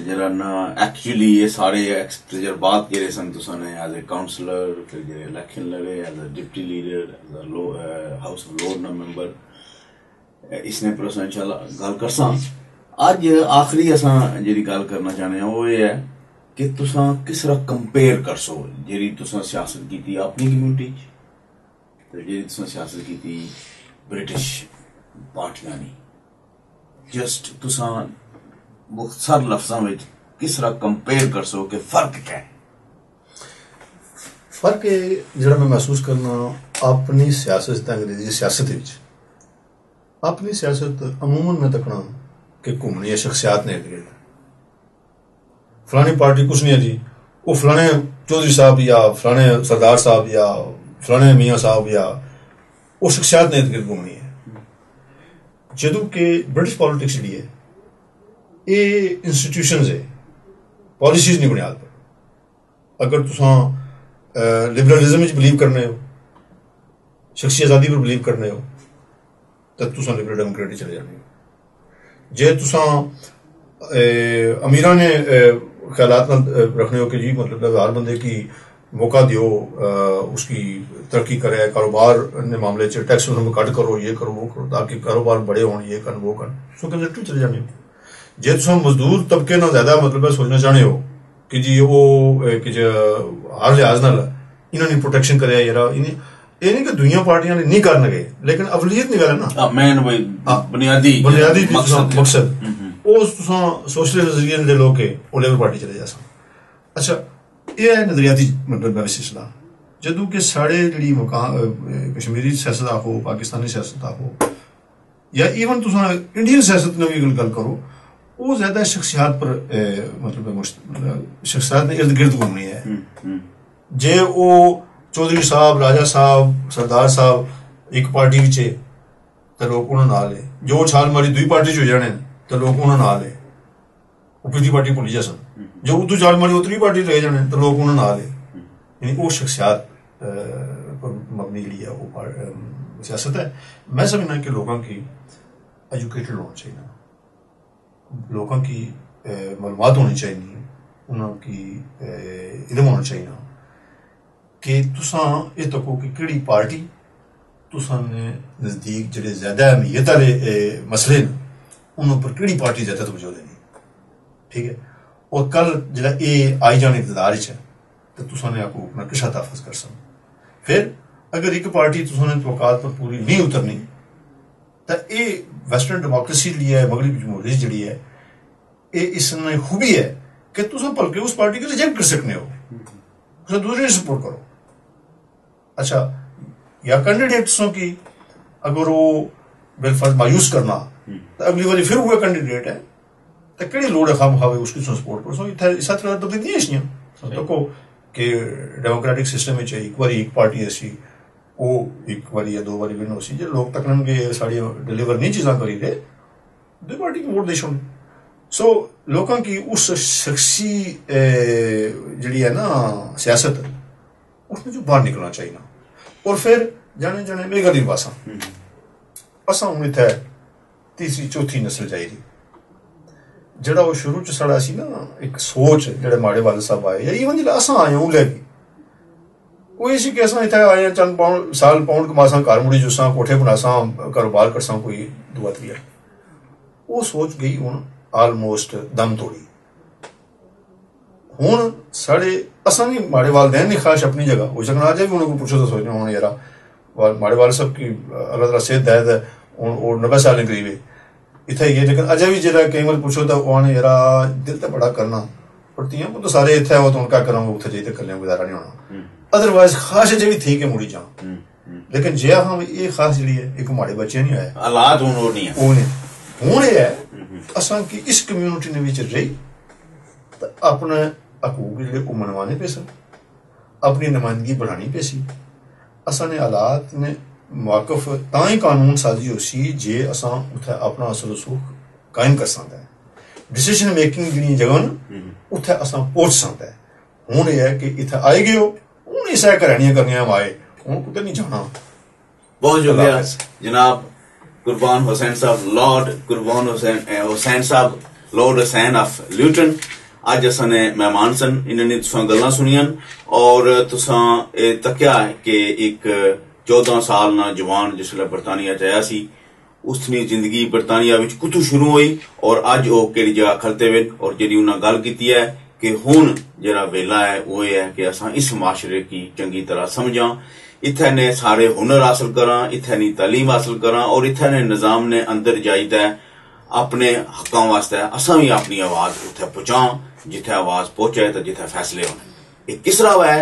जरा ना एक्चुअली ये सारे तजर्बात जेह्ड़े सन तुसां ने एज ए काउंसलर फिर जेह्ड़े इलेक्शन लड़े as a deputy leader as a House of Lord member इसने पर असां इंशाल्लाह गल करसां अज आखिरी असां जेह्ड़ी गल करना चाहने वो ये है कि तुसां किस तरह कंपेयर करसो जेह्ड़ी तुसां सियासत कीती अपनी कम्युनिटी ते जेह्ड़ी तुसें सियासत कीती ब्रिटिश पार्टियां ने, जस्ट तुसां मुख्तसर लफ्जां विच किस तरह कंपेयर कर सो कि फर्क क्या है? फर्क जिहड़ा मैं महसूस करना अपनी सियासत ते अंग्रेजी सियासत विच, अपनी सियासत अमूमन मैं तकना कि घूमनी है शख्सियात ने इर्द गिर्द। फलानी पार्टी कुछ नहीं है जी, वो फलाने चौधरी साहब या फलाने सरदार साहब या फलाने मियाँ साहब या वो शख्सियात ने इर्द गिर्द घूमनी है। जदों कि ब्रिटिश पॉलिटिक्स जी है ये इंस्टीट्यूशंस है, पॉलिसीज की बुनियाद पर। अगर तुसां लिबरलिज्म में बिलीव करने हो, शख्सी आज़ादी पर बिलीव करने हो, तो तुसां लिबरल डेमोक्रेट चले जाने हो। जे तुसां अमीरां ने ख्यालात रखने हो कि जी मतलब हर बंदे की मौका दियो, उसकी तरक्की करे, कारोबार ने मामले च टैक्स उन्होंने कट करो, ये करो वो करो ताकि कारोबार बड़े हो, ये कर वो कर, सो कंजर्वेटिव चले जाने हो। जे तुसां मजदूर तबके ना ज्यादा मतलब सोचना चाहते हो कि जी वो कि हर लिहाज नाल इन्होंने प्रोटेक्शन करे यार, ये नहीं कि दुनिया पार्टियां ने नहीं करना गए, लेकिन अवलियत नहीं गल ना, मेन बुनियादी मकसद उस सोशलिस्ट नजरिए दे लोग के वो लेबर पार्टी चले जा सन। अच्छा ये है नजरियाती मतलब वैसे सलाह। जदों कि साढ़े जी कश्मीरी सियासत आखो, पाकिस्तानी सियासत आखो या इवन तुम इंडियन सियासत ने भी गल करो, वो ज्यादा शख्सियात पर मतलब शख्सियात ने इर्द गिर्द घूमनी है। जे वो चौधरी साहब, राजा साहब, सरदार साहब एक पार्टी विच है तो लोग उन्होंने नाल है, जो छाल मारी दुई पार्टी च हो जाने तो लोग उन्होंने नाल है, वो पिछली पार्टी भुली जा सन, जो उदू छाल मारी वो त्री पार्टी रह जाने तो लोग उन्होंने नाल है। यानी वो शख्सियात पर मबनी ली है वो सियासत है। मैं समझना कि लोगों की एजुकेटेड होना चाहिए, लोगों की मालूमात होनी चाहिए, उनकी इल्म होना चाहिए कि तुसां ये तको कि केड़ी पार्टी तुसां ने नजदीक जेडे ज्यादा अहमियत वाले मसले न उन पर केड़ी पार्टी ज्यादा तवज्जो देनी, ठीक है। और कल जेड़ा ये आई जाने इक़्तिदार च है तो तुसां ने आपको अपना किशा तहफ़्फ़ुज़ कर सन। फिर अगर एक पार्टी तुसां ने तवक्कात पर पूरी नहीं उतरनी तो ये वैस्टर्न डेमोक्रेसी जी है, मगरबी जमहूरियत जी है, ये इसमें खूबी है कि तुम बल्कि उस पार्टी को रिजेक्ट कर सकते हो, उसे दूसरे सपोर्ट करो। अच्छा या कैंडिडेट्सों की अगर वो बिलफर्ज मायूस करना तो अगली बार फिर हुआ कैंडिडेट है तो कड़ी लोड़ है खाम खावे उसकी सपोर्ट करो। इस तरह तो नहीं है देखो कि डेमोक्रेटिक सिस्टम में एक बार एक पार्टी ऐसी वो एक बार या दो बार विन हो सी, जो लोग तकन के साड़ी डिलीवर नहीं चीज़ा करी रहे दो पार्टी को वोट दे छोड़। सो लोगों की उस शख्सी जी है ना सियासत उसमें जो बाहर निकलना चाहिए ना। और फिर जाने जाने मेरी गल पासा असा हूँ इतने तीसरी चौथी नस्ल चाहिए जरा वो शुरू च साढ़ा सी ना एक सोच जेडे माड़े वाले साहब आए या इवन जो असा आए उले भी वो ये कि असा इतने आए चंद पाउंड साल पाउंड कमासा घर मुड़ी जुसा कोठे बनासा कारोबार करसा कोई दुआ त्रिया, वो सोच गई हूँ आलमोस्ट दम तोड़ी। हूँ साढ़े असा नहीं माड़े वालदैन नहीं खाश अपनी जगह हो सकना आज भी उन्होंने पूछो तो सोचना हूँ यार माड़े वाले सब की अल्लाह तआला सेहत दै है वो 90 साल करीब है इतना ही है, लेकिन अजय भी जरा कई बार पूछो तो उन्होंने यार दिल तो बड़ा करना पर तियां तो सारे इतने हो तो क्या करा उठे जाइए कल गुजारा नहीं होना। अदरवाइज खास अजय भी थी कि मुड़ी जा, लेकिन जे हम ये खास जी है एक माड़े बच्चे नहीं आए हालात हूँ ये है असा की इस कम्यूनिटी ने विच रही तो अपने हकूक जो मनवाने पे सन, अपनी नुमाइंदगी बढ़ानी पे सी। असा ने हालात ने वाकफ ता ही कानून साजी हो सी जे असा उत्थे अपना असर रसूख कायम कर सकता है, डिसीजन मेकिंग जी जगह न उत्थे असा पहुंच सकता है। हूँ यह है कि इतने आए गए हो हूँ इस करनियां करनियां आए हूँ कुछ नहीं जाना। बहुत शुक्रिया जनाब कुर्बान हुसैन साहब, लॉर्ड कुर्बान हुसैन साहब, लॉर्ड हुसैन ऑफ ल्यूटन। अज असाने मेहमान सन, इन्होंने तुसा गल्लां सुनियां और तुसा तक्या कि एक 14 साल ना जवान जिसले बरतानिया जाया सी उसकी जिंदगी बरतानिया विच कुतों शुरू हुई और अज वो केड़ी जगह खलते वे और जी उन्हें गल की है कि हुण जरा वेला है वो है कि असां इस माशरे की चंगी तरह समझां, इत्थे ने सारे हुनर हासिल करां, इत्थे नी तालीम हासिल करां और इत्थे ने निजाम ने अंदर जाइदा है अपने हकों वास्ते असां भी अपनी आवाज उत्थे पहुंचां जिथे आवाज पहुंचे तो जिथे फैसले होने। ये किस तरह है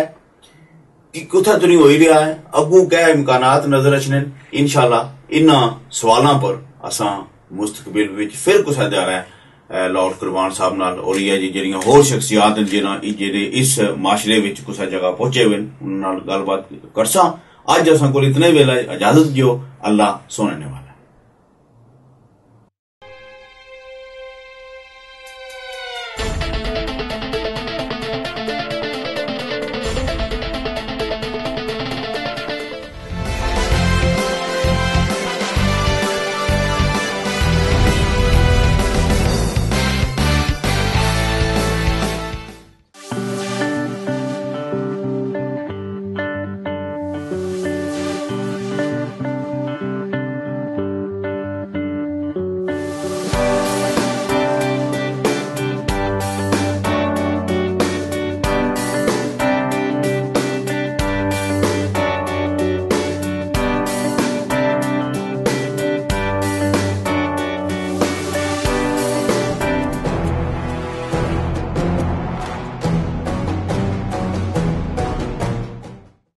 कि कुत्थे तो नहीं हो ही रहा है, अगू क्या इम्कानात नजर अचने। इंशाल्लाह इन्हां सवालों पर असां मुस्तकबिल विच फिर कुछ दायरा लॉर्ड कुरबान साहब नाल और ये जेहड़ियां होर शख्सियात जेहड़े इस माशरे विच कुछ जगह पहुंचे हुए उन्हां नाल गलबात करसां। अज असां कोल इतने वेला इजाजत दियो। अल्लाह सोने वाला।